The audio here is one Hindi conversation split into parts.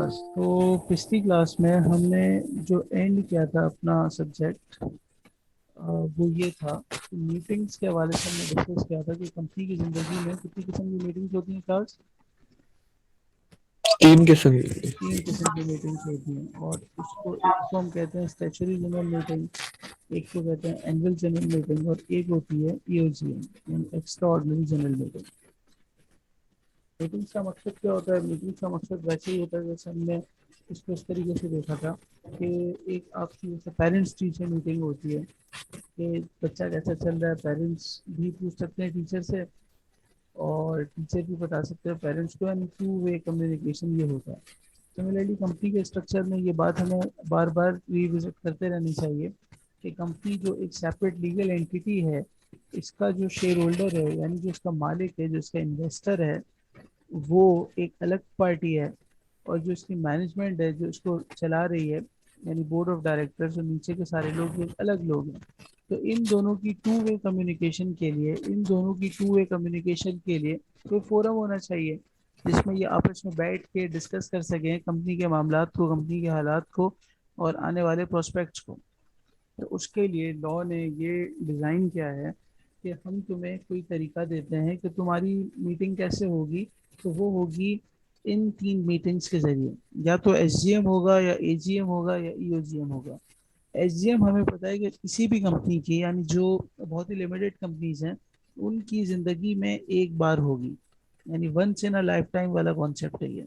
क्लास। तो पिछली क्लास में हमने जो एंड किया था अपना सब्जेक्ट, वो ये था कि मीटिंग्स के हवाले से हमने डिस्कस किया था कि कंपनी की ज़िंदगी में कितनी किस्म की मीटिंग्स होती हैं क्लास। 3 किस्म की। 3 किस्म की मीटिंग्स होती हैं, और उसको एक को हम कहते हैं स्टैचुरी जनरल मीटिंग, एक को कहते हैं एनुअल जनरल मीटिंग, और एक होती है ईओजीएम यानी extra ordinary general meeting. Meetings का मकसद क्या होता है? मीटिंग्स का मकसद वैसे ही होता है जैसे हमने इसको इस तरीके से देखा था कि एक आपकी जैसे पेरेंट्स टीचर मीटिंग होती है कि बच्चा कैसा चल रहा है, पेरेंट्स भी पूछ सकते हैं टीचर से और टीचर भी बता सकते हैं पेरेंट्स को, यानी टू वे कम्युनिकेशन ये होता है। सिमिलरली कंपनी के स्ट्रक्चर में ये बात हमें बार बार रिविजिट करते रहनी चाहिए कि कंपनी जो एक सेपरेट लीगल एंटिटी है, इसका जो शेयर होल्डर है यानी जो इसका मालिक है, जो इसका इन्वेस्टर है, वो एक अलग पार्टी है, और जो इसकी मैनेजमेंट है जो इसको चला रही है यानी बोर्ड ऑफ डायरेक्टर्स और नीचे के सारे लोग एक अलग लोग हैं। तो इन दोनों की टू वे कम्युनिकेशन के लिए, कोई फोरम होना चाहिए जिसमें ये आपस में बैठ के डिस्कस कर सकें कंपनी के मामलात को, कंपनी के हालात को और आने वाले प्रोस्पेक्ट्स को। तो उसके लिए लॉ ने ये डिज़ाइन किया है कि हम तुम्हें कोई तरीका देते हैं कि तुम्हारी मीटिंग कैसे होगी। तो वो होगी इन 3 मीटिंग्स के जरिए, या तो एसजीएम होगा या एजीएम होगा या ईओजीएम होगा। एसजीएम हमें पता है कि किसी भी कंपनी की, यानी जो बहुत ही लिमिटेड कंपनीज हैं, उनकी ज़िंदगी में एक बार होगी, यानी once in a lifetime वाला कॉन्सेप्ट है ये।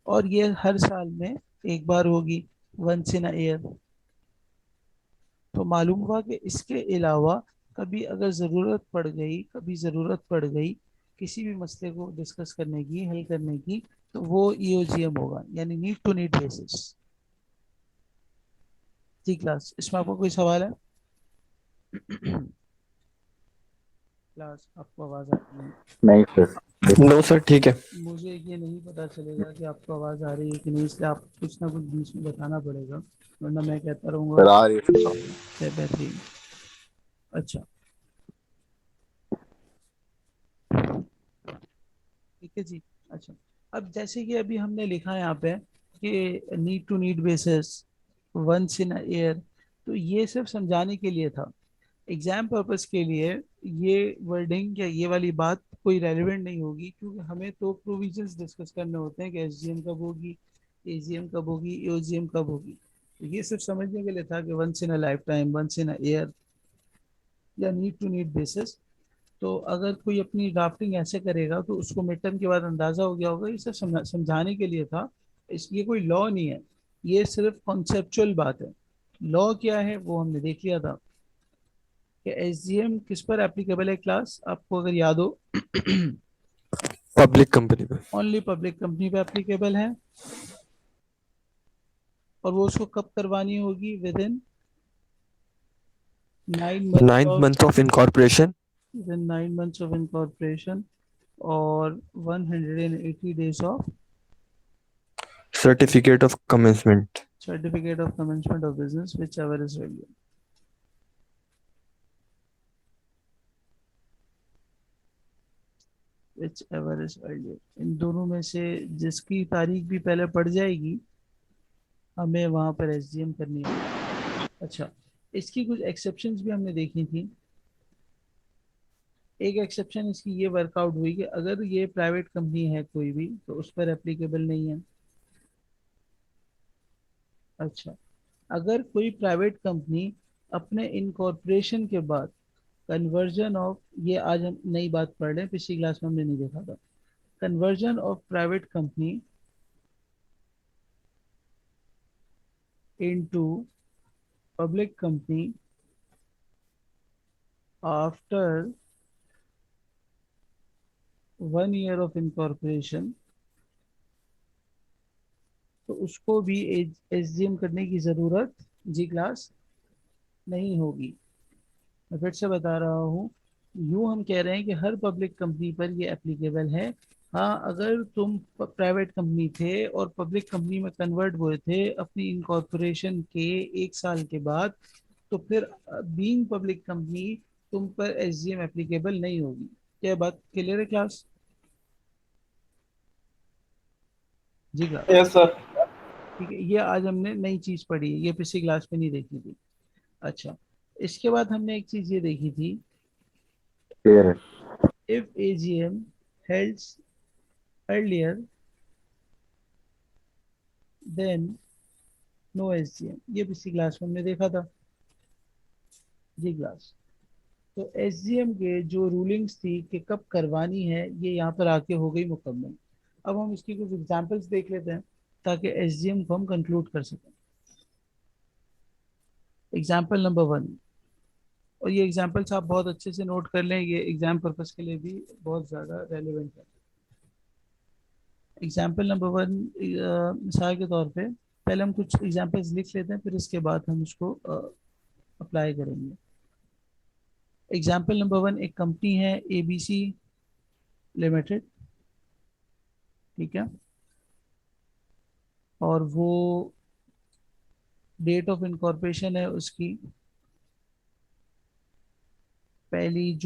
और ये हर साल में एक बार होगी, वंस इन अ ईयर। तो मालूम हुआ कि इसके अलावा कभी ज़रूरत पड़ गई किसी भी मसले को डिस्कस करने की, हल करने की, तो वो ईओजीएम होगा, यानी नीड टू नीड बेसिस। जी क्लास, इसमें आपको कोई सवाल है? क्लास, आपको आवाज़ आ रही है? नहीं सर। नो सर, ठीक है। मुझे ये नहीं पता चलेगा कि आपको आवाज़ आ रही है कि नहीं, इसलिए आप कुछ ना कुछ बीच में बताना पड़ेगा, वरना मैं कहता रहूँगा सर आ रही है। बेहतरीन। अच्छा, ठीक है जी। अच्छा, अब जैसे कि अभी हमने लिखा है यहाँ पे कि need to need basis, once in year, तो ये सिर्फ समझाने के लिए था, एग्जाम पर्पस के लिए। ये वर्डिंग या ये वाली बात कोई रेलिवेंट नहीं होगी, क्योंकि हमें तो प्रोविजंस डिस्कस करने होते हैं कि एसजीएम कब होगी, एजीएम कब होगी, एओजीएम कब होगी। तो ये सिर्फ समझने के लिए था कि once in a lifetime, once in a year, या नीड टू नीड बेसिस। तो अगर कोई अपनी ड्राफ्टिंग ऐसे करेगा तो उसको मिड टर्म के बाद अंदाजा हो गया होगा, ये सिर्फ समझाने के लिए था। ये कोई लॉ नहीं है, ये सिर्फ कॉन्सेप्चुअल बात है। लॉ क्या है वो हमने देख लिया था कि एसजीएम किस पर एप्लीकेबल है क्लास, आपको अगर याद हो। पब्लिक कंपनी में। ओनली पब्लिक कंपनी पे एप्लीकेबल है, और वो उसको कब करवानी होगी? With in 9 months 9th of month of incorporation. With in 9 months of incorporation, और 180 days of Certificate of commencement. certificate of commencement of business, whichever is earlier। whichever is earlier, इन दोनों में से जिसकी तारीख भी पहले पड़ जाएगी, हमें वहां पर एसजीएम करनी होगी। अच्छा, इसकी कुछ एक्सेप्शंस भी हमने देखी थी। एक एक्सेप्शन इसकी ये वर्कआउट हुई कि अगर ये प्राइवेट कंपनी है कोई भी, तो उस पर एप्लीकेबल नहीं है। अच्छा, अगर कोई प्राइवेट कंपनी अपने इनकॉर्पोरेशन के बाद कन्वर्जन ऑफ, ये आज हम नई बात पढ़ रहे हैं, पिछली क्लास में हमने नहीं देखा था, conversion of private company into public company after 1 year of incorporation, तो उसको भी एसजीएम करने की जरूरत, जी क्लास, नहीं होगी। मैं फिर से बता रहा हूँ, यूं हम कह रहे हैं कि हर पब्लिक कंपनी पर ये एप्लीकेबल है। हाँ, अगर तुम प्राइवेट कंपनी थे और पब्लिक कंपनी में कन्वर्ट हुए थे अपनी इनकॉर्पोरेशन के 1 साल के बाद, तो फिर बीइंग पब्लिक कंपनी तुम पर एसजीएम एप्लीकेबल नहीं होगी। क्या बात क्लियर है क्लास? जी क्लास। Yes sir. ठीक है, ये आज हमने नई चीज पढ़ी है, ये पिछली क्लास में नहीं देखी थी। अच्छा, इसके बाद हमने एक चीज ये देखी थी, क्लियर है। If AGM held earlier then no SGM, ये पिछली क्लास में हमने देखा था। जी क्लास। तो एसजीएम के जो रूलिंग्स थी कि कब करवानी है, ये यहाँ पर आके हो गई मुकम्मल। अब हम इसकी कुछ एग्जांपल्स देख लेते हैं ताकि एसजीएम को हम कंक्लूड कर सकें। एग्जाम्पल नंबर 1, और ये एग्जांपल्स आप बहुत अच्छे से नोट कर लें, ये एग्जाम पर्पस के लिए भी बहुत ज़्यादा रेलिवेंट है। एग्जाम्पल नंबर 1, मिसाल के तौर पे पहले हम कुछ एग्जांपल्स लिख लेते हैं, फिर इसके बाद हम इसको अप्लाई करेंगे। एग्जाम्पल नंबर 1, एक कंपनी है एबीसी लिमिटेड, ठीक है, और वो डेट ऑफ इनकॉर्पोरेशन है उसकी 1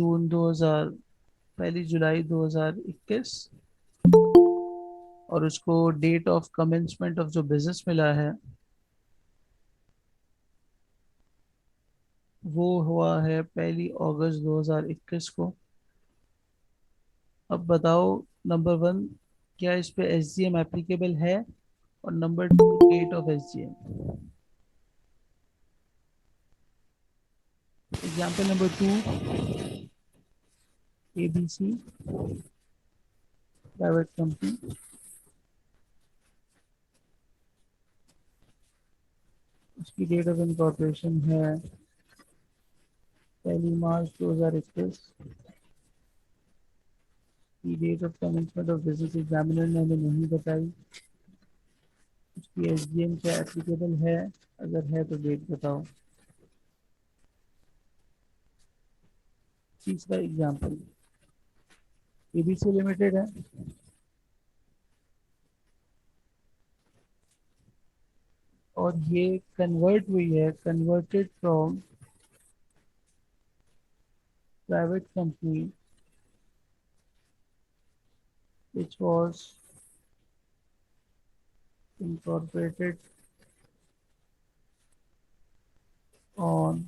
जुलाई 2021, और उसको डेट ऑफ कमेंसमेंट ऑफ जो बिजनेस मिला है वो हुआ है 1 अगस्त 2021 को। अब बताओ, नंबर 1, क्या इस पे एसजीएम एप्लीकेबल है, और number 2, date of SGM. Example number 2, ABC private company, उसकी डेट ऑफ इनकॉर्पोरेशन है 1 मार्च 2021 की। Date of commencement of business examiner ने हमें नहीं बताई। उसकी एसजीएम क्या एप्लीकेबल है, अगर है तो डेट बताओ। तीसरा एग्जाम्पल, एबीसी लिमिटेड है, और ये कन्वर्ट हुई है, converted from private company which was incorporated on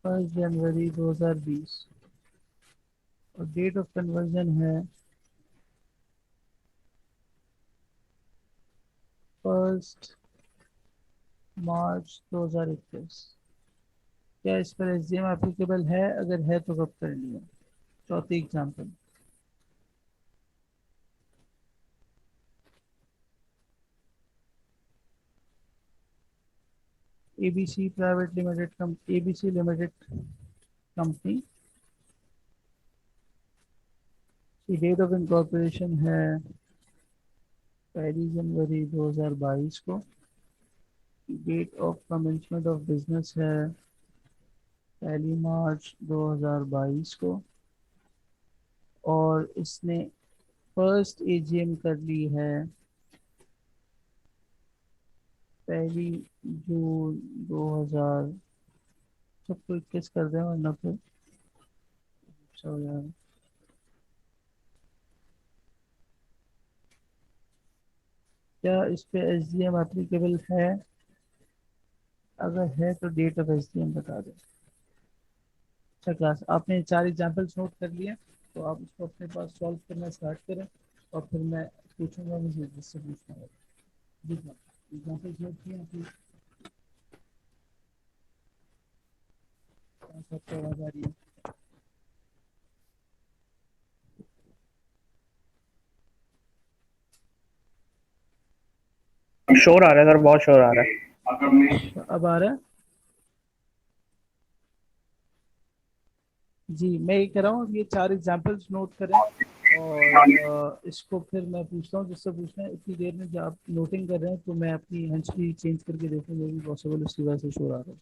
1 जनवरी 2020, और डेट ऑफ कन्वर्जन है 1 मार्च 2021। क्या इस पर एसजीएम एप्लीकेबल है, अगर है तो कब करनी है। चौथी example, ABC private limited ABC limited company की डेट ऑफ इनकॉर्पोरेशन है 1 जनवरी 2022 को। Date of commencement of business है 1 मार्च 2022 को, और इसने फर्स्ट एजीएम कर ली है 1 जून 2000, सबको 21 कर दें वरना फिर अच्छा हो जाएगा। क्या इस पे एसडीएम एप्लीकेबल है, अगर है तो डेट ऑफ एसडीएम बता दें। अच्छा क्लास, आपने 4 एग्जांपल्स नोट कर लिए, तो आप इसको अपने पास सॉल्व करना स्टार्ट करें, और फिर मैं पूछूंगा मुझे जिससे पूछना होगा। जी हाँ, एग्जांपल्स नोट किए आपने। सबको आवाज आ रही है। शोर आ रहा है सर, बहुत शोर आ रहा है। तो अब आ रहा है। जी, मैं ये कह रहा हूँ, अब ये 4 एग्जांपल्स नोट करें, और इसको फिर मैं पूछता हूँ जिससे पूछना है। इतनी देर में जब आप नोटिंग कर रहे हैं तो मैं अपनी हैंड्स फ्री चेंज करके देखूंगा भी पॉसिबल, उसकी वजह से शोर आ रहा है।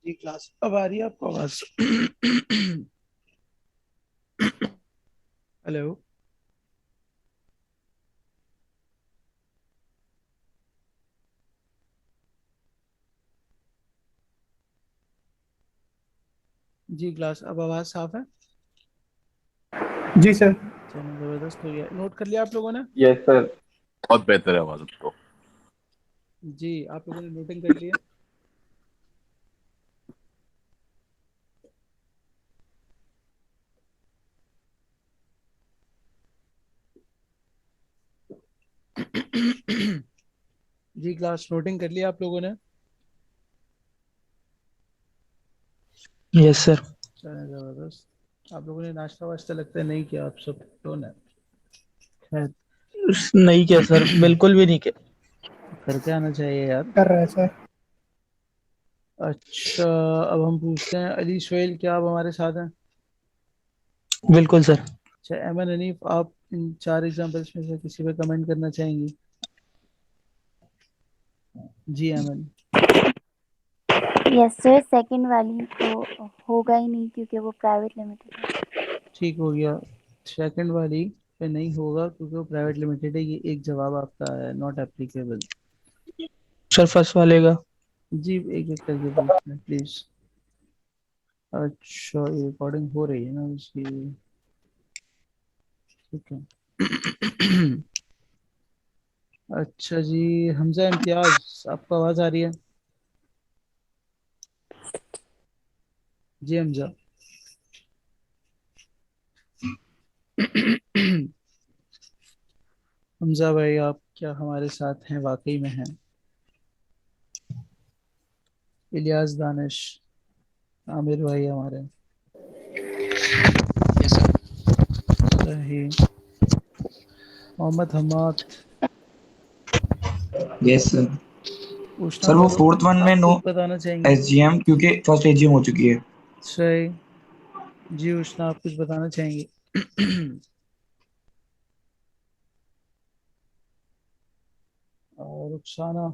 जी क्लास, अब आ रही है आपको आवाज? हेलो। जी क्लास, अब आवाज साफ है? जी सर। चलो जबरदस्त हो गया। नोट कर लिया आप लोगों ने? Yes sir. बहुत बेहतर है आवाज अब तो। जी, आप लोगों ने नोटिंग कर लिया? जी क्लास, नोटिंग कर लिया आप लोगों ने? Yes sir. चलो जबरदस्त। आप लोगों ने नाश्ता वाश्ता लगता है नहीं किया, आप सब तो ना। खैर। नहीं किया सर, बिल्कुल भी नहीं किया। करके आना चाहिए यार। कर रहे हैं सर। अच्छा, अब हम पूछते हैं, अली सोहेल क्या आप हमारे साथ हैं? बिल्कुल सर। अच्छा, एमन हनीफ, आप इन चार एग्जांपल्स में से किसी पे कमेंट करना चाहेंगी? जी एमन। यस सर, सेकंड वाली तो होगा ही नहीं क्योंकि वो प्राइवेट लिमिटेड है। ठीक हो गया। सेकंड वाली पे नहीं होगा क्योंकि वो प्राइवेट लिमिटेड है, ये एक जवाब आपका है, नॉट एप्लीकेबल। सर फर्स्ट वाले का। जी, एक एक करके पूछना प्लीज। अच्छा, ये रिकॉर्डिंग हो रही है ना उसकी? ठीक है। अच्छा जी, हमजा इम्तियाज, आपको आवाज आ रही है? जी हमजा। हमजा भाई, आप क्या हमारे साथ हैं? वाकई में हैं? इलियास दानिश, आमिर भाई हमारे। Yes sir. सही। Mohammad Hamad. Yes sir. Ushna sir वो फारूक, फोर्थ वन में आप नो कुछ बताना चाहेंगे? एसजीएम क्योंकि फर्स्ट एजीएम हो चुकी है। सही। जी उष्णा, आप कुछ बताना चाहेंगे? और रुखसाना।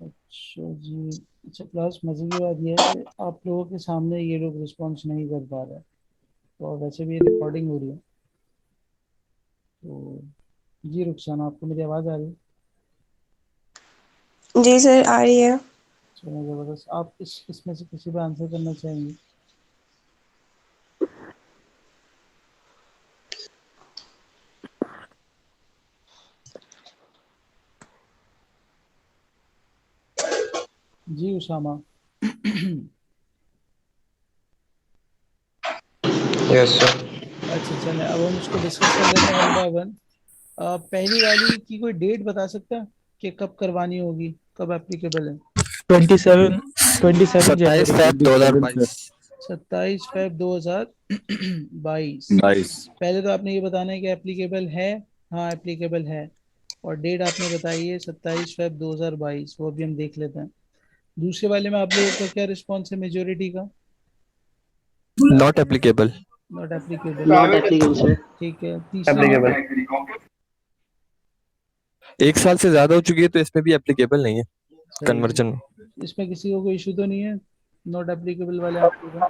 अच्छा जी। अच्छा क्लास, मजे की बात यह है कि आप लोगों के सामने ये लोग रिस्पॉन्स नहीं कर पा रहे हैं, तो वैसे भी रिकॉर्डिंग हो रही है तो। जी रुखसाना, आपको मेरी आवाज़ आ रही है? जी सर, आ रही है। चलो जबरदस्त। आप इसमें से किसी पे आंसर करना चाहेंगे? जी उसामा। Yes sir. अच्छा चलें, अब हम इसको डिस्कस कर लेते हैं वन बाय वन। पहली वाली की कोई डेट बता सकता है कि कब करवानी होगी, कब एप्लीकेबल है? 27, 27 27 जनवरी। फेब 27 2022। 27 फेब 2022। 22। पहले तो आपने ये बताना है कि एप्लीकेबल है। हाँ एप्लीकेबल है। और डेट आपने बताई है 27 फेब 2022, वो भी हम देख लेते हैं। दूसरे वाले में आप लोगों का क्या रिस्पॉन्स है मेजोरिटी का? Not applicable. Not applicable. Not applicable sir. ठीक है, तीसरे में? एप्लीकेबल। एक साल से ज्यादा हो चुकी है तो इसमें भी एप्लीकेबल नहीं है सही। कन्वर्जन। इसमें किसी को कोई इशू तो नहीं है नॉट एप्लीकेबल वाले आंसर का?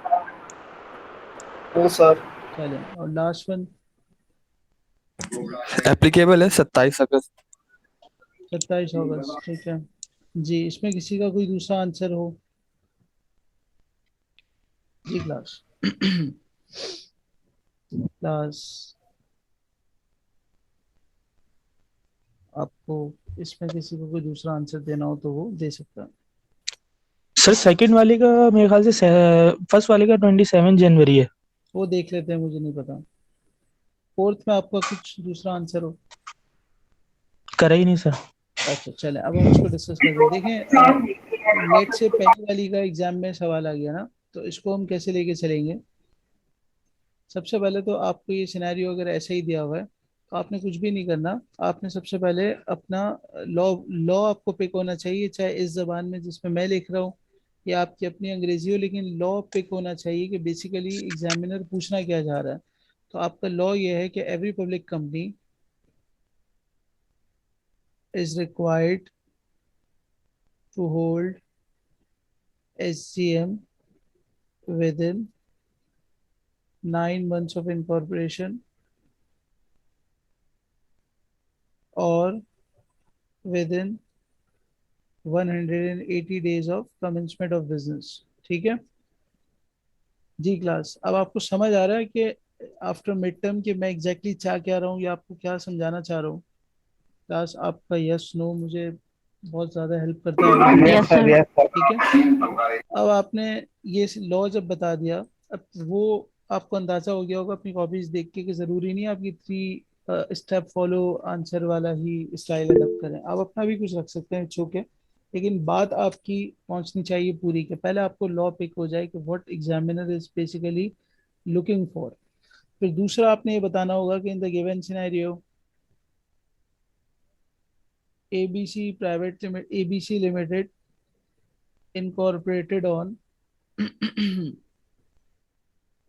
No sir. चलें, और लास्ट वन? एप्लीकेबल है 27 अगस्त। 27 अगस्त, ठीक है। जी, इसमें किसी का कोई दूसरा आंसर हो? जी क्लास। क्लास, आपको इसमें किसी को कोई दूसरा आंसर देना हो तो वो दे सकता है। सर सेकंड वाले का मेरे ख्याल से फर्स्ट वाले का 27 जनवरी है। वो देख लेते हैं, मुझे नहीं पता। फोर्थ में आपका कुछ दूसरा आंसर हो? करा ही नहीं सर। अच्छा चलें, अब हम इसको डिस्कस करते हैं। देखें, लेट से पहली वाली का एग्जाम में सवाल आ गया ना, तो इसको हम कैसे लेके चलेंगे? सबसे पहले तो आपको ये सिनेरियो अगर ऐसे ही दिया हुआ है तो आपने कुछ भी नहीं करना। आपने सबसे पहले अपना लॉ लॉ आपको पिक होना चाहिए, चाहे इस जबान में जिसमें मैं लिख रहा हूँ या आपकी अपनी अंग्रेजी हो, लेकिन लॉ पिक होना चाहिए कि बेसिकली एग्जामिनर पूछना क्या चाह रहा है। तो आपका लॉ ये है कि every public company is required to hold SGM within 9 months of incorporation or within 180 days of commencement of business। ठीक है जी क्लास, अब आपको समझ आ रहा है कि आफ्टर मिड टर्म कि मैं एग्जैक्टली चाह क्या रहा हूँ या आपको क्या समझाना चाह रहा हूँ। क्लास आपका यस नो मुझे बहुत ज़्यादा हेल्प करता है। Yes sir, yes sir. ठीक है, अब आपने ये लॉ जब बता दिया, अब वो आपको अंदाजा हो गया होगा अपनी कॉपीज देख के कि जरूरी नहीं आपकी 3 स्टेप फॉलो आंसर वाला ही स्टाइल अडॉप्ट करें, आप अपना भी कुछ रख सकते हैं छू के, लेकिन बात आपकी पहुंचनी चाहिए पूरी के पहले आपको लॉ पिक हो जाए कि what examiner is basically looking for. फिर दूसरा आपने ये बताना होगा कि in the given scenario ABC private limited, ABC limited incorporated on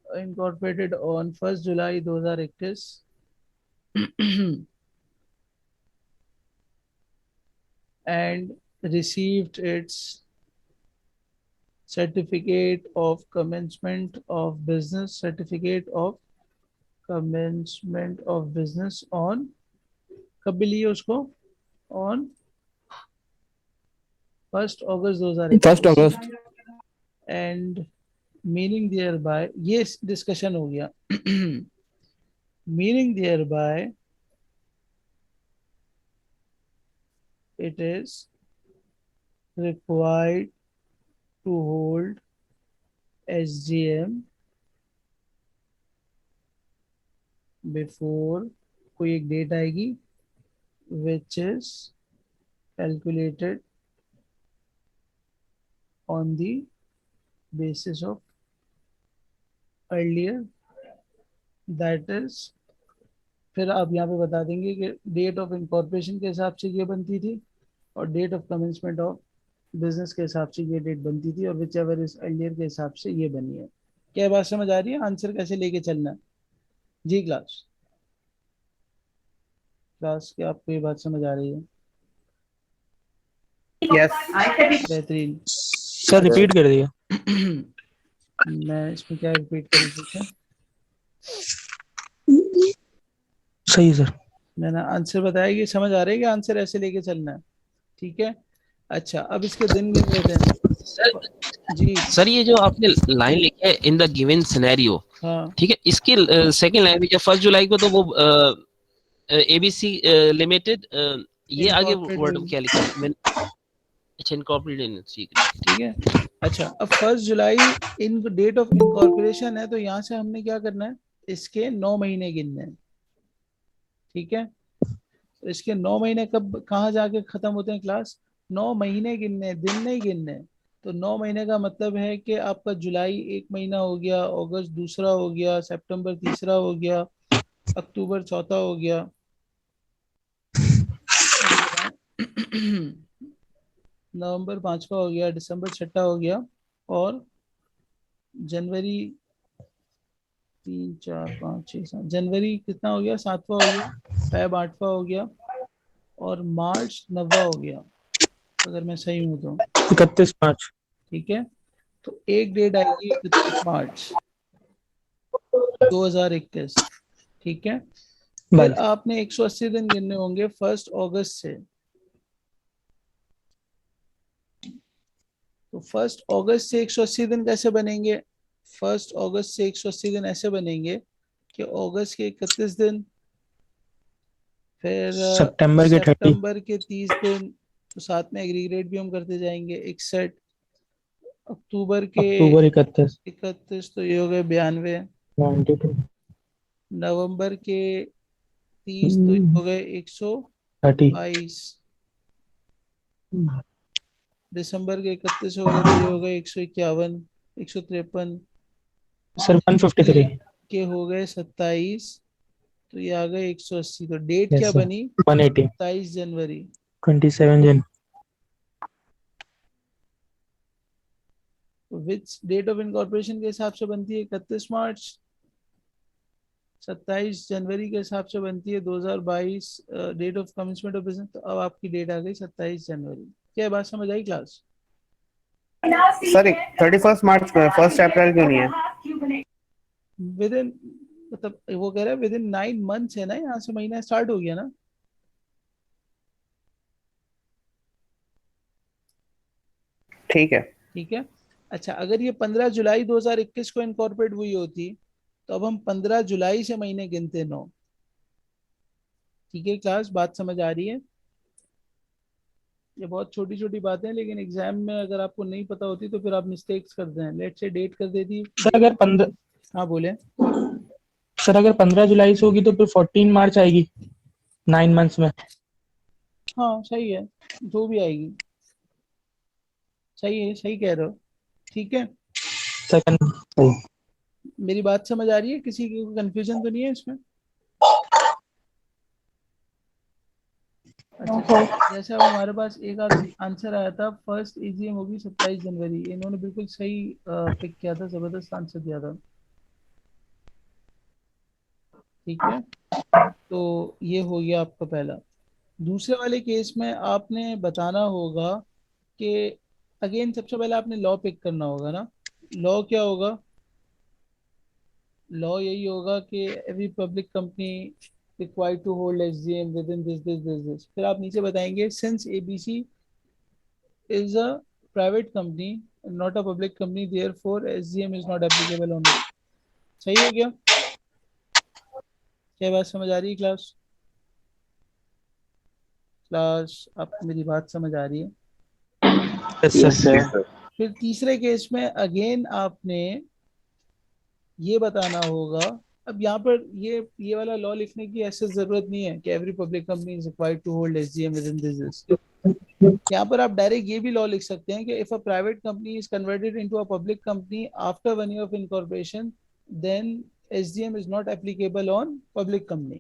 incorporated on 1st July 2021 and received its certificate of commencement of business, certificate of commencement of business on, कब मिली है उसको, on 1st August 1st 2021 August। and meaning thereby, ये डिस्कशन हो गया meaning thereby it is required to hold SGM before, कोई एक डेट आएगी which is calculated on the basis of earlier, that is, फिर आप यहाँ पे बता देंगे कि डेट ऑफ इंकॉर्पोरेशन के हिसाब से ये बनती थी और date of commencement of business के हिसाब से ये डेट बनती थी और विच एवर इज अर्लियर के हिसाब से ये बनी है। क्या बात समझ आ रही है, आंसर कैसे लेके चलना है जी क्लास? क्लास क्या आपको ये बात समझ आ रही है? यस बेहतरीन। सर रिपीट कर दिया। मैं इसमें क्या रिपीट करूँ पूछे? सही सर। मैंने आंसर बताया कि समझ आ रही है कि आंसर ऐसे लेके चलना है। ठीक है, अच्छा अब इसके दिन गिन लेते हैं सर जी। सर ये जो आपने लाइन लिखी है इन द गिवन सिनेरियो, हाँ ठीक है, इसकी सेकंड लाइन में 1 जुलाई को तो वो ABC लिमिटेड, ये आगे वर्ड इनकॉर्पोरेटेड, क्या लिखा है मैंने? अच्छा, इनकॉर्पोरेटेड, ठीक है। ठीक है। अच्छा अब 1 जुलाई इन डेट ऑफ इनकॉर्पोरेशन है तो यहाँ से हमने क्या करना है, इसके 9 महीने गिनने हैं। ठीक है, तो इसके 9 महीने कब कहाँ जाके खत्म होते हैं क्लास? 9 महीने गिनने हैं, दिन नहीं गिनने हैं। तो 9 महीने का मतलब है कि आपका जुलाई 1 महीना हो गया, अगस्त दूसरा हो गया, सितंबर तीसरा हो गया, अक्टूबर चौथा हो गया नवंबर पांचवा हो गया, दिसंबर छठा हो गया और जनवरी 3 4 5 6 7, जनवरी कितना हो गया? सातवां हो गया, फेब आठवां हो गया और मार्च नौवां हो गया अगर मैं सही हूँ तो। 31/5। ठीक है, तो एक डेट आएगी 31 मार्च 2021। ठीक है, फिर बाय। आपने 180 दिन गिनने होंगे 1 अगस्त से। तो 1 अगस्त से 180 दिन कैसे बनेंगे? 1 अगस्त से 180 दिन ऐसे बनेंगे कि अगस्त के 31 दिन, फिर सितंबर के 30। सितंबर के 30 दिन, तो साथ में एग्रीगेट भी हम करते जाएंगे 61, अक्टूबर के अक्टूबर 31। 31 तो ये हो गए 92, 92। नवंबर के 30 तो ये हो गए 30। 122, दिसंबर के 31 हो गए तो ये हो गए 151, 153 सर 153। के हो गए 27, तो ये आ गए 180। तो डेट यस क्या सर। बनी? 180। 27 जनवरी। 27 जन। विच डेट ऑफ इनकॉर्पोरेशन के हिसाब से बनती है 31 मार्च। 27 जनवरी के हिसाब से बनती है 2022 date of commencement of business. तो अब आपकी डेट आ गई 27 जनवरी। क्या बात समझ आई क्लास? सर 31 मार्च को है, 1 अप्रैल क्यों नहीं है? विद इन, मतलब वो कह रहा है विद इन 9 मंथ्स है ना, यहाँ से महीना स्टार्ट हो गया ना। ठीक है। ठीक है। अच्छा, अगर ये 15 जुलाई 2021 को इनकॉर्पोरेट हुई होती तो अब हम 15 जुलाई से महीने गिनते 9। ठीक है क्लास, बात समझ आ रही है? ये बहुत छोटी छोटी बातें हैं, लेकिन एग्जाम में अगर आपको नहीं पता होती तो फिर आप मिस्टेक्स करते हैं। लेट से डेट कर देती सर अगर 15 हाँ बोले। सर अगर 15 जुलाई से होगी तो फिर 14 मार्च आएगी 9 मंथ्स में। हाँ सही है, जो भी आएगी सही है, सही कह रहे हो। ठीक है, सेकंड। मेरी बात समझ आ रही है? किसी की कंफ्यूजन तो नहीं है इसमें? नो अच्छा, सर। जैसे अब हमारे पास एक आंसर आया था, फर्स्ट एजीएम होगी 27 जनवरी। इन्होंने बिल्कुल सही पिक किया था, जबरदस्त आंसर दिया था। ठीक है, तो ये हो गया आपका पहला। दूसरे वाले केस में आपने बताना होगा कि अगेन सबसे पहले आपने लॉ पिक करना होगा ना। लॉ क्या होगा? लॉ यही होगा कि every public company required to hold SGM within this this this this. फिर आप नीचे बताएंगे since ABC is a private company, not a public company, therefore SGM is not applicable on it। सही हो गया? क्या बात समझ आ रही है क्लास? क्लास, आपको मेरी बात समझ आ रही है? Yes sir. सर। फिर तीसरे केस में अगेन आपने ये बताना होगा। अब यहाँ पर ये वाला लॉ लिखने की ऐसे जरूरत नहीं है कि every public company is required to hold SGM within this. यहाँ पर आप डायरेक्ट ये भी लॉ लिख सकते हैं कि if a private company is converted into a public company after 1 year of incorporation, then SGM is not applicable on public company.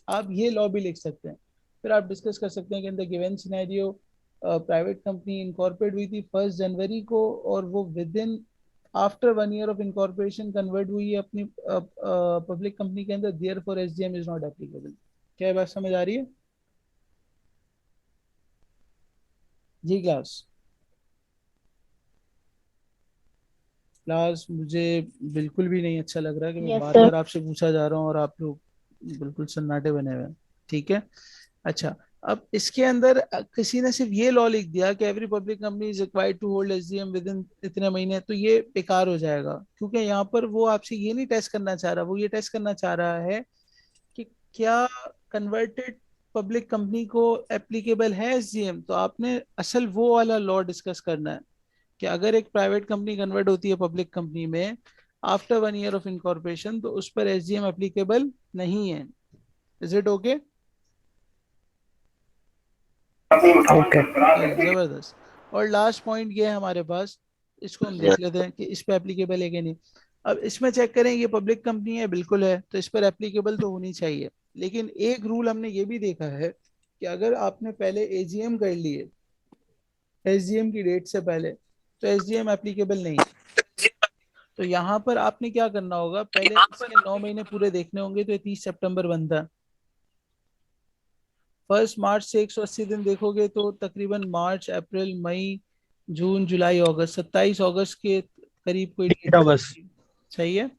आप ये लॉ भी लिख सकते हैं। फिर आप डिस्कस कर सकते हैं कि in the given scenario private company incorporate हुई थी 1 जनवरी को, और वो within after 1 year of incorporation convert हुई है अपनी पब्लिक कंपनी के अंदर, therefore SGM is not applicable. क्या बात समझ आ रही है जी क्लास? क्लास, मुझे बिल्कुल भी नहीं अच्छा लग रहा है कि मैं यस बार सर। बार आपसे पूछा जा रहा हूँ और आप लोग बिल्कुल सन्नाटे बने हुए हैं। ठीक है। अच्छा, अब इसके अंदर किसी ने सिर्फ ये लॉ लिख दिया कि every public company is required to hold SGM within इतने महीने, तो ये बेकार हो जाएगा। क्योंकि यहाँ पर वो आपसे ये नहीं टेस्ट करना चाह रहा, वो ये टेस्ट करना चाह रहा है कि क्या कन्वर्टेड पब्लिक कंपनी को एप्लीकेबल है एसजीएम। तो आपने असल वो वाला लॉ डिस्कस करना है कि अगर एक प्राइवेट कंपनी कन्वर्ट होती है पब्लिक कंपनी में आफ्टर 1 year ऑफ इनकॉर्पोरेशन, तो उस पर एसजीएम एप्लीकेबल नहीं है। Is it okay? ओके। जबरदस्त। और लास्ट पॉइंट ये है हमारे पास, इसको हम देख लेते हैं कि इस पे एप्लीकेबल है कि नहीं। अब इसमें चेक करें, ये पब्लिक कंपनी है, बिल्कुल है, तो इस पर एप्लीकेबल तो होनी चाहिए। लेकिन एक रूल हमने ये भी देखा है कि अगर आपने पहले एजीएम कर लिए एसजीएम की डेट से पहले, तो एसजीएम एप्लीकेबल नहीं है। तो यहाँ पर आपने क्या करना होगा, पहले इसके 9 महीने पूरे देखने होंगे। तो ये 30 सितंबर बनता है। 1 मार्च से 180 दिन देखोगे तो तकरीबन मार्च अप्रैल मई जून जुलाई अगस्त, 27 अगस्त के करीब कोई डेट बस। बनेगी। सही है।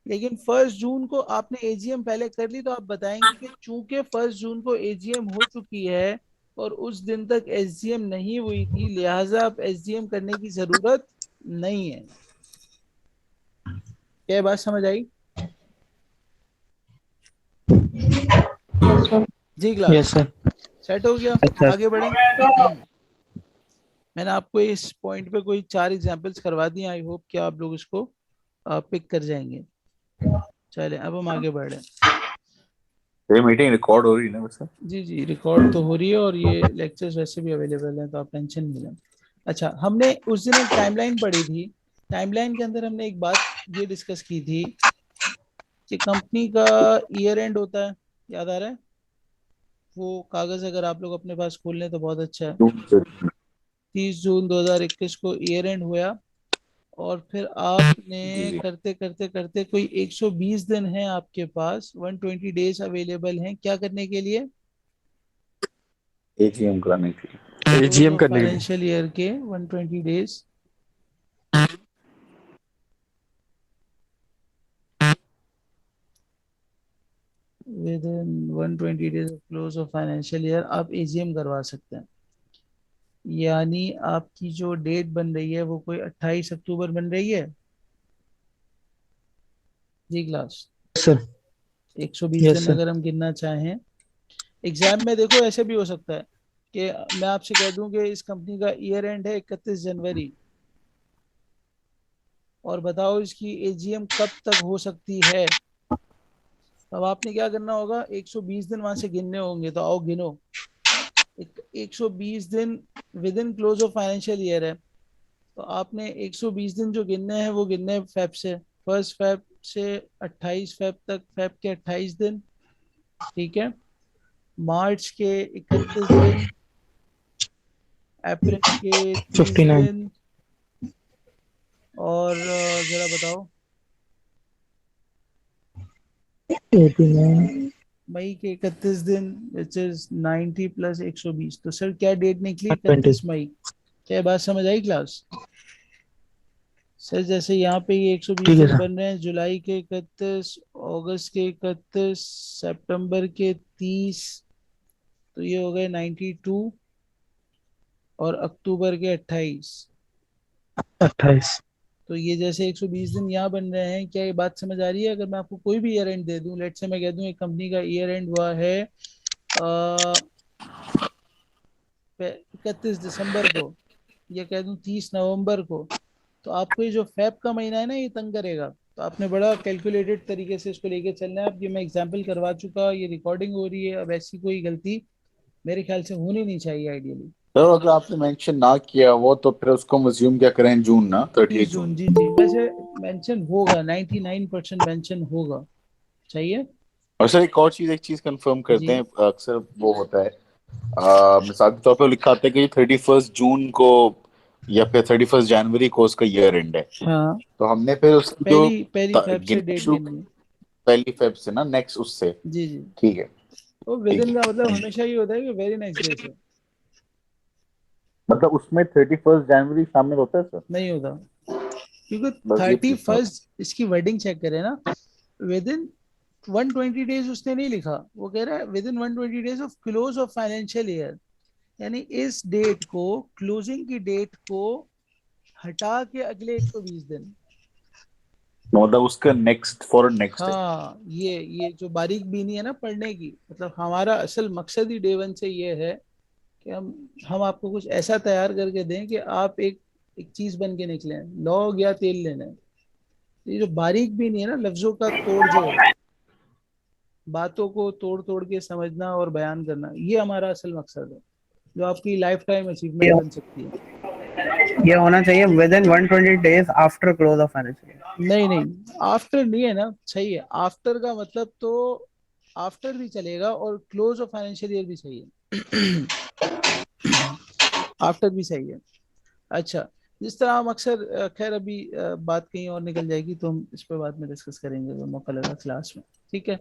लेकिन 1 जून को आपने एजीएम पहले कर ली, तो आप बताएंगे कि चूंकि 1 जून को एजीएम हो चुकी है और उस दिन तक एसजीएम नहीं हुई थी, लिहाजा अब एसजीएम करने की जरूरत नहीं है। क्या बात समझ आई यस सर। जी क्लास? Yes sir. सेट हो गया? अच्छा। आगे बढ़े। मैंने आपको इस पॉइंट पे कोई 4 एग्जांपल्स करवा दिए, आई होप कि आप लोग इसको पिक कर जाएंगे। चले अब हम आगे बढ़ रहे हैं। ये मीटिंग रिकॉर्ड हो रही है ना वैसे? जी जी, रिकॉर्ड तो हो रही है और ये लेक्चर्स वैसे भी अवेलेबल हैं, तो आप टेंशन नहीं लें। अच्छा, हमने उस दिन एक टाइमलाइन पढ़ी थी। टाइमलाइन के अंदर हमने एक बात ये डिस्कस की थी कि कंपनी का ईयर एंड होता है, याद आ रहा है? वो कागज अगर आप लोग अपने पास खोल लें तो बहुत अच्छा है। 30 जून 2021 को ईयर एंड हुआ और फिर आपने जी जी। करते करते करते कोई 120 दिन है आपके पास, 120 डेज अवेलेबल हैं क्या करने के लिए? एजीएम कराने के लिए। क्लोज एजीएम ऑफ करने के लिए। फाइनेंशियल ईयर के 120 days with in 120 days of close of financial year आप एजीएम करवा सकते हैं। यानी आपकी जो डेट बन रही है वो कोई 28 अक्टूबर बन रही है जी क्लास। सर 120 यस दिन सर। अगर हम गिनना चाहें, एग्जाम में देखो ऐसे भी हो सकता है कि मैं आपसे कह दूं कि इस कंपनी का ईयर एंड है 31 जनवरी, और बताओ इसकी एजीएम कब तक हो सकती है। अब आपने क्या करना होगा, 120 दिन वहां से गिनने होंगे, तो आओ गिनो। 120 दिन with in close of financial year है, तो आपने 120 दिन जो गिनने हैं वो गिनने हैं फेब से, 1 फेब से 28 फेब तक, फेब के 28 दिन, ठीक है। मार्च के 31 दिन, अप्रैल के 30 59 दिन, और जरा बताओ 89 मई के 31 दिन, विच इज 90 प्लस 120। तो सर क्या डेट निकली? 20। 31 मई। क्या बात समझ आई क्लास? सर जैसे यहाँ पे ये 120 ठीक है दिन सर। बन रहे हैं, जुलाई के 31, अगस्त के 31, सितंबर के 30, तो ये हो गए 92, और अक्टूबर के 28। 28। तो ये जैसे 120 दिन यहाँ बन रहे हैं, क्या ये बात समझ आ रही है? अगर मैं आपको कोई भी ईयर एंड दे दूं, लेट से मैं कह दूं एक कंपनी का ईयर एंड हुआ है 31 दिसंबर को, या कह दूं 30 नवंबर को, तो आपको ये जो फेब का महीना है ना, ये तंग करेगा। तो आपने बड़ा कैलकुलेटेड तरीके से इसको लेके चलना है। अब ये मैं एग्जाम्पल करवा चुका, ये रिकॉर्डिंग हो रही है, अब ऐसी कोई गलती मेरे ख्याल से होनी नहीं चाहिए आइडियली। तो अगर आपने मेंशन ना किया वो तो फिर उसको हम अज्यूम क्या करें, जून ना, 30 30 जून जून। जी जी, वैसे मेंशन होगा, 99% मेंशन होगा, चाहिए। और सर एक चीज कंफर्म करते जी हैं, अक्सर वो होता है मिसाल के तौर पे लिखा आता है कि 31 जून को या फिर 31 जनवरी को उसका ईयर एंड है। हाँ, तो हमने फिर उसकी जो पहली पहली फेब से गिनना डेट शुरू, गिननी है। पहली फेब से ना, नेक्स्ट उससे। जी जी। ठीक है। तो विद ठीक इन का मतलब है। हमेशा ये होता है कि वेरी नेक्स्ट डे से मतलब उसमें 31 जनवरी शामिल होता है सर? नहीं होता, क्योंकि बस ये थर्टी पूछना था। फर्स्ट इसकी वर्डिंग चेक करें ना, विद इन 120 डेज उसने नहीं लिखा, वो कह रहा है within 120 days of close of financial year. यानी इस डेट को, क्लोजिंग की डेट को हटा के अगले 120 दिन। मतलब उसका नेक्स्ट फॉर नेक्स्ट है। हाँ, ये जो बारीक बीनी है ना पढ़ने की, मतलब हमारा असल मकसद ही डे वन से ये है कि हम आपको कुछ ऐसा तैयार करके दें कि आप एक एक चीज बन के निकलें, लौंग या तेल लेना है। तो ये जो बारीक बीनी है ना, लफ्जों का तोड़ जोड़, बातों को तोड़ तोड़ के समझना और बयान करना, ये हमारा असल मकसद है, जो आपकी लाइफ टाइम ये अचीवमेंट बन सकती है। ये होना चाहिए with in 120 days after close of financial. नहीं नहीं, आफ्टर नहीं है ना, सही है, आफ्टर का मतलब तो आफ्टर भी चलेगा और क्लोज ऑफ फाइनेंशियल ईयर भी सही है। आफ्टर भी सही है। अच्छा, जिस तरह हम अक्सर खैर अभी बात कहीं और निकल जाएगी, तो हम इस पर बाद में डिस्कस करेंगे जब मौका लगा क्लास में, ठीक है।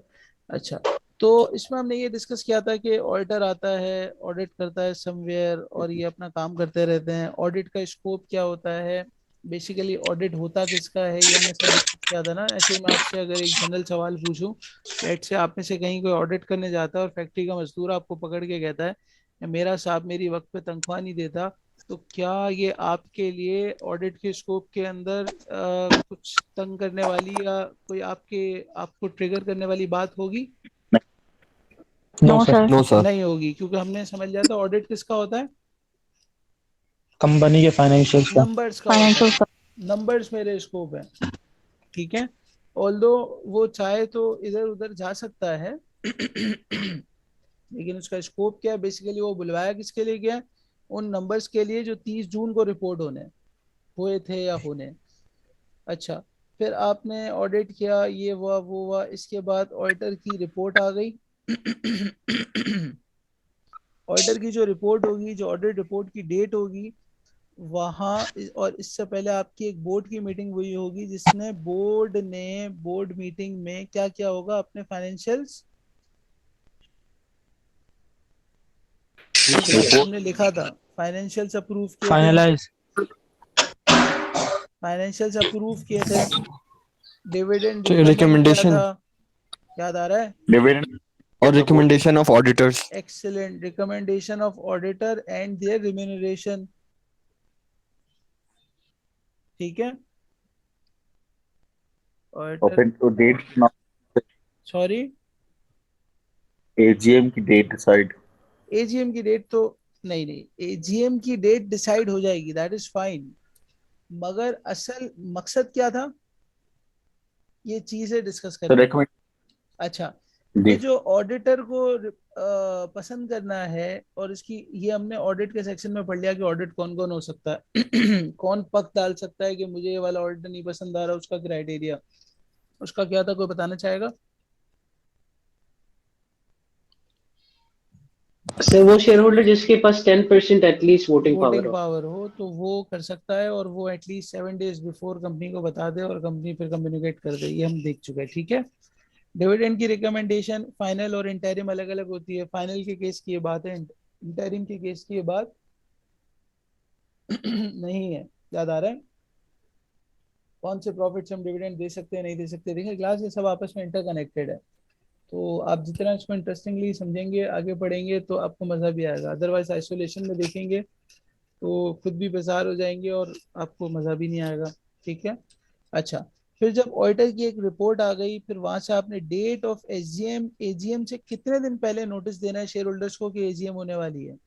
अच्छा, तो इसमें हमने ये डिस्कस किया था कि ऑडिटर आता है, ऑडिट करता है समवेयर, और ये अपना काम करते रहते हैं। ऑडिट का स्कोप क्या होता है, बेसिकली ऑडिट होता किसका है, ये हमने सब डिस्कस किया था ना। ऐसे ही मैं आपसे अगर एक जनरल सवाल पूछूं, लेट से आप में से कहीं कोई ऑडिट करने जाता है और फैक्ट्री का मजदूर आपको पकड़ के कहता है मेरा साहब मेरी वक्त पे तनख्वाह नहीं देता, तो क्या ये आपके लिए ऑडिट के स्कोप के अंदर कुछ तंग करने वाली या कोई आपको ट्रिगर करने वाली बात होगी? No no sir. Sir. No sir. नहीं होगी, क्योंकि हमने समझ लिया था ऑडिट किसका होता है, कंपनी के फाइनेंशियल्स का। नंबर्स का होता फाइनेंशियल। है। नंबर्स मेरे स्कोप है, ठीक है। ऑल्दो वो चाहे तो इधर उधर जा सकता है, लेकिन उसका स्कोप क्या है, बेसिकली वो बुलवाया किसके लिए गया है? उन नंबर्स के लिए जो 30 जून को रिपोर्ट हुए थे या होने। अच्छा, फिर आपने ऑडिट किया, ये हुआ वो हुआ, इसके बाद ऑडिटर की रिपोर्ट आ गई। ऑडिटर की जो रिपोर्ट होगी, जो ऑडिट रिपोर्ट की डेट होगी, वहाँ और इससे पहले आपकी एक बोर्ड की मीटिंग हुई होगी जिसने बोर्ड मीटिंग में क्या क्या होगा, अपने फाइनेंशियल्स हमने लिखा था, फाइनेंशियल्स अप्रूव किए थे, फाइनलाइज। फाइनेंशियल्स अप्रूव किए थे, डिविडेंड डिटरमाइन किया रिकमेंडेशन था, याद आ रहा है? डिविडेंड और recommendation of auditors. Excellent, recommendation of auditor and their remuneration. ठीक है, और ऑडिटर, फिर तो डेट, सॉरी, एजीएम की डेट डिसाइड। एजीएम की डेट तो नहीं, एजीएम की डेट डिसाइड हो जाएगी, दैट इज फाइन, मगर असल मकसद क्या था, ये चीजें डिस्कस तो करेंगे। रेकमेंड अच्छा, ये जी। जो ऑडिटर को पसंद करना है, और इसकी ये हमने ऑडिट के सेक्शन में पढ़ लिया कि ऑडिट कौन कौन हो सकता है कौन पक्ष डाल सकता है कि मुझे ये वाला ऑडिटर नहीं पसंद आ रहा, उसका क्राइटेरिया, उसका क्या था, कोई बताना चाहेगा? सर वो शेयर होल्डर जिसके पास 10% एटलीस्ट वोटिंग पावर वोटिंग हो। पावर हो तो वो कर सकता है, और वो एटलीस्ट 7 डेज बिफोर कंपनी को बता दे और कंपनी फिर कम्युनिकेट कर दे, ये हम देख चुके हैं। ठीक है, डिविडेंड की रिकमेंडेशन फाइनल और इंटरिम अलग अलग होती है, फाइनल के केस की ये बात है, इंटरिम के केस की ये बात नहीं है, याद आ रहा है? कौन से प्रॉफिट हम डिविडेंड दे सकते हैं, नहीं दे सकते, देखिए क्लास ये सब आपस में इंटरकनेक्टेड है, तो आप जितना इसको इंटरेस्टिंगली समझेंगे, आगे पढ़ेंगे, तो आपको मजा भी आएगा, अदरवाइज आइसोलेशन में देखेंगे तो खुद भी बेजार हो जाएंगे और आपको मजा भी नहीं आएगा। ठीक है, अच्छा, फिर जब ऑडिटर की एक रिपोर्ट आ गई, फिर वहां से आपने डेट ऑफ एजीएम, एजीएम से कितने दिन पहले नोटिस देना है शेयर होल्डर्स को कि एजीएम होने वाली है?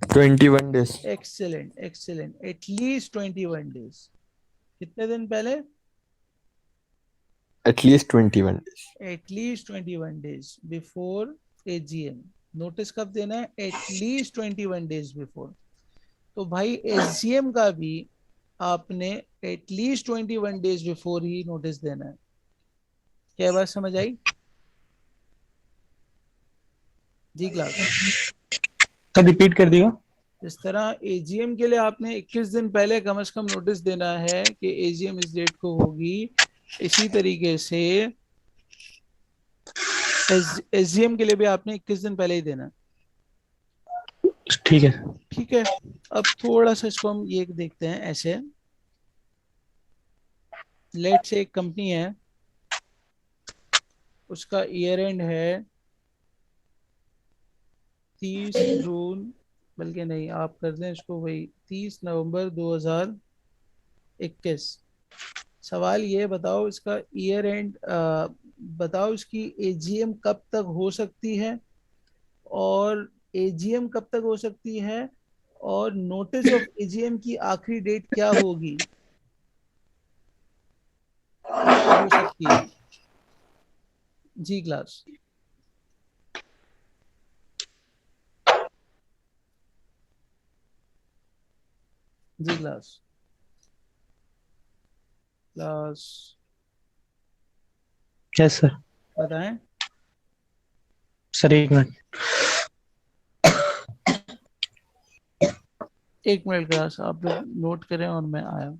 21 days। Excellent, excellent, at least 21 days. कितने दिन पहले? At least 21 days। At least 21 days before AGM. Notice कब देना है? At least 21 days before. तो भाई एसजीएम का भी आपने at least 21 days before he notice देना है। क्या बात समझ आई? जी क्लास, सर रिपीट कर दियो। इस तरह एजीएम के लिए आपने 21 दिन पहले कम से कम नोटिस देना है कि एजीएम इस डेट को होगी। इसी तरीके से एसजीएम के लिए भी आपने 21 दिन पहले ही देना है। ठीक है। ठीक है, अब थोड़ा सा इसको हम ये देखते हैं ऐसे, लेट से एक कंपनी है, उसका ईयर एंड है 30 जून, बल्कि नहीं, आप कर दें इसको वही 30 नवंबर 2021। सवाल ये बताओ, इसका ईयर एंड बताओ, इसकी एजीएम कब तक हो सकती है, और एजीएम कब तक हो सकती है, और नोटिस ऑफ एजीएम की आखिरी डेट क्या होगी, कब तक हो सकती है? जी क्लास, जी क्लास, क्लास, यस सर। बताएं। सर एक मिनट। एक मिनट क्लास, आप लोग नोट करें और मैं आया।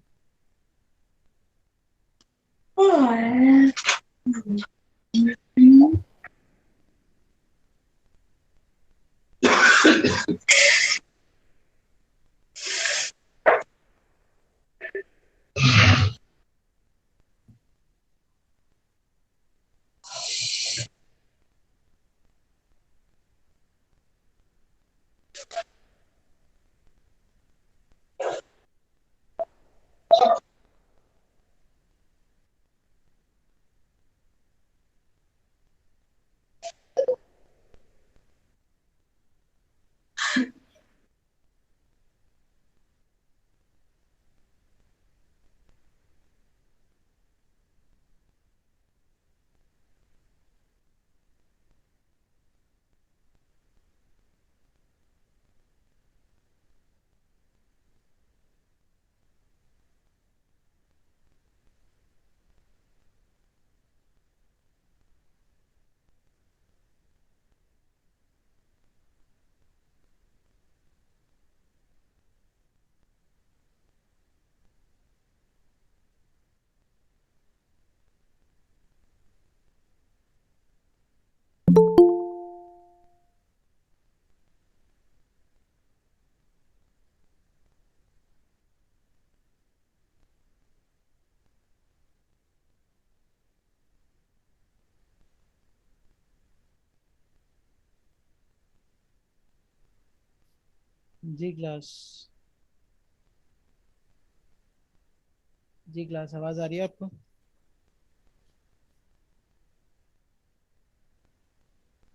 जी क्लास, जी क्लास, आवाज आ रही है आपको?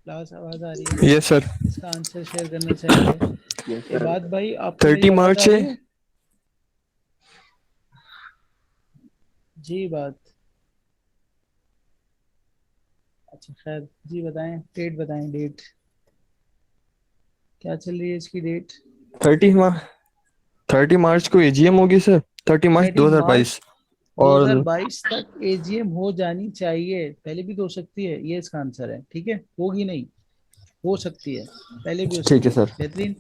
क्लास आवाज आ रही है? Yes, sir. इसका आंसर शेयर करना चाहेंगे? ये बात भाई, आपको मेरी 30 आवाज आ मार्च रही है। है? जी बात। अच्छा खैर, जी बताएं, डेट बताएं, डेट क्या चल रही है इसकी डेट? 30 मार्च 30 मार्च को एजीएम होगी सर। 30 मार्च 30 मार्च 2022। और 2022 तक एजीएम हो जानी चाहिए, पहले भी तो हो सकती है, ये इसका आंसर है। ठीक है, होगी नहीं, हो सकती है, पहले भी हो ठीक है सकती है। सर। बेहतरीन।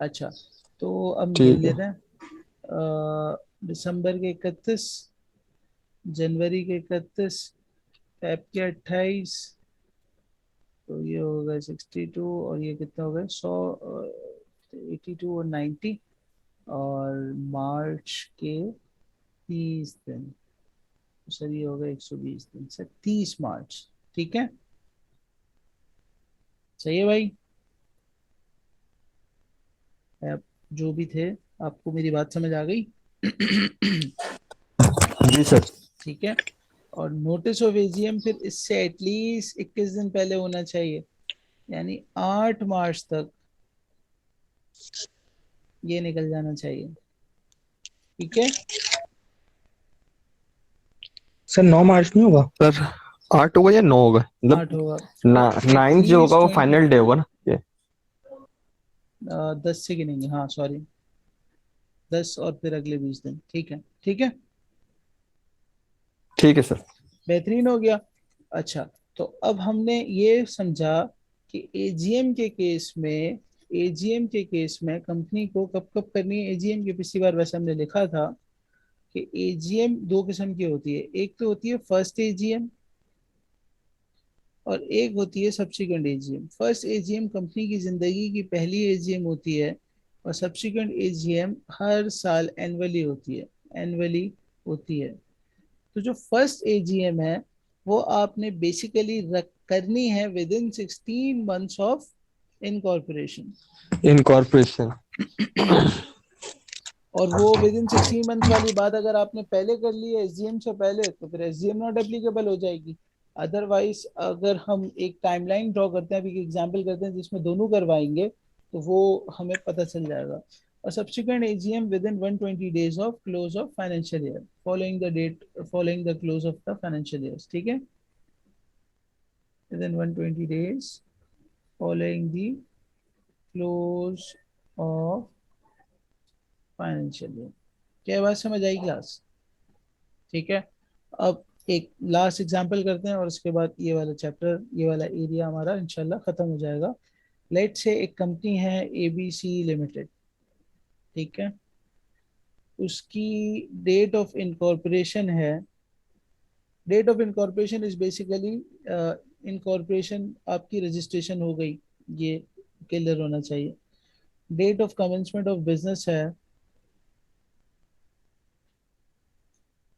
अच्छा, तो अब गिन ठीक है। लेते हैं। दिसंबर के 31, जनवरी के 31, फेब के 28, तो ये होगा 62, और ये कितना होगा 100, 82 और 90, और मार्च के 30 दिन, तो सर ये होगा 120 दिन, सर 30 मार्च। ठीक है, सही है भाई? आप जो भी थे, आपको मेरी बात समझ आ गई? जी सर। ठीक है। और नोटिस ऑफ एजीएम फिर इससे एटलीस्ट 21 दिन पहले होना चाहिए, यानी 8 मार्च तक ये निकल जाना चाहिए। ठीक है, सर 9 मार्च नहीं होगा? सर 8 होगा या 9 होगा, मतलब 8 होगा। ना तो 9 जो होगा एटलीस्ट वो 20, फाइनल डे होगा ना ये। 10 से गिनेंगे, हाँ सॉरी, 10 और फिर अगले 20 दिन। ठीक है, ठीक है, ठीक है सर। बेहतरीन हो गया। अच्छा, तो अब हमने ये समझा कि एजीएम के केस में, एजीएम के केस में कंपनी को कब कब करनी है एजीएम की। पिछली बार वैसे हमने लिखा था कि एजीएम दो किस्म की होती है, एक तो होती है फर्स्ट एजीएम, और एक होती है subsequent AGM. First AGM company की जिंदगी की पहली एजीएम होती है, और सब्सिक्वेंट एजीएम हर साल एनुअली होती है, एनुअली होती है। तो जो फर्स्ट एजीएम है वो आपने बेसिकली करनी है with in 16 months of incorporation. Incorporation. और वो विद इन 16 months वाली बात अगर आपने पहले कर ली है एसजीएम से पहले, तो फिर एसजीएम नॉट एप्लीकेबल हो जाएगी। अदरवाइज अगर हम एक टाइमलाइन ड्रॉ करते हैं, अभी एग्जांपल करते हैं जिसमें दोनों करवाएंगे, तो वो हमें पता चल जाएगा। और subsequent AGM within 120 days of close of financial year, following the date, following the close of the financial year. ठीक है, within 120 days following the close of financial year. क्या बात समझ आई क्लास? ठीक है, अब एक लास्ट एग्जांपल करते हैं और उसके बाद ये वाला चैप्टर, ये वाला एरिया हमारा इंशाल्लाह खत्म हो जाएगा। लेट से एक कंपनी है एबीसी लिमिटेड। ठीक है, उसकी डेट ऑफ इनकॉर्पोरेशन है, date of incorporation is basically, incorporation आपकी रजिस्ट्रेशन हो गई, ये क्लियर होना चाहिए। Date of commencement of business है,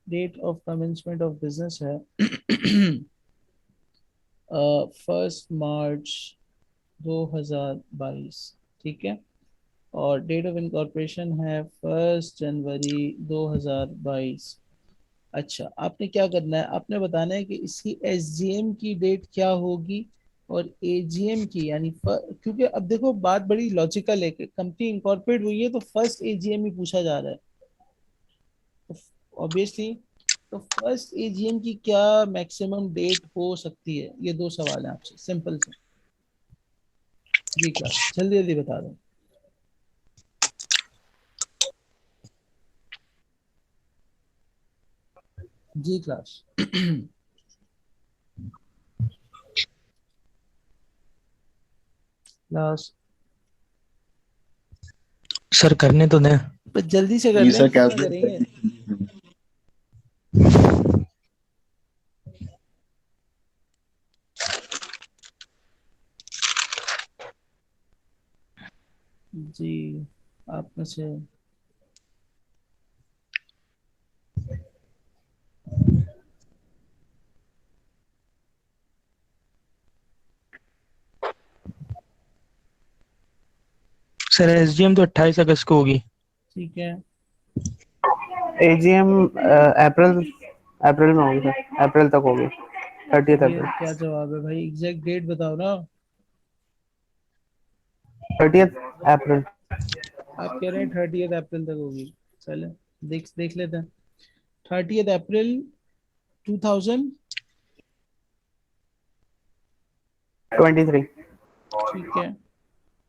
date of commencement of business है 1 मार्च 2022। ठीक है, और डेट ऑफ इनकॉर्पोरेशन है 1 जनवरी 2022। अच्छा, आपने क्या करना है, आपने बताना है कि इसकी एसजीएम की डेट क्या होगी और एजीएम की, यानी क्योंकि अब देखो बात बड़ी लॉजिकल है कि कंपनी इनकॉर्पोरेट हुई है तो फर्स्ट एजीएम ही पूछा जा रहा है, तो ऑब्वियसली तो फर्स्ट एजीएम की क्या मैक्सिमम डेट हो सकती है, ये दो सवाल हैं आपसे सिंपल से। जी क्लास, जल्दी जल्दी बता दो। जी क्लास क्लास, सर करने तो दें। बस जल्दी से कर जी लें, सर, कितना करेंगे? कैलकुलेट। जी, आप में से सर एसजीएम तो 28 अगस्त को होगी। ठीक है, एजीएम अप्रैल अप्रैल में होगी सर, अप्रैल तक होगी, 30 ये अप्रैल। क्या जवाब है भाई, एग्जैक्ट डेट बताओ ना। 30 अप्रैल। आप कह रहे हैं 30 अप्रैल तक होगी, चले देख देख लेते हैं। 30 अप्रैल 2000, 23। ठीक है।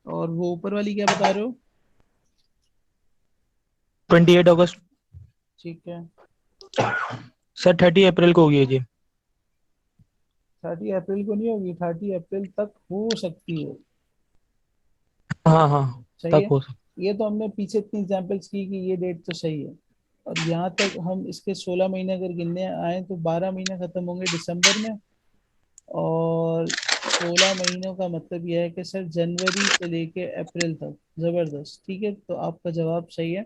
और वो ऊपर वाली क्या बता रहे हो? 28 अगस्त। ठीक है, सर 30 अप्रैल को होगी जी। 30 अप्रैल को नहीं होगी, 30 अप्रैल तक हो सकती है। हाँ हाँ, सही तक है। हो सकता। ये तो हमने पीछे इतनी एग्जांपल्स की कि ये डेट तो सही है। और यहाँ तक हम इसके 16 महीने अगर गिनने आए तो 12 महीने खत्म होंगे दिसंबर में, और 16 महीनों का मतलब यह है कि सर जनवरी से लेके अप्रैल तक। जबरदस्त, ठीक है, तो आपका जवाब सही है।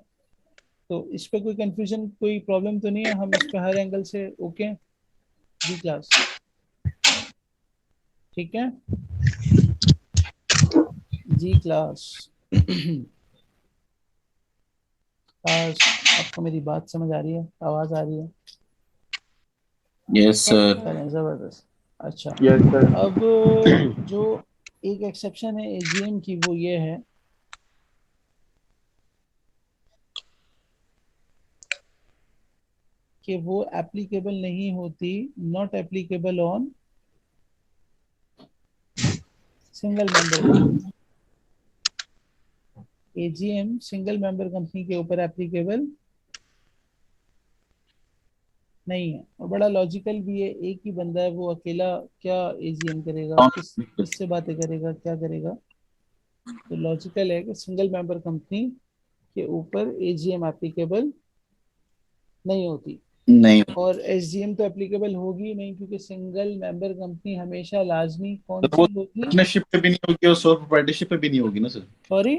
तो इस पे कोई कंफ्यूजन, कोई प्रॉब्लम तो नहीं है, हम इस पे हर एंगल से ओके। जी क्लास, ठीक है। जी क्लास। क्लास, आपको मेरी बात समझ आ रही है, आवाज आ रही है? Yes sir. चलें, जबरदस्त। अच्छा, यस सर। अब जो एक एक्सेप्शन है एजीएम की वो ये है कि वो एप्लीकेबल नहीं होती, not applicable on single member company. AGM single member company के ऊपर एप्लीकेबल नहीं है, और बड़ा लॉजिकल भी है। एक ही बंदा है, वो अकेला क्या एजीएम करेगा, किससे बातें करेगा, क्या करेगा? तो लॉजिकल है कि सिंगल मेंबर कंपनी के ऊपर एजीएम एप्लीकेबल नहीं होती। नहीं, और एसजीएम तो एप्लीकेबल होगी ही नहीं, क्योंकि सिंगल मेंबर कंपनी हमेशा लाजमी कौन तो वो सी होगी? पार्टनरशिप पे भी नहीं होगी और सोल प्रोप्राइटरशिप पे भी नहीं होगी ना सर। सॉरी,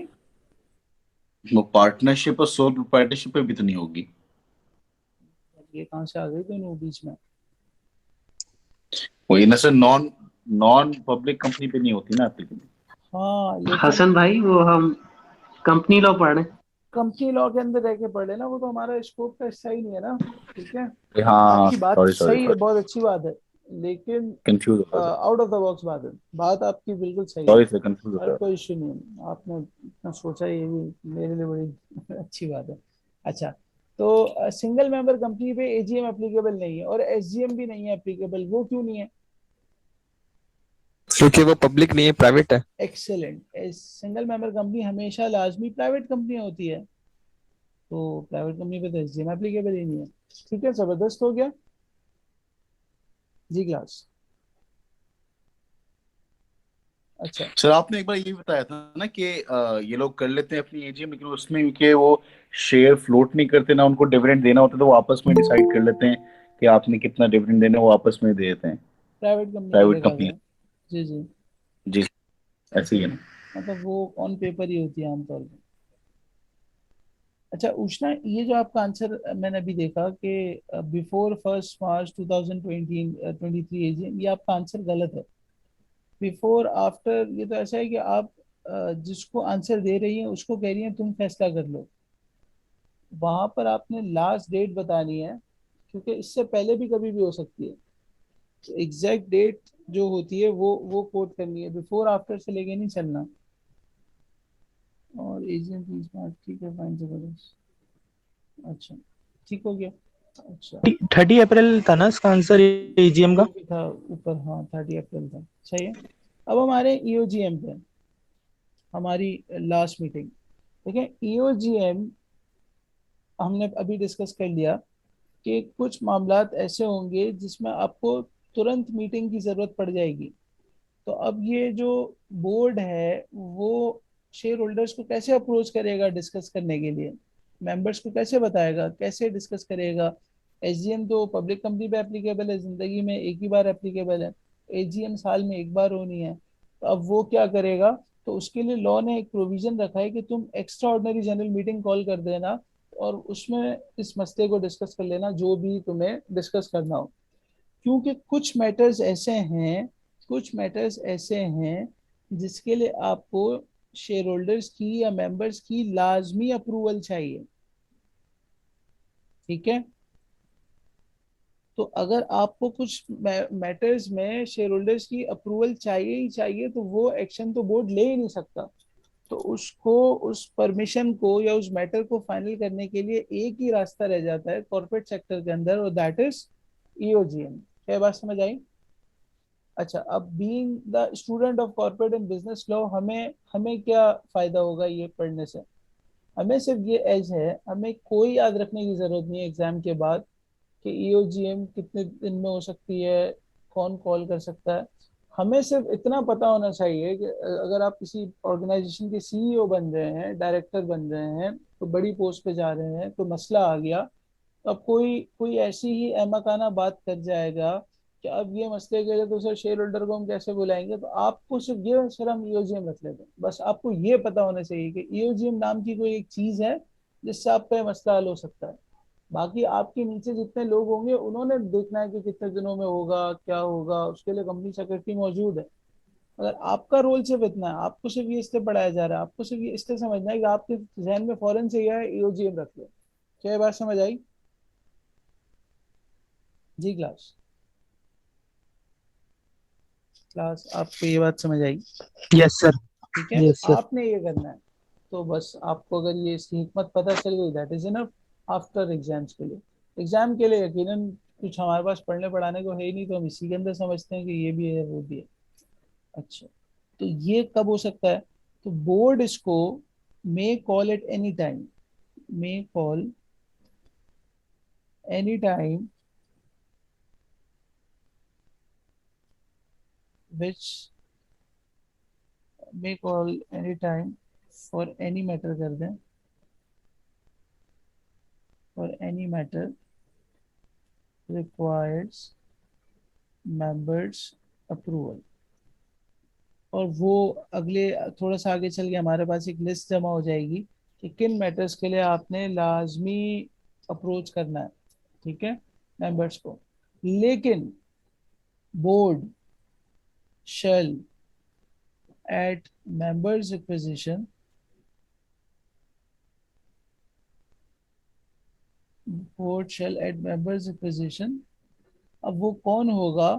वो पार्टनरशिप और सोल प्रोप्राइटरशिप पे भी तो नहीं होगी। ये कहाँ से आ गई दोनों बीच में? वही ना sir, non non public company पे नहीं होती ना एप्लीकेबल। हाँ लेकिन हसन भाई वो हम कंपनी लॉ पढ़ रहे हैं। कंपनी लॉ के अंदर रह के पढ़ लेना, वो तो हमारा स्कोप का हिस्सा ही नहीं है ना। ठीक है, हाँ आपकी बात सॉरी सॉरी सही है, सॉरी, बहुत अच्छी बात है, लेकिन कंफ्यूज हो गया sir. Out of the box बात है। बात आपकी बिल्कुल सही है, सॉरी सर, कंफ्यूज हो और गया। कोई इश्यू नहीं है, आपने इतना सोचा, ये भी मेरे लिए बड़ी अच्छी बात है। अच्छा, तो सिंगल मेंबर कंपनी पे एजीएम एप्लीकेबल नहीं है, और एसजीएम भी नहीं है एप्लीकेबल। वो क्यों नहीं है? क्योंकि वो पब्लिक नहीं है, प्राइवेट है। एक्सेलेंट। सिंगल मेंबर कंपनी हमेशा लाजमी प्राइवेट कंपनी होती है, तो प्राइवेट कंपनी पे तो एसजीएम एप्लीकेबल ही नहीं है। ठीक है, जबरदस्त हो गया। जी क्लास। अच्छा, सर आपने एक बार ये बताया था ना कि ये लोग कर लेते हैं अपनी एजीएम, लेकिन उसमें के वो शेयर फ्लोट नहीं करते ना, उनको डिविडेंड देना होता, तो वो आपस में डिसाइड कर लेते हैं कि आपने कितना डिविडेंड देना है, वो आपस में दे देते हैं। प्राइवेट कंपनी का प्राइवेट देखा कंपनी। गया। जी जी, जी, ऐसे ही है ना। मतलब वो ऑन पेपर ही होती है आमतौर पर। अच्छा उष्णा, ये जो आपका आंसर मैंने अभी देखा कि बिफोर 1 मार्च 2023 एजीएम, ये आपका आंसर गलत है। बिफोर आफ्टर, ये तो ऐसा है कि आप जिसको आंसर दे रही हैं उसको कह रही हैं तुम फैसला कर लो। वहां पर आपने लास्ट डेट बतानी है, क्योंकि इससे पहले भी कभी भी हो सकती है। एग्जैक्ट डेट जो होती है वो कोट करनी है, बिफोर आफ्टर से लेके नहीं चलना। और एजीएम 30 मार्च, ठीक है, फाइन, जबरदस्त। अच्छा, ठीक हो गया। अच्छा, 30 अप्रैल था ना इसका आंसर एजीएम जो का। भी था ऊपर, हाँ 30 अप्रैल था, सही है। अब हमारे ईओजीएम पे हमारी लास्ट मीटिंग, ठीक है। ईओजीएम हमने अभी डिस्कस कर लिया कि कुछ मामलात ऐसे होंगे जिसमें आपको तुरंत मीटिंग की जरूरत पड़ जाएगी। तो अब ये जो बोर्ड है वो शेयर होल्डर्स को कैसे अप्रोच करेगा डिस्कस करने के लिए? मेंबर्स को कैसे बताएगा, कैसे डिस्कस करेगा? एसजीएम तो पब्लिक कंपनी पे एप्लीकेबल है, जिंदगी में एक ही बार एप्लीकेबल है। एजीएम साल में एक बार होनी है, तो अब वो क्या करेगा? तो उसके लिए लॉ ने एक प्रोविजन रखा है कि तुम extra ordinary general meeting call कर देना, और उसमें इस मसले को डिस्कस कर लेना, जो भी तुम्हें डिस्कस करना हो। क्योंकि कुछ मैटर्स ऐसे हैं जिसके लिए आपको शेयर होल्डर्स की या मेंबर्स की लाजमी अप्रूवल चाहिए, ठीक है। तो अगर आपको कुछ मैटर्स में शेयर होल्डर्स की अप्रूवल चाहिए ही चाहिए, तो वो एक्शन तो बोर्ड ले ही नहीं सकता। तो उसको, उस परमिशन को या उस मैटर को फाइनल करने के लिए एक ही रास्ता रह जाता है कॉर्पोरेट सेक्टर के अंदर, और दैट इज ईओजीएम। क्या बात समझ आई? अच्छा, अब being the student of corporate and business law, हमें हमें क्या फायदा होगा ये पढ़ने से? हमें सिर्फ ये एज है, हमें कोई याद रखने की जरूरत नहीं है एग्जाम के बाद कि ईओजीएम कितने दिन में हो सकती है, कौन कॉल कर सकता है। हमें सिर्फ इतना पता होना चाहिए कि अगर आप किसी ऑर्गेनाइजेशन के सीईओ बन रहे हैं, डायरेक्टर बन रहे हैं, तो बड़ी पोस्ट पे जा रहे हैं, तो मसला आ गया, तो अब कोई कोई ऐसी ही अहमकाना बात कर जाएगा कि अब ये मसले के लिए तो सर शेयर होल्डर को हम कैसे बुलाएंगे, तो आपको सिर्फ ये, सर हम ईओजीएम रख लेते हैं, बस आपको ये पता होना चाहिए कि ईओजीएम नाम की कोई एक चीज है जिससे आपका ये मसला हल हो सकता है। बाकी आपके नीचे जितने लोग होंगे उन्होंने देखना है कि कितने दिनों में होगा, क्या होगा, उसके लिए कंपनी सेक्रेटरी मौजूद है। अगर आपका रोल सिर्फ इतना है, आपको सिर्फ ये इसलिए पढ़ाया जा रहा है, आपको सिर्फ ये इसलिए समझना है कि आपके जहन में फौरन से यह है ईओजीएम रख लो। क्या ये बात समझ आई? जी क्लास, क्लास आपको ये बात समझ आई? Yes sir. ठीक है, यस सर। आपने ये करना है। तो बस आपको अगर ये इसकी हिकमत पता चल गई, that is enough after exams के लिए। एग्जाम के लिए यकीनन कुछ हमारे पास पढ़ने पढ़ाने को है ही नहीं, तो हम इसी के अंदर समझते हैं कि ये भी है वो भी है। अच्छा, तो ये कब हो सकता है? तो बोर्ड इसको मे call at any time, may call any time which may call any time for any matter कर दें, for any matter requires members approval। और वो अगले, थोड़ा सा आगे चल के हमारे पास एक लिस्ट जमा हो जाएगी कि किन मैटर्स के लिए आपने लाजमी अप्रोच करना है, ठीक है, मेंबर्स को। लेकिन board shall at members requisition, board shall at members requisition। अब वो कौन होगा?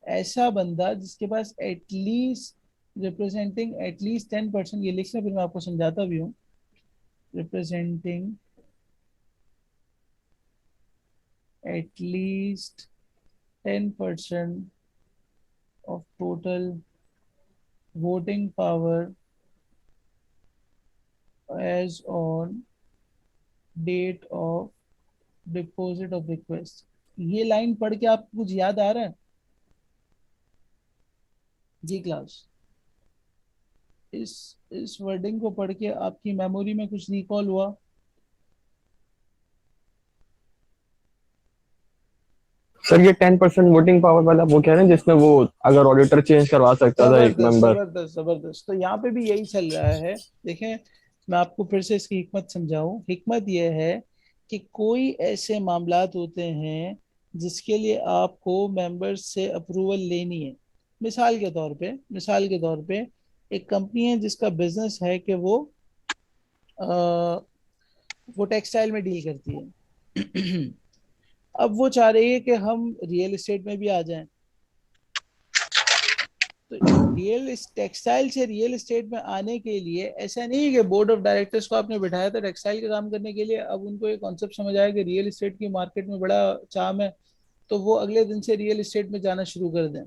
ऐसा बंदा जिसके पास एटलीस्ट रिप्रेजेंटिंग एटलीस्ट 10%, ये लिखना फिर मैं आपको समझाता भी हूँ, representing at least 10% of total voting power as on date of deposit of request। ये लाइन पढ़ के आपको कुछ याद आ रहा है? जी क्लास, इस वर्डिंग को पढ़ के आपकी मेमोरी में कुछ रिकॉल हुआ? सर ये 10% वोटिंग पावर वाला वो क्या है ना, जिसमें वो अगर ऑडिटर चेंज करवा सकता था एक जबरदस्त मेंबर। जबरदस्त जबरदस्त। तो यहाँ पे भी यही चल रहा है। देखें, मैं आपको फिर से इसकी हिकमत समझाऊं। हिकमत यह है कि कोई ऐसे मामलात होते हैं जिसके लिए आपको मेंबर्स से अप्रूवल लेनी है। मिसाल के तौर पे एक कंपनी है जिसका बिजनेस है कि वो टेक्सटाइल में डील करती है। अब वो चाह रही है कि हम रियल एस्टेट में भी आ जाएं। तो टेक्सटाइल से रियल एस्टेट में आने के लिए ऐसा नहीं है कि बोर्ड ऑफ डायरेक्टर्स को आपने बिठाया था टेक्सटाइल का काम करने के लिए, अब उनको एक कॉन्सेप्ट समझ आया कि रियल एस्टेट की मार्केट में बड़ा चाम है, तो वो अगले दिन से रियल एस्टेट में जाना शुरू कर दें।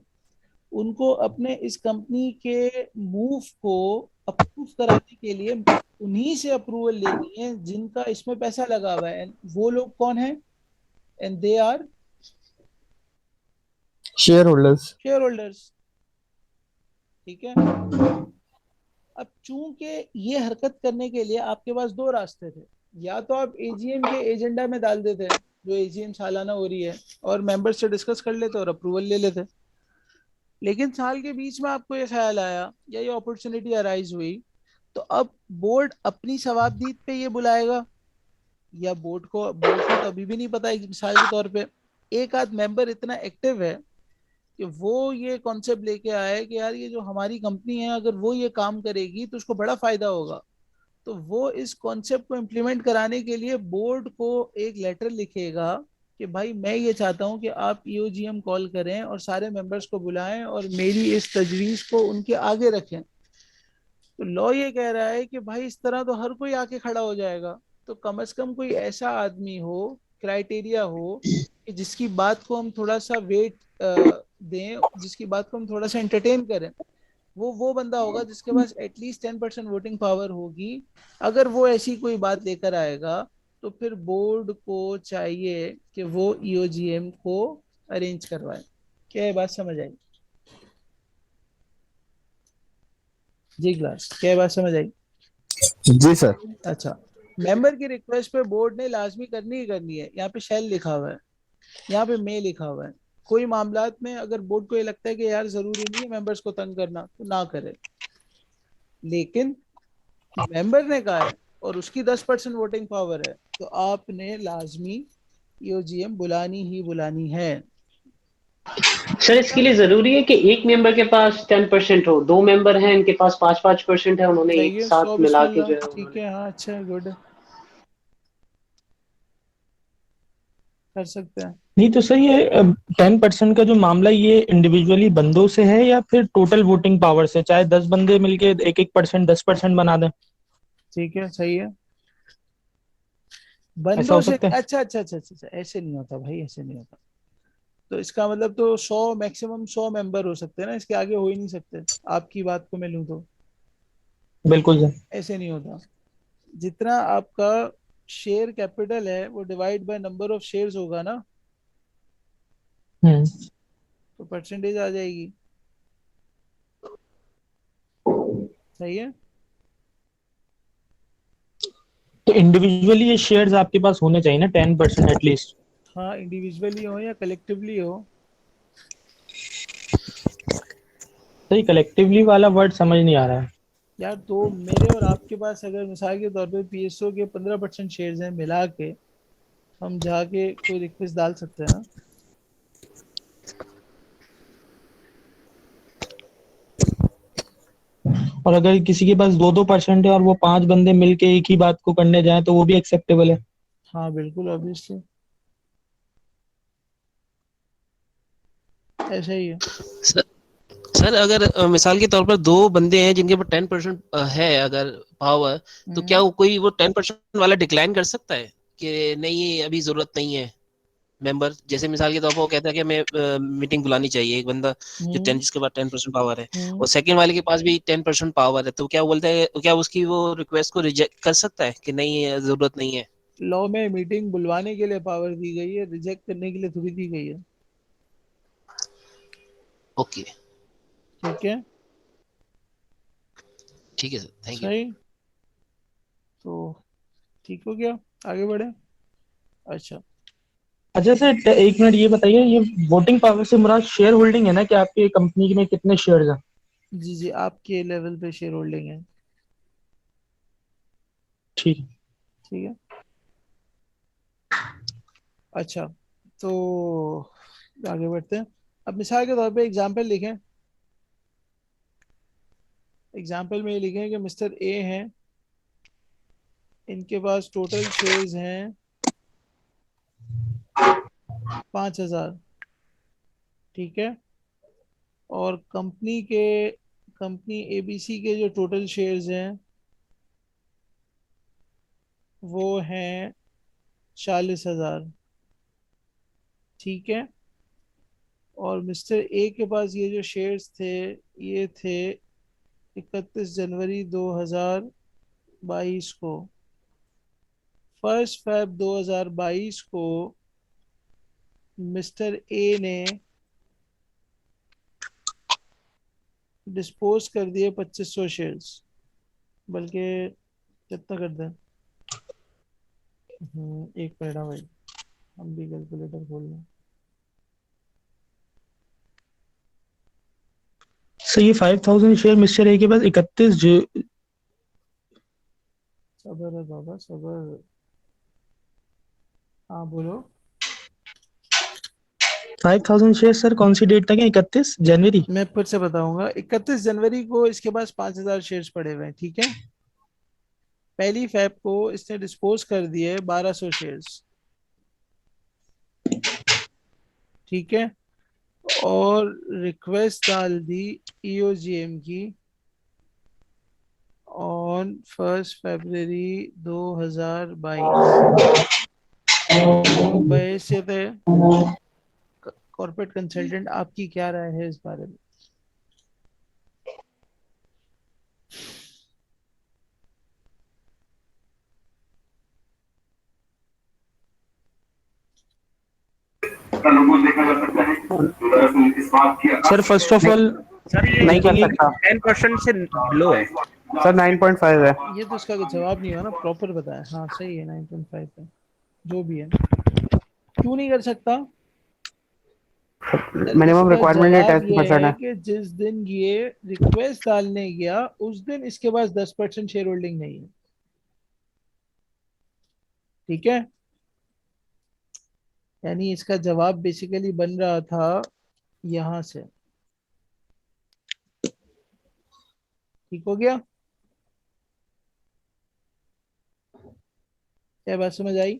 उनको अपने इस कंपनी के मूव को अप्रूव कराने के लिए उन्हीं से अप्रूवल लेनी है जिनका इसमें पैसा लगा हुआ है। वो लोग कौन है? And they are shareholders. Shareholders, ठीक है। अब चूंकि ये हरकत करने के लिए आपके पास दो रास्ते थे, या तो आप एजीएम के एजेंडा में डाल देते जो एजीएम सालाना हो रही है और मेंबर्स से डिस्कस कर लेते और अप्रूवल ले लेते। लेकिन साल के बीच में आपको ये ख्याल आया या ये अपॉर्चुनिटी अराइज हुई, तो अब बोर्ड अपनी सवाबदीद पे ये बुलाएगा, या बोर्ड को तो अभी भी नहीं पता। मिसाल के तौर पे एक आध मेंबर इतना एक्टिव है कि वो ये कॉन्सेप्ट लेके आए कि यार ये जो हमारी कंपनी है अगर वो ये काम करेगी तो उसको बड़ा फायदा होगा। तो वो इस कॉन्सेप्ट को इम्प्लीमेंट कराने के लिए बोर्ड को एक लेटर लिखेगा कि भाई मैं ये चाहता हूं कि आप ईओजीएम कॉल करें और सारे मेंबर्स को बुलाएं और मेरी इस तजवीज को उनके आगे रखें। तो लॉ ये कह रहा है कि भाई इस तरह तो हर कोई आके खड़ा हो जाएगा, तो कम से कम कोई ऐसा आदमी हो, क्राइटेरिया हो कि जिसकी बात को हम थोड़ा सा वेट दें, जिसकी बात को हम थोड़ा सा एंटरटेन करें। वो बंदा होगा जिसके पास एटलीस्ट 10% वोटिंग पावर होगी। अगर वो ऐसी कोई बात लेकर आएगा तो फिर बोर्ड को चाहिए कि वो ईओजीएम को अरेंज करवाए। क्या ये बात समझ आई? जी क्लास, क्या ये बात समझ आई? जी सर। अच्छा, मेंबर की रिक्वेस्ट पे बोर्ड ने लाजमी करनी ही करनी है। यहाँ पे शेल लिखा हुआ है, यहाँ पे मे लिखा हुआ है। कोई मामलात में अगर बोर्ड को ये लगता है कि यार जरूरी नहीं है मेंबर्स को तंग करना तो ना करे, लेकिन मेंबर ने कहा है और उसकी 10% वोटिंग पावर है तो आपने लाजमी ईओजीएम बुलानी ही बुलानी है। सर इसके लिए जरूरी है कि एक मेंबर के पास 10% हो, दो मेंबर हैं इनके पास 5-5% है, उन्होंने सही एक है, सौ साथ मिला के बिस्मिल्लाह, जो है ठीक उन्होंने। है, हाँ अच्छा है, गुड है, कर सकते हैं। नहीं तो सर ये 10% का जो मामला ये इंडिविजुअली बंदों से है या फिर टोटल वोटिंग पावर से, चाहे 10 बंदे मिलके 1-1%, 10% बना दें, ठीक है, सही है। ऐसा बंदों हो से, सकता है? अच्छा अच्छा अच्छा अच्छा अच्छा, ऐसे नहीं होता भाई, ऐसे नहीं होता। तो इसका मतलब तो 100, मैक्सिमम 100 मेंबर हो सकते हैं ना, इसके आगे हो ही नहीं सकते। आपकी बात को मैं लूँ तो बिल्कुल सर। ऐसे नहीं होता। जितना आपका शेयर कैपिटल है वो divide by number of shares होगा ना, हम्म। तो परसेंटेज आ जाएगी। सही है। तो इंडिविजुअली ये शेयर्स आपके पास होने चाहिए ना 10% एटलीस्ट। हाँ, इंडिविजुअली हो या कलेक्टिवली हो। सही, कलेक्टिवली वाला वर्ड समझ नहीं आ रहा है। यार तो मेरे और आपके पास अगर मिसाल के तौर पे पीएसओ के 15% शेयर्स हैं मिला के, हम जाके कोई रिक्वेस्ट डाल सकते हैं ना। और अगर किसी के पास 2-2% है और वो 5 बंदे मिलके एक ही बात को करने जाए तो वो भी एक्सेप्टेबल है? हाँ बिल्कुल, ऑब्वियसली ऐसा ही है। सर, सर अगर मिसाल के तौर पर दो बंदे हैं जिनके पास 10% है अगर पावर, तो क्या हम्म। वो कोई वो 10% वाला डिक्लाइन कर सकता है कि नहीं ये अभी जरूरत नहीं है मेंबर? जैसे मिसाल के तौर पर वो कहता है कि हमें मीटिंग बुलानी चाहिए, एक बंदा जो हम्म। 10 जिसके पास 10% पावर है हम्म। और सेकंड वाले के पास भी 10% पावर है, तो क्या वो बोलता है, क्या उसकी वो रिक्वेस्ट को रिजेक्ट कर सकता है कि नहीं ये जरूरत नहीं है? लॉ में मीटिंग बुलवाने के लिए पावर दी गई है, रिजेक्ट करने के लिए थोड़ी दी गई है। ओके, ठीक है। ठीक है सर, थैंक यू। सही। तो ठीक हो गया, आगे बढ़े। अच्छा। अच्छा सर, एक मिनट ये बताइए, ये वोटिंग पावर से मुराद शेयर होल्डिंग है ना, कि आपकी कंपनी में कितने शेयर्स हैं? जी जी, आपके लेवल पे शेयर होल्डिंग है। ठीक है। ठीक है। अच्छा, तो आगे बढ़ते हैं। अब मिसाल के तौर पे एग्जाम्पल लिखें। एग्जाम्पल में ये लिखें कि मिस्टर ए हैं, इनके पास टोटल शेयर्स हैं 5,000। ठीक है। और कंपनी एबीसी के जो टोटल शेयर्स हैं वो हैं 40,000। ठीक है। और मिस्टर ए के पास ये जो शेयर्स थे ये थे 31 जनवरी 2022 को। 1 फरवरी 2022 को मिस्टर ए ने डिस्पोज कर दिए 2500 शेयर्स, बल्कि कितना कर दें? एक मिनट, हाँ भाई, हम भी कैलकुलेटर खोल लें। सर ये 5,000 शेयर मिस्टर ए के पास 31 सबर है बाबा, सबर। हाँ बोलो। 5000 शेयर सर कौन सी डेट तक है? 31 जनवरी? मैं फिर से बताऊंगा, 31 जनवरी को इसके पास 5,000 शेयर्स पड़े हुए हैं, ठीक है। पहली फेब को इसने डिस्पोज कर दिए 1,200 शेयर्स, ठीक है। और रिक्वेस्ट डाल दी ईओजीएम की ऑन 1 फरवरी 2022। बहैसियत कॉर्पोरेट कंसल्टेंट आपकी क्या राय है इस बारे में? Sir first of all sir ये नहीं कर ये सकता। 10% से लो है। सर 9.5 है। ये तो इसका जवाब नहीं हुआ ना, प्रॉपर बताया। हाँ सही है, 9.5 है, जो भी है। क्यों नहीं कर सकता? मिनिमम इसका रिक्वायरमेंट ये जवाब ये 10% है है। कि जिस दिन ये रिक्वेस्ट डालने गया उस दिन इसके पास 10% शेयर होल्डिंग नहीं है, ठीक है। यानी इसका जवाब बेसिकली बन रहा था यहां से। ठीक हो गया? क्या बात समझ आई?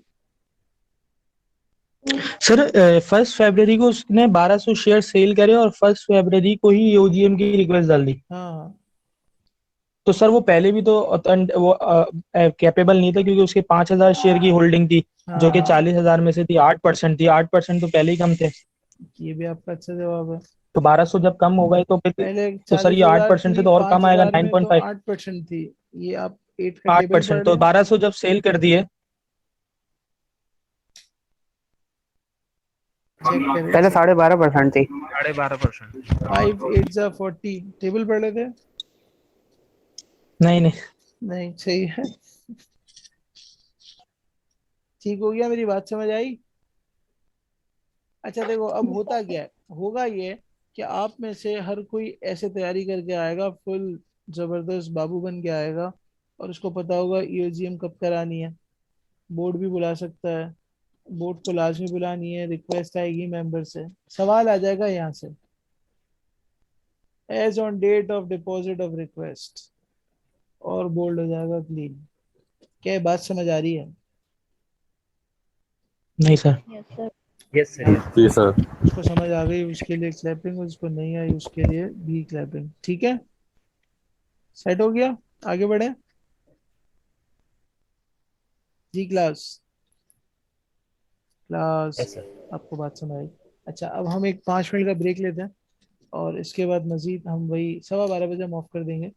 सर 1 फरवरी को उसने 1200 शेयर सेल करे और 1 फरवरी को ही ईओजीएम की रिक्वेस्ट डाल दी। हाँ तो सर वो पहले भी तो वो कैपेबल नहीं था क्योंकि उसके 5000 शेयर की होल्डिंग थी जो कि हाँ, 40,000 में से थी। 8% थी, 8% तो पहले ही कम थे। ये भी आपका अच्छा जवाब है। तो 1200 जब कम हो गए तो फिर पहले तो सर चालीस ये आठ हजार परसेंट से थी, तो और कम आएगा 5,000 नाइन में पॉइंट तो फाइव 8% थी। ये आप 8 का आठ टेबल परसेंट पढ़ तो लें। 1200 जब सेल कर दिए। चेक करें, पहले चेक। 12.5% थी। 12.5%। 5 8 40 टेबल पढ़ लेते। नहीं नहीं। नहीं, सही है। ठीक हो गया, मेरी बात समझ आई? अच्छा देखो, अब होता क्या है, होगा ये कि आप में से हर कोई ऐसे तैयारी करके आएगा, फुल जबरदस्त बाबू बन के आएगा, और उसको पता होगा ईओजीएम कब करानी है। बोर्ड भी बुला सकता है, बोर्ड को लाजमी बुलानी है, रिक्वेस्ट आएगी मेंबर से, सवाल आ जाएगा यहाँ से, as on date of deposit of request, और बोल्ड हो जाएगा क्लीन। क्या ये बात समझ आ रही है? नहीं sir. Yes sir. Yes sir. जी सर। उसको समझ आ गई उसके लिए क्लैपिंग, उसको नहीं आई उसके लिए भी क्लैपिंग, ठीक है। सेट हो गया, आगे बढ़े जी। Class class yes sir. आपको बात समझ आई? अच्छा, अब हम एक 5 मिनट का ब्रेक लेते हैं, और इसके बाद मजीद हम वही 12:15 बजे हम ऑफ कर देंगे,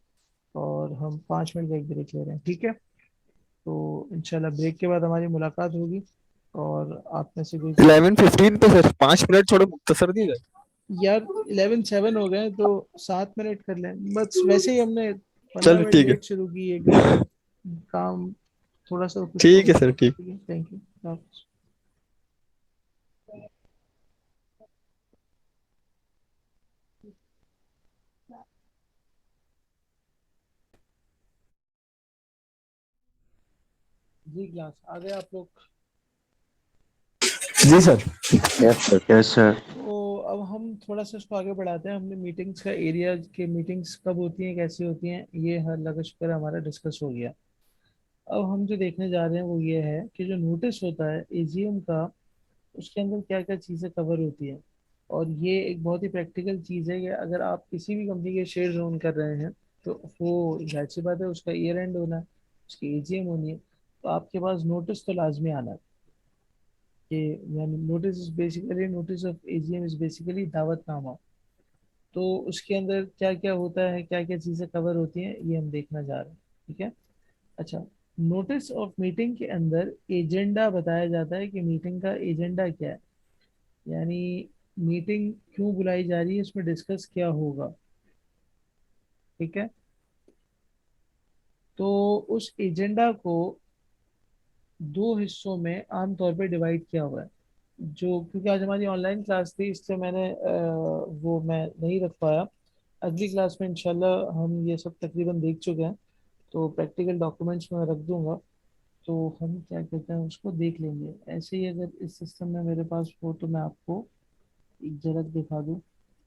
और हम 5 मिनट का एक ब्रेक ले रहे हैं, ठीक है। तो इंशाल्लाह ब्रेक के बाद हमारी मुलाकात होगी, और आप में से कोई 11:15 पे सर 5 मिनट थोड़ा मुख्तसर दिए जाए। यार 11:07 हो गए तो 7 मिनट कर लें बस। वैसे ही हमने पंद्रह चलो मिनट ठीक है। लेट शुरू की, एक घंटे काम, थोड़ा सा कुछ तो। ठीक है सर ठीक। ठीक है, थैंक यू। जी क्लास आ गए आप लोग? जी सर। Yes sir. तो अब हम थोड़ा सा इसको आगे बढ़ाते हैं। हमने मीटिंग्स का एरिया के, मीटिंग्स कब होती हैं, कैसी होती हैं, ये हर लगा शुक्र हमारा डिस्कस हो गया। अब हम जो देखने जा रहे हैं वो ये है कि जो नोटिस होता है एजीएम का, उसके अंदर क्या क्या चीज़ें कवर होती हैं। और ये एक बहुत ही प्रैक्टिकल चीज़ है कि अगर आप किसी भी कंपनी के शेयर ओन कर रहे हैं, तो वो जाहिर सी बात है उसका ईयर एंड होना है, उसकी एजीएम होनी है, तो आपके पास नोटिस तो लाजमी आना है। कि यानी notice is basically, notice of AGM is basically दावतनामा। तो उसके अंदर क्या क्या होता है, क्या क्या चीज़ें कवर होती हैं, ये हम देखना जा रहे हैं, ठीक है। अच्छा, नोटिस ऑफ मीटिंग के अंदर एजेंडा बताया जाता है कि मीटिंग का एजेंडा क्या है, यानी मीटिंग क्यों बुलाई जा रही है, इसमें डिस्कस क्या होगा, ठीक है। तो उस एजेंडा को दो हिस्सों में आमतौर पे डिवाइड किया हुआ है। जो क्योंकि आज हमारी ऑनलाइन क्लास थी, इसलिए मैंने वो मैं नहीं रख पाया। अगली क्लास में इंशाल्लाह हम ये सब तकरीबन देख चुके हैं, तो प्रैक्टिकल डॉक्यूमेंट्स में रख दूंगा। तो हम क्या कहते हैं उसको देख लेंगे। ऐसे ही अगर इस सिस्टम में मेरे पास हो तो मैं आपको एक झलक दिखा दूं,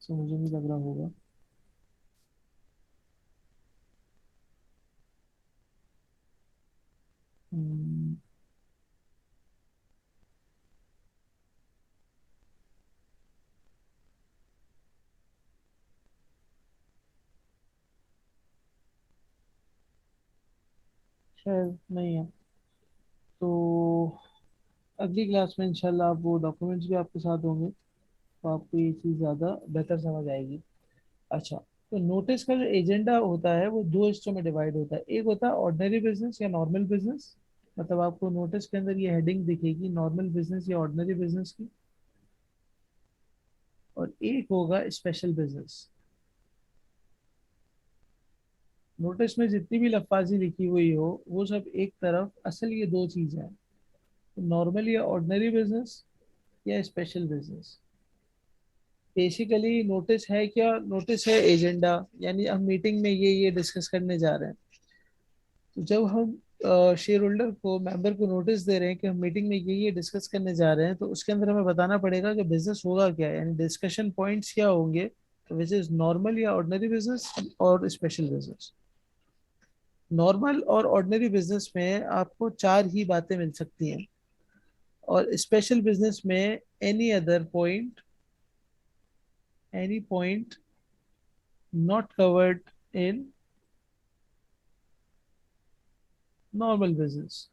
तो मुझे नहीं लग रहा होगा। हम्म, शायद नहीं है। तो अगली क्लास में इंशाल्लाह आप वो डॉक्यूमेंट्स भी आपके साथ होंगे, तो आपको ये चीज़ ज़्यादा बेहतर समझ आएगी। अच्छा, तो नोटिस का जो एजेंडा होता है वो दो हिस्सों में डिवाइड होता है। एक होता है ऑर्डिनरी बिजनेस या नॉर्मल बिजनेस, मतलब आपको नोटिस के अंदर ये हेडिंग दिखेगी नॉर्मल बिजनेस या ऑर्डिनरी बिजनेस की। और एक होगा स्पेशल बिजनेस। नोटिस में जितनी भी लफ्फाजी लिखी हुई हो वो सब एक तरफ, असल ये दो चीजें हैं, नॉर्मल या ऑर्डिनरी बिजनेस या स्पेशल बिजनेस। बेसिकली नोटिस है क्या? नोटिस है एजेंडा, यानी हम मीटिंग में ये डिस्कस करने जा रहे हैं। तो जब हम शेयर होल्डर को, मेंबर को नोटिस दे रहे हैं कि हम मीटिंग में ये डिस्कस करने जा रहे हैं, तो उसके अंदर हमें बताना पड़ेगा कि बिजनेस होगा क्या, यानी डिस्कशन पॉइंट्स क्या होंगे, विच इज नॉर्मल या ऑर्डिनरी बिजनेस और स्पेशल बिजनेस। नॉर्मल और ऑर्डिनरी बिजनेस में आपको चार ही बातें मिल सकती हैं, और स्पेशल बिजनेस में any point not covered in normal business.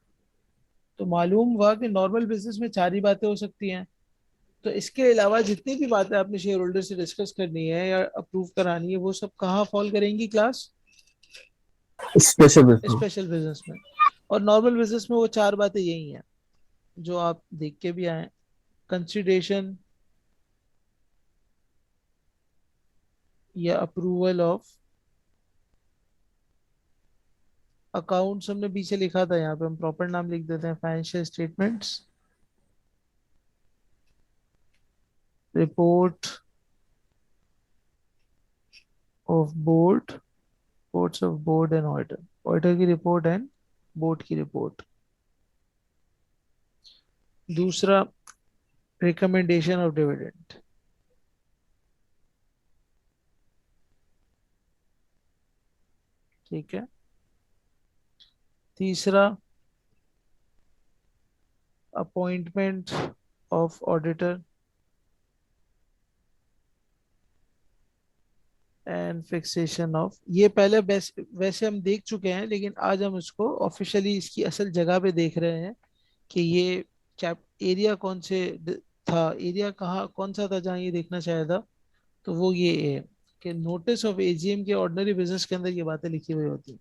तो मालूम हुआ कि नॉर्मल बिजनेस में चार ही बातें हो सकती हैं। तो इसके अलावा जितनी भी बातें आपने शेयर होल्डर से डिस्कस करनी है या अप्रूव करानी है, वो सब कहाँ फॉल करेंगी class? Special business. Special business में। और नॉर्मल बिजनेस में वो चार बातें यही हैं जो आप देख के भी आए। कंसिडरेशन या अप्रूवल ऑफ अकाउंट्स, हमने पीछे लिखा था, यहाँ पे हम प्रॉपर नाम लिख देते हैं, financial statements, report of board, reports of board and auditor, auditor की रिपोर्ट एंड बोर्ड की रिपोर्ट। दूसरा, रिकमेंडेशन ऑफ डिविडेंड। ठीक है। तीसरा, appointment of auditor and fixation of, ये पहले वैसे हम देख चुके हैं, लेकिन आज हम इसको ऑफिशियली इसकी असल जगह पे देख रहे हैं कि ये चैप एरिया कौन से था, एरिया कहाँ कौन सा था जहाँ ये देखना चाहा था। तो वो ये है कि नोटिस ऑफ एजीएम के ऑर्डिनरी बिजनेस के अंदर ये बातें लिखी हुई होती हैं।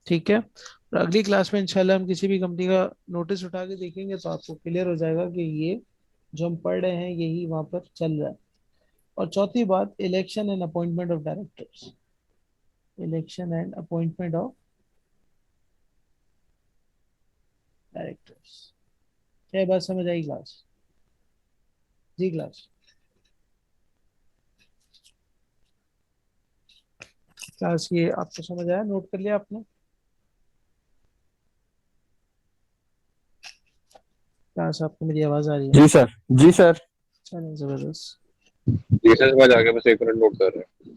ठीक है। और अगली क्लास में इंशाल्लाह हम किसी भी कंपनी का नोटिस उठा के देखेंगे तो आपको क्लियर हो जाएगा कि ये जो हम पढ़ रहे हैं यही वहां पर चल रहा है। और चौथी बात, election and appointment of directors. Election and appointment of directors. क्या ये बात समझ आई क्लास? जी क्लास, क्लास ये आपको समझ आया, नोट कर लिया आपने? क्लास आपको मेरी आवाज आ रही है? जी सर। जी सर। चलिए, जबरदस्त। जी सर, मैं जाके बस 1 मिनट नोट कर रहा हूँ।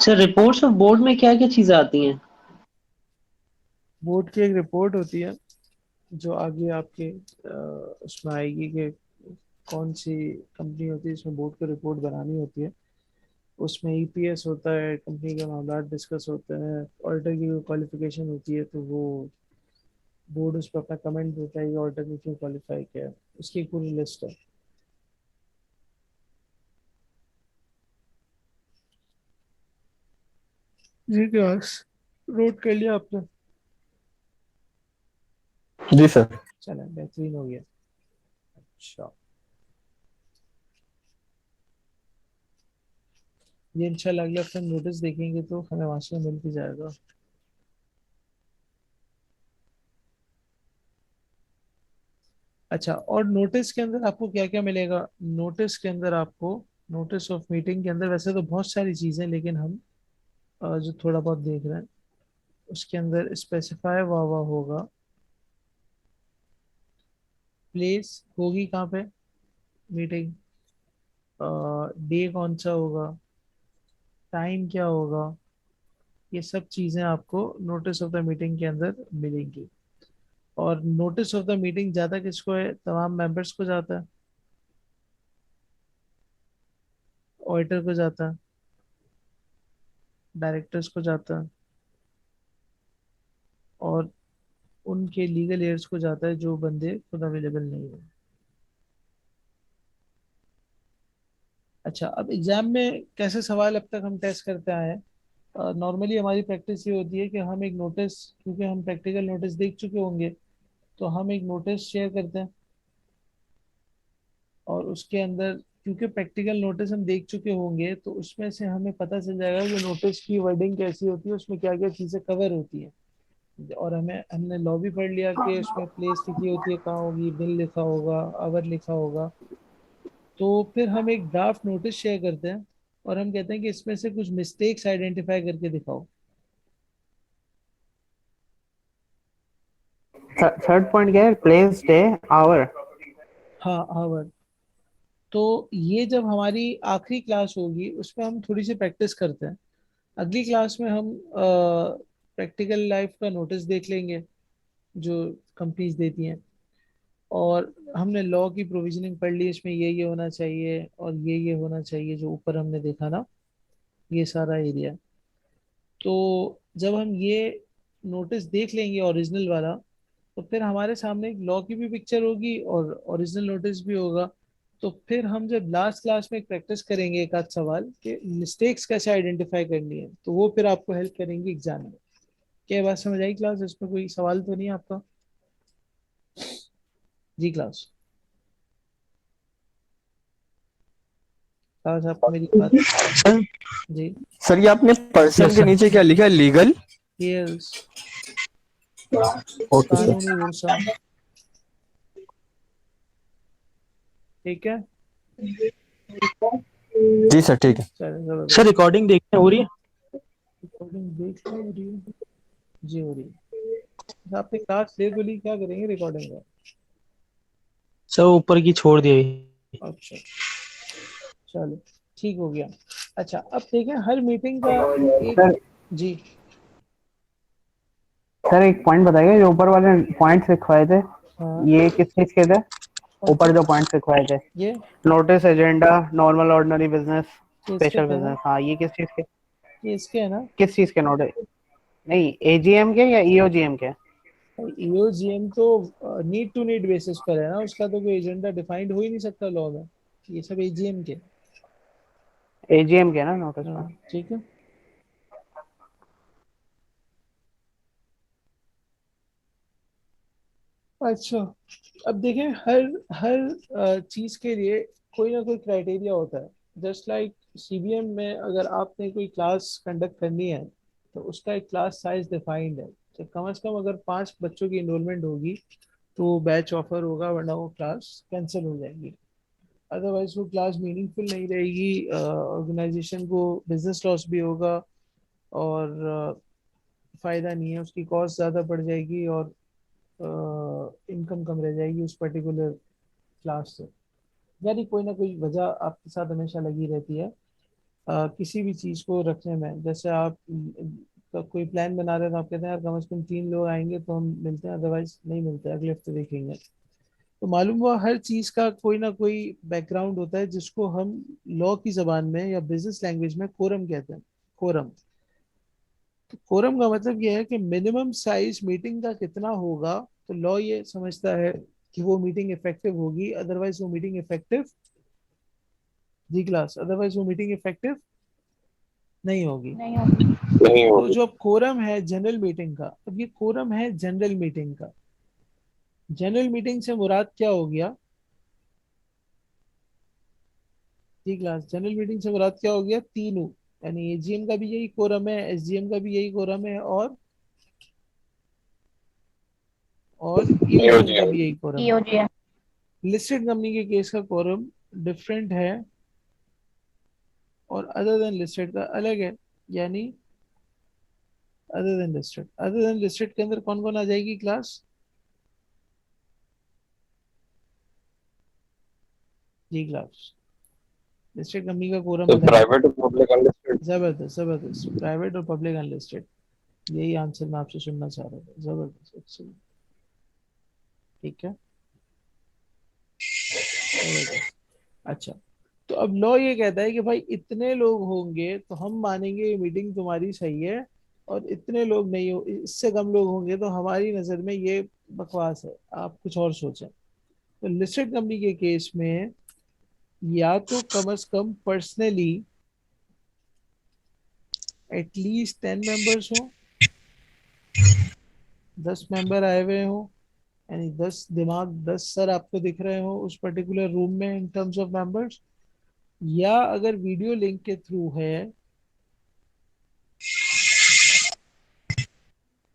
सर रिपोर्ट्स ऑफ बोर्ड में क्या क्या चीजें आती हैं? बोर्ड की एक रिपोर्ट होती है जो आगे आपके उसमें आएगी कि कौन सी कंपनी होती है जिसमें बोर्ड को रिपोर्ट बनानी होती है। उसमें ईपीएस होता है, कंपनी के मामला डिस्कस होते हैं, ऑडिटर की क्वालिफिकेशन होती है, तो वो बोर्ड उस पर अपना कमेंट देता है कि ऑडिटर ने क्यों क्वालिफाई किया है। उसकी एक पूरी लिस्ट है। जी क्लास, नोट कर लिया आपने? जी सर। चलो, बेहतरीन हो गया। अच्छा, ये इंशाल्लाह अगले हफ्ते हम नोटिस देखेंगे तो हमें वहां से मिल भी जाएगा। अच्छा, और नोटिस के अंदर आपको क्या क्या मिलेगा? नोटिस के अंदर आपको, नोटिस ऑफ मीटिंग के अंदर वैसे तो बहुत सारी चीजें, लेकिन हम जो थोड़ा बहुत देख रहे हैं उसके अंदर स्पेसिफाई हुआ होगा। प्लेस होगी कहाँ पे मीटिंग, डे कौन सा होगा, टाइम क्या होगा, ये सब चीजें आपको नोटिस ऑफ द मीटिंग के अंदर मिलेंगी। और नोटिस ऑफ द मीटिंग जाता किसको है? तमाम मेंबर्स को जाता है, ऑडिटर को जाता है, डायरेक्टर्स को जाता है, और उनके लीगल एयर्स को जाता है जो बंदे खुद अवेलेबल नहीं है। अच्छा, अब एग्जाम में कैसे सवाल अब तक हम टेस्ट करते आए हैं, नॉर्मली हमारी प्रैक्टिस ये होती है कि हम एक नोटिस, क्योंकि हम प्रैक्टिकल नोटिस देख चुके होंगे, तो हम एक नोटिस शेयर करते हैं, और उसके अंदर क्योंकि प्रैक्टिकल नोटिस हम देख चुके होंगे तो उसमें से हमें पता चल जाएगा कि नोटिस की वर्डिंग कैसी होती है, उसमें क्या क्या चीज़ें कवर होती हैं। और हमने लॉ भी पढ़ लिया कि उसमें प्लेस लिखी होती है कहाँ होगी, बिल लिखा होगा, आवर लिखा होगा। तो फिर हम एक ड्राफ्ट नोटिस शेयर करते हैं और हम कहते हैं कि इसमें से कुछ मिस्टेक्स आइडेंटिफाई करके दिखाओ। थर्ड पॉइंट क्या है? Place, day, hour. हाँ, आवर। तो ये जब हमारी आखिरी क्लास होगी उसमें हम थोड़ी सी प्रैक्टिस करते हैं। अगली क्लास में हम प्रैक्टिकल लाइफ का नोटिस देख लेंगे जो कंपनीज देती हैं, और हमने लॉ की प्रोविजनिंग पढ़ ली, इसमें ये होना चाहिए और ये होना चाहिए, जो ऊपर हमने देखा ना, ये सारा एरिया। तो जब हम ये नोटिस देख लेंगे ओरिजिनल वाला, तो फिर हमारे सामने एक लॉ की भी पिक्चर होगी और ओरिजिनल नोटिस भी होगा। तो फिर हम जब लास्ट क्लास में प्रैक्टिस करेंगे एक आध सवाल कि मिस्टेक्स कैसे आइडेंटिफाई करनी है, तो वो फिर आपको हेल्प करेंगे एग्जाम में। क्या बात समझ आई क्लास? इसमें कोई सवाल तो नहीं है आपका? जी क्लास, क्लास आपको मेरी बात? सर जी। सर ये आपने पर्सन के नीचे क्या लिखा है? लीगल। Yes, okay sir. कानूनी वर्षा। ठीक है, जी सर ठीक है। चलो सर जबरदस्त। रिकॉर्डिंग देखने हो रही है? रिकॉर्डिंग देख लो, हो रही है? जी हो रही है। अच्छा, आपने क्लास ले तो ली, क्या करेंगे रिकॉर्डिंग का? सर ऊपर की छोड़ दी है। अच्छा, चलो ठीक हो गया। अच्छा, अब देखें हर मीटिंग का एक। सर जी। सर एक पॉइंट बताइए, जो ऊपर वाले पॉइंट्स लिखवाए थे, हाँ, ये किस चीज के थे? कौन ऊपर से? जो पॉइंट्स लिखवाए थे, ये notice, agenda, normal ordinary business, इसके स्पेशल थे ना, बिजनेस, हाँ ये किस चीज के? ये इसके है ना। किस चीज के नोटिस? नहीं, एजीएम के या ईओजीएम के? ईओजीएम तो नीड टू नीड बेसिस पर है ना, उसका तो कोई एजेंडा डिफाइंड हो ही नहीं सकता लॉ में। ये सब एजीएम के। एजीएम के ना नोटिस हाँ, में? ठीक है। अच्छा, अब देखें हर हर चीज के लिए कोई ना कोई क्राइटेरिया होता है। जस्ट लाइक सीबीएम में अगर आपने कोई क्लास कंडक्ट करनी है तो उसका एक क्लास साइज डिफाइंड है, तो कम से कम अगर 5 बच्चों की इनरोलमेंट होगी तो बैच ऑफर होगा, वरना वो क्लास कैंसिल हो जाएगी। अदरवाइज वो क्लास मीनिंगफुल नहीं रहेगी, ऑर्गेनाइजेशन को बिजनेस लॉस भी होगा, और फायदा नहीं है, उसकी कॉस्ट ज़्यादा बढ़ जाएगी और इनकम कम रह जाएगी उस पर्टिकुलर क्लास से। यानी कोई ना कोई वजह आपके साथ हमेशा लगी रहती है किसी भी चीज़ को रखने में। जैसे आप का कोई प्लान बना रहे हैं तो आप कहते हैं यार कम से कम 3 लोग आएंगे तो हम मिलते हैं, अदरवाइज नहीं मिलते, अगले हफ्ते देखेंगे। तो मालूम हुआ हर चीज़ का कोई ना कोई बैकग्राउंड होता है, जिसको हम लॉ की जबान में या बिजनेस लैंग्वेज में कोरम कहते हैं। कोरम। तो कोरम का मतलब यह है कि मिनिमम साइज मीटिंग का कितना होगा, तो लॉ ये समझता है कि वो मीटिंग इफेक्टिव होगी, अदरवाइज वो मीटिंग इफेक्टिव, जी क्लास, अदरवाइज वो मीटिंग इफेक्टिव नहीं होगी। नहीं होगी। तो जो अब कोरम है जनरल मीटिंग का, अब ये कोरम है जनरल मीटिंग का। जनरल मीटिंग से मुराद क्या हो गया? जी क्लास, जनरल मीटिंग से मुराद क्या हो गया? तीनों, यानी एजीएम का भी यही कोरम है, एसजीएम का भी यही कोरम है, और ईओजीएम का भी यही कोरम है। ईओजीएम। लिस्टेड कंपनी के केस का कोरम डिफरेंट है और अदर देन लिस्टेड का अलग है, यानी अदर देन लिस्टेड के अंदर कौन कौन आ जाएगी क्लास? जी क्लास, लिस्टेड कंपनी का कोरम तो अलग है। प्राइवेट और पब्लिक अनलिस्टेड। जबरदस्त जबरदस्त, प्राइवेट और पब्लिक अनलिस्टेड, यही आंसर मैं आपसे सुनना चाह रहा था। जबरदस्त, excellent। ठीक है, जबरदस्त। अच्छा, तो अब लॉ ये कहता है कि भाई इतने लोग होंगे तो हम मानेंगे ये मीटिंग तुम्हारी सही है, और इतने लोग नहीं हो, इससे कम लोग होंगे तो हमारी नजर में ये बकवास है, आप कुछ और सोचें। तो लिस्टेड कंपनी के केस में या तो कम से कम पर्सनली एटलीस्ट 10 मेंबर्स हो, 10 मेंबर आए हुए हो, यानी 10 दिमाग, 10 सर आपको दिख रहे हो उस पर्टिकुलर रूम में इन टर्म्स ऑफ मेंबर्स, या अगर वीडियो लिंक के थ्रू है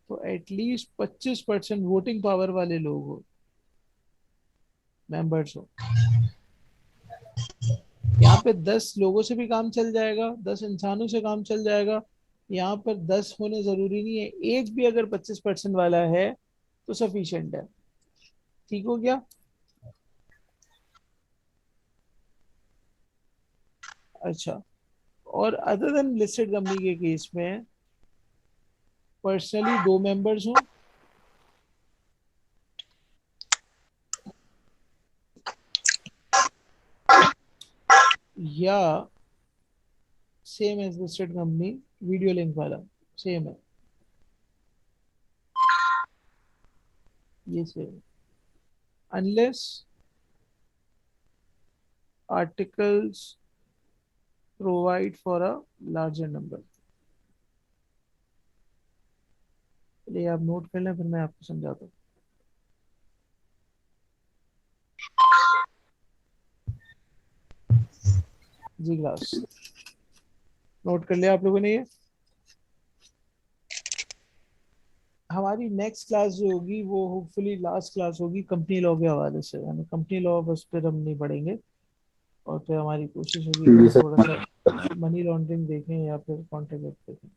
तो एटलीस्ट 25% वोटिंग पावर वाले लोग हो, मेंबर्स हो। यहाँ पे 10 लोगों से भी काम चल जाएगा, 10 इंसानों से काम चल जाएगा। यहाँ पर 10 होने जरूरी नहीं है, एक भी अगर 25% वाला है तो सफिशिएंट है। ठीक हो गया? अच्छा, और अदर देन लिस्टेड कंपनी के केस में पर्सनली 2 मेंबर्स हो, या same as listed company video link वाला सेम है, ये same, unless articles provide for a larger number. चलिए आप नोट कर लें, फिर मैं आपको समझाता हूँ। जी क्लास, नोट कर लिया आप लोगों ने ये? हमारी नेक्स्ट क्लास जो होगी वो होपफुली लास्ट क्लास होगी कंपनी लॉ के हवाले से, यानी कंपनी लॉ बस फिर हम नहीं पढ़ेंगे, और फिर हमारी कोशिश होगी कि जी हम थोड़ा सर। सा मनी लॉन्ड्रिंग देखें या फिर कॉन्ट्रैक्ट देखें।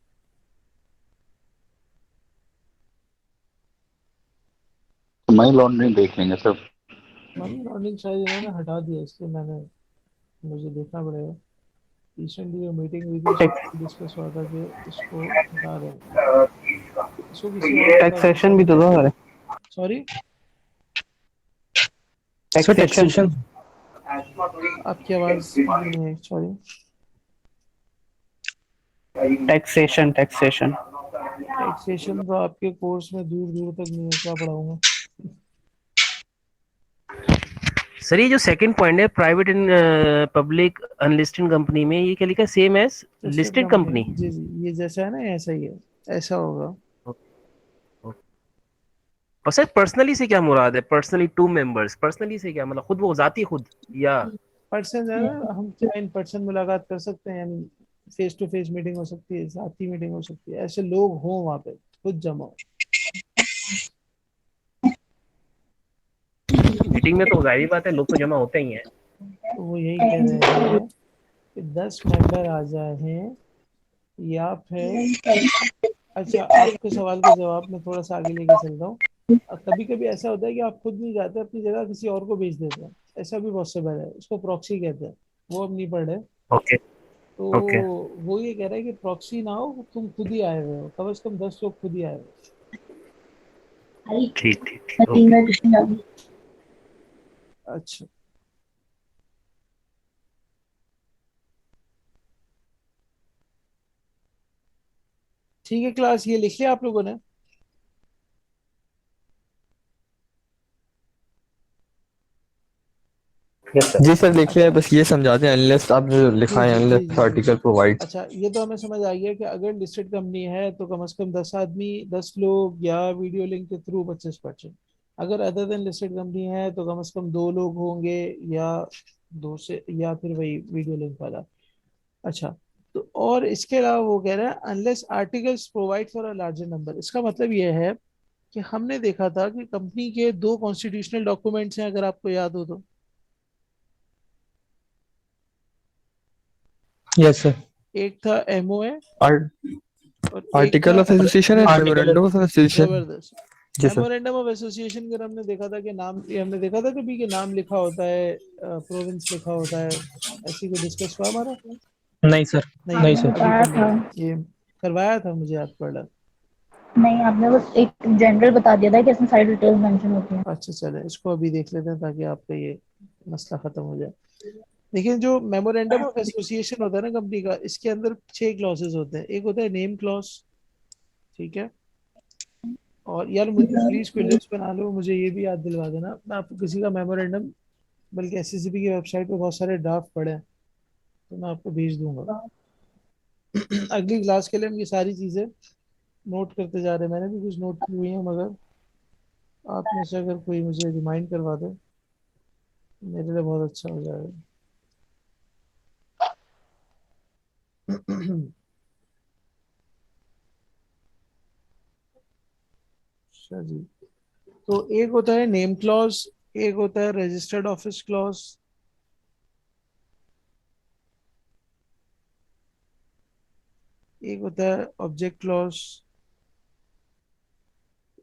मनी लॉन्ड्रिंग देख लेंगे सर। मनी लॉन्ड्रिंग शायद इन्होंने हटा दिया, इसलिए मुझे देखना पड़ेगा। रिसेंटली मीटिंग हुई थी उसमें डिस्कस हुआ था कि इसको हटा रहे हैं, इसको किसी और के पास टैक्सेशन भी रिफर तो दो करें। हमारे। Sorry, sir taxation taxation. आपकी आवाज नहीं है, सॉरी। टैक्सेशन टैक्सेशन टैक्सेशन तो आपके कोर्स में दूर दूर तक नहीं है, क्या पढ़ाऊंगा। सर ये जो सेकंड पॉइंट है private and public unlisted company में, ये क्या लिखा है? Same as listed listed company, company. जी जी, ये जैसा है ना ऐसा ही है, ऐसा होगा। और सर पर्सनली से क्या मुराद है? पर्सनली 2 मेंबर्स, पर्सनली से क्या मतलब? खुद वो जाती खुद, या पर्सन है ना, हम क्या इन पर्सन मुलाकात कर सकते हैं, यानी फेस टू फेस मीटिंग हो सकती है, साथी मीटिंग हो सकती है, ऐसे लोग हों वहां पे खुद जमा हो। मीटिंग में तो जाहिर बात है लोग तो जमा होते ही हैं। तो वो यही कह रहे हैं कि 10 मेंबर आ जाए हैं, या फिर, अच्छा आपके सवाल का जवाब मैं थोड़ा सा आगे लेके चल रहा हूँ। कभी कभी ऐसा होता है कि आप खुद नहीं जाते, अपनी जगह किसी और को भेज देते हैं, ऐसा भी पॉसिबल है, उसको प्रॉक्सी कहते हैं, वो हम नहीं पढ़ रहे। ओके तो ओके, वो ये कह रहा है कि प्रॉक्सी ना हो, तुम खुद ही आए हुए हो, कम से कम 10 लोग खुद ही आए हुए ठीक ठीक ठीक, ओके। हो। अच्छा, ठीक है क्लास, ये लिख लिया आप लोगों ने? Yes sir. जी सर देख लिया है, अच्छा, बस ये समझाते हैं अनलेस आपने जो जी लिखा है जी जी अनलेस जी जी आर्टिकल प्रोवाइड। अच्छा, ये तो हमें समझ आ गया कि अगर लिस्टेड कंपनी है तो कम से कम 10 आदमी, 10 लोग, या वीडियो लिंक के थ्रू 25%। अगर अदर देन लिस्टेड कंपनी है तो कम से कम 2 लोग होंगे, या 2 से, या फिर वही वीडियो लिंक वाला। अच्छा, तो और इसके अलावा वो कह रहा है unless articles provide for a larger number, इसका मतलब ये है कि हमने देखा था कि कंपनी के दो कॉन्स्टिट्यूशनल डॉक्यूमेंट्स हैं, अगर आपको याद हो तो। Yes sir. एक था एमओए आर्ट और एक आर्टिकल था of association and article. Memorandum of association. जबरदस्त जी सर। मेमोरेंडम ऑफ एसोसिएशन के हमने देखा था कि नाम, ये हमने देखा था कभी कि नाम लिखा होता है, प्रोविंस लिखा होता है, ऐसी कोई डिस्कस हुआ हमारा? नहीं सर। नहीं नहीं हुआ, आपने सर। अभी बताया था। ये करवाया था, मुझे याद पड़ रहा। नहीं, आपने बस एक जनरल बता दिया था कि इसमें सारी डिटेल्स मेंशन होती हैं। अच्छा चले, इसको अभी देख लेते हैं ताकि आपका ये मसला खत्म हो जाए। लेकिन जो मेमोरेंडम ऑफ एसोसिएशन होता है ना कंपनी का, इसके अंदर 6 क्लॉसेस होते हैं। एक होता है नेम क्लॉज, ठीक है। और यार मुझे प्लीज कोई लिस्ट बना लो, मुझे ये भी याद दिलवा देना, मैं आपको किसी का मेमोरेंडम, बल्कि एसएससीबी की वेबसाइट पे बहुत सारे ड्राफ्ट पड़े हैं, तो मैं आपको भेज दूंगा। अगली क्लास के लिए हम ये सारी चीजें नोट करते जा रहे हैं। मैंने भी कुछ नोट की हुई है, मगर आप में से अगर कोई मुझे रिमाइंड करवा दे मेरे लिए बहुत अच्छा हो जाएगा। अच्छा जी। तो एक होता है नेम क्लॉज, एक होता है रजिस्टर्ड ऑफिस क्लॉज, एक होता है ऑब्जेक्ट क्लॉज,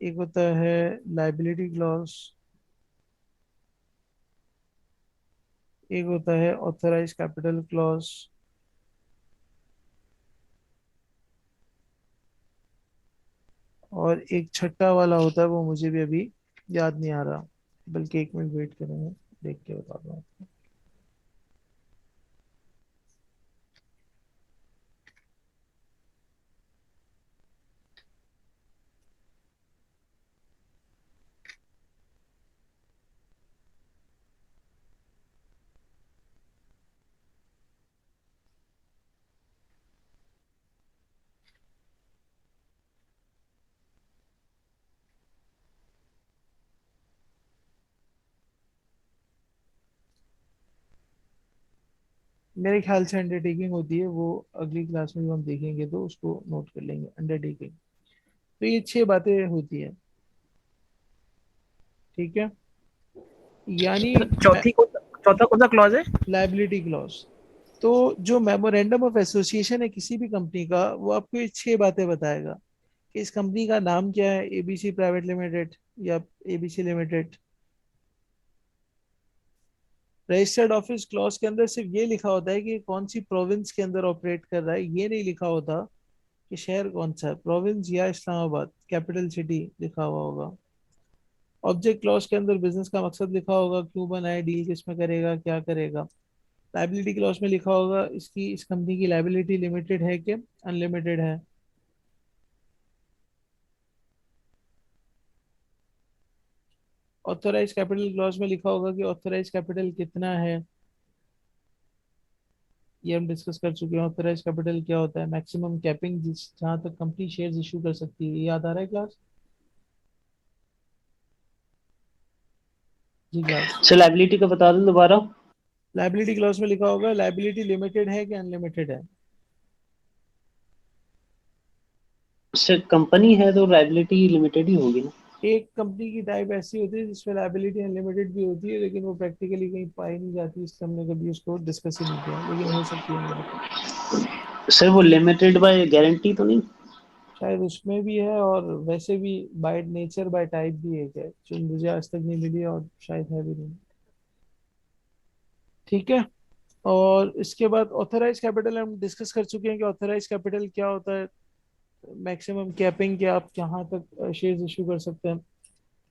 एक होता है लाइबिलिटी क्लॉज, एक होता है ऑथराइज कैपिटल क्लॉज, और एक छठा वाला होता है, वो मुझे भी अभी याद नहीं आ रहा, बल्कि 1 मिनट वेट करेंगे, देख के बता दूँ आपको। मेरे ख्याल से अंडरटेकिंग होती है वो, अगली क्लास में भी हम देखेंगे तो उसको नोट कर लेंगे, अंडरटेकिंग। तो ये 6 बातें होती हैं, ठीक है। यानी चौथा कौन सा क्लॉज है? Liability clause. तो जो मेमोरेंडम ऑफ एसोसिएशन है किसी भी कंपनी का, वो आपको ये 6 बातें बताएगा कि इस कंपनी का नाम क्या है, एबीसी प्राइवेट लिमिटेड या ABC limited. Registered office clause के अंदर सिर्फ ये लिखा होता है कि कौन सी प्रोविंस के अंदर ऑपरेट कर रहा है, ये नहीं लिखा होता कि शहर कौन सा है, प्रोविंस या इस्लामाबाद कैपिटल सिटी लिखा हुआ होगा। ऑब्जेक्ट क्लॉज के अंदर बिजनेस का मकसद लिखा होगा, क्यों बनाए, डील किस में करेगा, क्या करेगा। लाइबिलिटी क्लॉज में लिखा होगा इसकी, इस कंपनी की लाइबिलिटी लिमिटेड है कि अनलिमिटेड है। ऑथराइज कैपिटल क्लॉज में लिखा होगा कि ऑथराइज कैपिटल कितना है, ये हम डिस्कस कर चुके हैं। ऑथराइज कैपिटल क्या होता है, मैक्सिमम कैपिंग जिस जहां तक कंपनी शेयर्स इशू कर सकती है, ये याद आ रहा है क्लास? जी क्लास। सर लाइबिलिटी का बता दूं दोबारा। लाइबिलिटी क्लॉज में लिखा होगा लाइबिलिटी लिमिटेड है कि अनलिमिटेड है। सर कंपनी है तो लाइबिलिटी लिमिटेड ही होगी ना। एक कंपनी की टाइप ऐसी होती है जिसमें लाइबिलिटी अनलिमिटेड भी होती है, लेकिन वो प्रैक्टिकली कहीं पाई नहीं जाती, इसलिए हमने कभी उसको डिस्कस ही नहीं किया, लेकिन हो सकती है मेरे को। सर वो लिमिटेड बाय गारंटी तो नहीं? शायद उसमें भी है, और वैसे भी बाय नेचर बाय टाइप भी एक है जो मुझे आज तक नहीं मिली, और शायद है भी नहीं, ठीक है। और इसके बाद ऑथराइज कैपिटल हम डिस्कस कर चुके हैं कि ऑथराइज कैपिटल क्या होता है, मैक्सिमम कैपिंग के आप कहाँ तक शेयर्स इशू कर सकते हैं,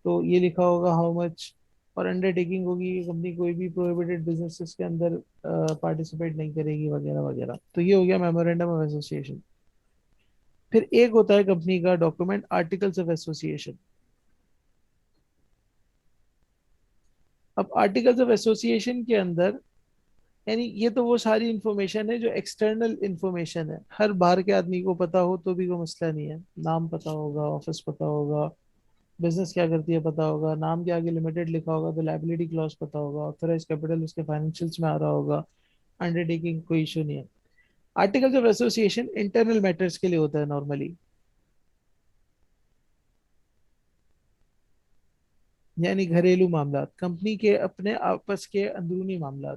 तो ये लिखा होगा हाउ मच। और अंडरटेकिंग होगी कि कंपनी कोई भी प्रोहिबिटेड बिजनेसेस के अंदर पार्टिसिपेट नहीं करेगी, वगैरह वगैरह। तो ये हो गया मेमोरेंडम ऑफ एसोसिएशन। फिर एक होता है कंपनी का डॉक्यूमेंट, आर्टिकल्स ऑफ एसोसिएशन। अब आर्टिकल्स ऑफ एसोसिएशन के अंदर, यानी ये तो वो सारी इंफॉर्मेशन है जो एक्सटर्नल इंफॉर्मेशन है, हर बाहर के आदमी को पता हो तो भी कोई मसला नहीं है। नाम पता होगा, ऑफिस पता होगा, बिजनेस क्या करती है पता होगा, नाम के आगे लिमिटेड लिखा होगा तो लाइबिलिटी क्लॉज पता होगा, ऑथराइज कैपिटल उसके फाइनेंशियल्स में आ रहा होगा, अंडरटेकिंग कोई इशू नहीं है। Articles of association internal matters के लिए होता है नॉर्मली। यानी घरेलू मामला, कंपनी के अपने आपस के अंदरूनी मामला।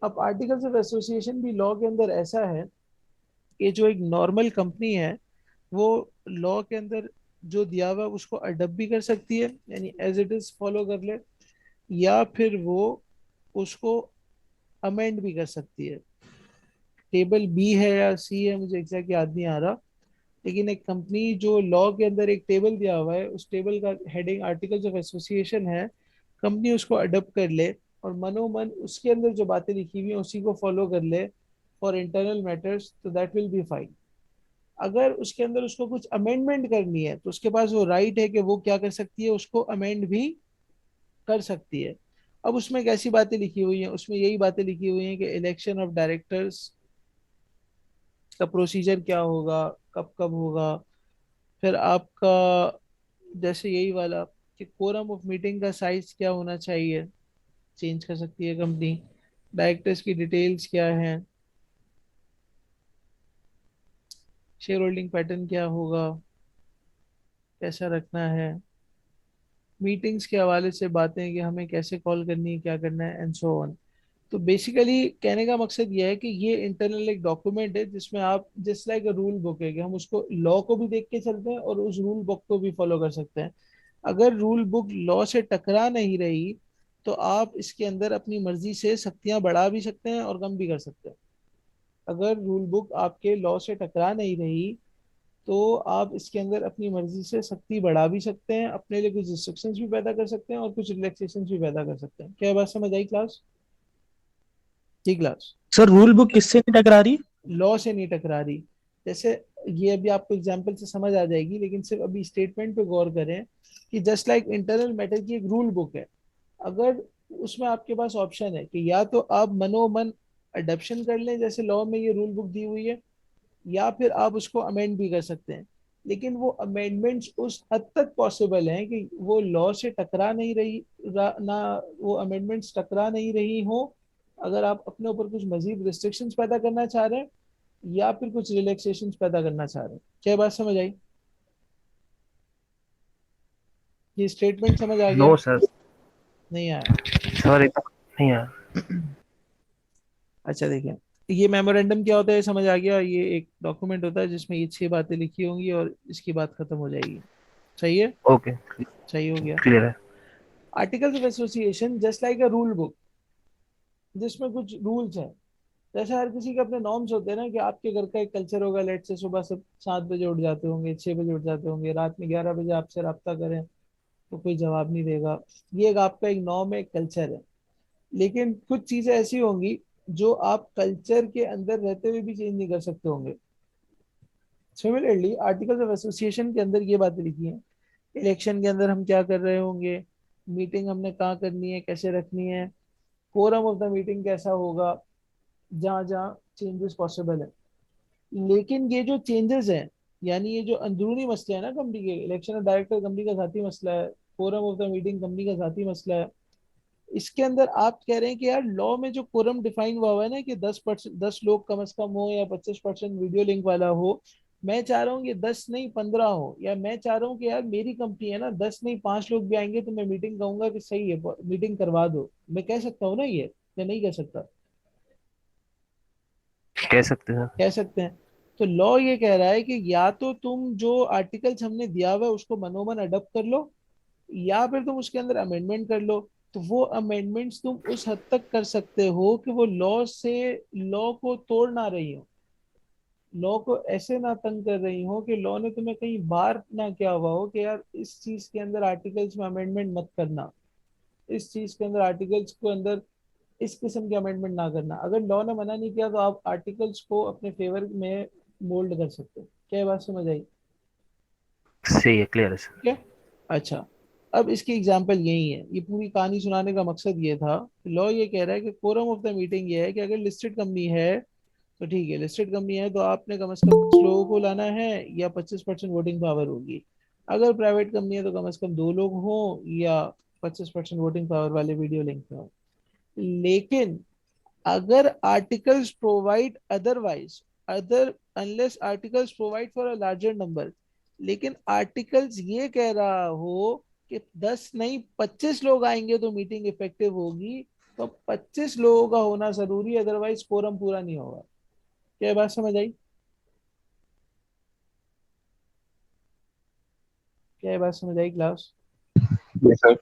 अब आर्टिकल्स ऑफ एसोसिएशन भी लॉ के अंदर ऐसा है कि जो एक नॉर्मल कंपनी है वो लॉ के अंदर जो दिया हुआ है उसको अडॉप्ट भी कर सकती है, यानी एज इट इज फॉलो कर ले, या फिर वो उसको अमेंड भी कर सकती है। टेबल बी है या सी है, मुझे एग्जैक्ट याद नहीं आ रहा, लेकिन एक कंपनी जो लॉ के अंदर एक टेबल दिया हुआ है, उस टेबल का हेडिंग आर्टिकल्स ऑफ एसोसिएशन है, कंपनी उसको अडॉप्ट कर ले और मनोमन उसके अंदर जो बातें लिखी हुई हैं उसी को फॉलो कर ले फॉर इंटरनल मैटर्स, तो दैट विल बी फाइन। अगर उसके अंदर उसको कुछ अमेंडमेंट करनी है तो उसके पास वो राइट है कि वो क्या कर सकती है, उसको अमेंड भी कर सकती है। अब उसमें कैसी बातें लिखी हुई हैं, उसमें यही बातें लिखी हुई हैं कि इलेक्शन ऑफ डायरेक्टर्स का प्रोसीजर क्या होगा, कब कब होगा, फिर आपका जैसे यही वाला कि कोरम ऑफ मीटिंग का साइज क्या होना चाहिए, चेंज कर सकती है कंपनी, डायरेक्टर्स की डिटेल्स क्या है, शेयर होल्डिंग पैटर्न क्या होगा, कैसा रखना है, मीटिंग्स के हवाले से बातें कि हमें कैसे कॉल करनी है, क्या करना है, एंड सो ऑन। तो बेसिकली कहने का मकसद यह है कि ये इंटरनल एक डॉक्यूमेंट है जिसमें आप just like a rule book है कि हम उसको लॉ को भी देख के चलते हैं और उस रूल बुक को भी फॉलो कर सकते हैं। अगर रूल बुक लॉ से टकरा नहीं रही तो आप इसके अंदर अपनी मर्जी से सख्तियां बढ़ा भी सकते हैं और कम भी कर सकते हैं। अगर रूल बुक आपके लॉ से टकरा नहीं रही तो आप इसके अंदर अपनी मर्जी से सख्ती बढ़ा भी सकते हैं, अपने लिए कुछ रिस्ट्रिक्शंस भी पैदा कर सकते हैं और कुछ रिलैक्सेशंस भी पैदा कर सकते हैं। क्या बात समझ आई क्लास? जी क्लास। सर रूल बुक किससे नहीं टकरा रही? लॉ से नहीं टकरा रही। जैसे ये अभी आपको एग्जांपल से समझ आ जाएगी, लेकिन सिर्फ अभी स्टेटमेंट पे गौर करें कि जस्ट लाइक इंटरनल मैटर की एक रूल बुक है, अगर उसमें आपके पास ऑप्शन है कि या तो आप मनोमन अडेप्शन कर लें जैसे लॉ में ये रूल बुक दी हुई है, या फिर आप उसको अमेंड भी कर सकते हैं, लेकिन वो अमेंडमेंट्स उस हद तक पॉसिबल हैं कि वो लॉ से टकरा नहीं रही ना वो अमेंडमेंट्स टकरा नहीं रही हो, अगर आप अपने ऊपर कुछ मजीद रिस्ट्रिक्शंस पैदा करना चाह रहे हैं या फिर कुछ रिलैक्सेशंस पैदा करना चाह रहे हैं। क्या बात समझ आई? ये स्टेटमेंट समझ आ गया? नो सर, नहीं आया? सर नहीं है। अच्छा देखिए, ये मेमोरेंडम क्या होता है समझ आ गया, ये एक डॉक्यूमेंट होता है जिसमें ये 6 बातें लिखी होंगी और इसकी बात खत्म हो जाएगी। सही है? ओके, सही हो गया। क्लियर है। Articles of association just like a rule book, जिसमें कुछ रूल्स हैं। जैसे हर किसी के अपने नॉर्म्स होते हैं ना, कि आपके घर का एक कल्चर होगा, लेट से सुबह सब 7 बजे उठ जाते होंगे, 6 बजे उठ जाते होंगे, रात में 11 बजे आपसे रब्ता करें तो कोई जवाब नहीं देगा। ये एक आपका एक नॉर्म है, एक कल्चर है। लेकिन कुछ चीजें ऐसी होंगी जो आप कल्चर के अंदर रहते हुए भी चेंज नहीं कर सकते होंगे। सिमिलरली आर्टिकल्स ऑफ एसोसिएशन के अंदर ये बातें लिखी हैं, इलेक्शन के अंदर हम क्या कर रहे होंगे, मीटिंग हमने कहाँ करनी है, कैसे रखनी है, कोरम ऑफ द मीटिंग कैसा होगा, जहाँ जहाँ चेंजेस पॉसिबल है। लेकिन ये जो चेंजेस हैं, यानी ये जो अंदरूनी मसले हैं ना कंपनी के, इलेक्शन ऑफ डायरेक्टर कंपनी का जाती मसला है, quorum of the meeting company का जाती मसला है, इसके अंदर आप कह रहे हैं कि यार लॉ में जो कोरम डिफाइन हुआ है ना कि 10% 10 लोग कम से कम हो या 25% वीडियो लिंक वाला हो, मैं चाह रहा हूँ ये 10 नहीं 15 हो, या मैं चाह रहा हूँ कि यार मेरी कंपनी है ना, 10 नहीं 5 लोग भी आएंगे तो मैं मीटिंग कहूंगा कि सही है मीटिंग करवा दो। मैं कह सकता हूँ ना ये, या नहीं कह सकता? कह सकते हैं। कह सकते हैं। तो लॉ ये कह रहा है कि या तो तुम जो आर्टिकल्स हमने दिया हुआ है उसको मनोमन अडॉप्ट कर लो, या फिर तुम उसके अंदर अमेंडमेंट कर लो। तो वो अमेंडमेंट्स तुम उस हद तक कर सकते हो कि वो लॉ को तोड़ ना रही हो, लॉ को ऐसे ना तंग कर रही हो कि लॉ ने तुम्हें कहीं बार ना क्या हुआ हो कि यार इस चीज के अंदर आर्टिकल्स में अमेंडमेंट मत करना, इस चीज के अंदर आर्टिकल्स के अंदर इस किस्म के अमेंडमेंट ना करना। अगर लॉ ने मना नहीं किया तो आप आर्टिकल्स को अपने फेवर में मोल्ड कर सकते हो। क्या ये बात समझ आई? सही है, क्लियर है सर। ठीक है। अच्छा, अब इसकी एग्जांपल यही है, ये पूरी कहानी सुनाने का मकसद ये था। लॉ ये कह रहा है कि कोरम ऑफ द मीटिंग ये है कि अगर लिस्टेड कंपनी है तो ठीक है, लिस्टेड कंपनी है तो आपने कम से कम 10 लोगों को लाना है या 25% वोटिंग पावर होगी। अगर प्राइवेट कंपनी है तो कम से कम 2 लोग हों या 25% वोटिंग पावर वाले वीडियो लिंक पे हों। लेकिन अगर articles provide otherwise, other unless articles provide for a larger number, लेकिन आर्टिकल्स ये कह रहा हो कि 10 नहीं 25 लोग आएंगे तो मीटिंग इफेक्टिव होगी, तो 25 लोगों का होना जरूरी है, अदरवाइज कोरम पूरा नहीं होगा। क्या ये बात समझ आई? क्या ये बात समझ आई class? Yes sir.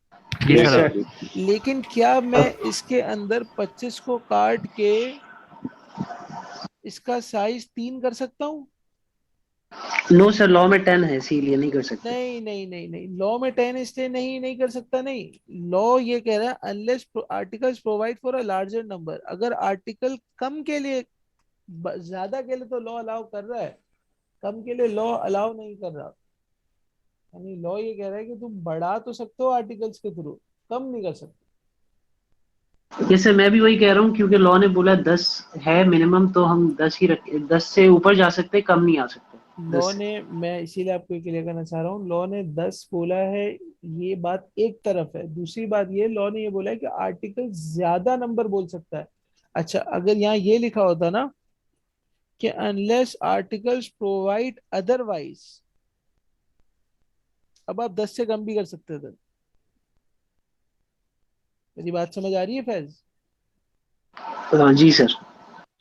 Yes sir. लेकिन क्या मैं इसके अंदर 25 को काट के इसका साइज 3 कर सकता हूँ? नो सर, लॉ में 10 है इसीलिए नहीं कर सकते। नहीं नहीं नहीं नहीं, लॉ में 10 इसलिए नहीं नहीं कर सकता, नहीं। लॉ ये कह रहा है unless articles provide for a larger number. अगर आर्टिकल कम के लिए, ज्यादा के लिए तो लॉ अलाउ कर रहा है, कम के लिए लॉ अलाउ नहीं कर रहा। यानी लॉ ये कह रहा है कि तुम बढ़ा तो सकते हो आर्टिकल्स के थ्रू, कम नहीं कर सकते। यस सर, मैं भी वही कह रहा हूँ क्योंकि लॉ ने बोला 10 है मिनिमम, तो हम 10 ही रख, 10 से ऊपर जा सकते, कम नहीं आ सकते। लॉ 10 ने, मैं इसीलिए आपको ये क्लियर करना चाह रहा हूँ, लॉ ने 10 बोला है, ये बात एक तरफ है। दूसरी बात ये, लॉ ने ये बोला है कि आर्टिकल ज्यादा नंबर बोल सकता है। अच्छा, अगर यहाँ ये लिखा होता ना कि अनलेस आर्टिकल्स प्रोवाइड अदरवाइज, अब आप 10 से कम भी कर सकते थे। मेरी बात समझ आ रही है फैज? हाँ जी सर।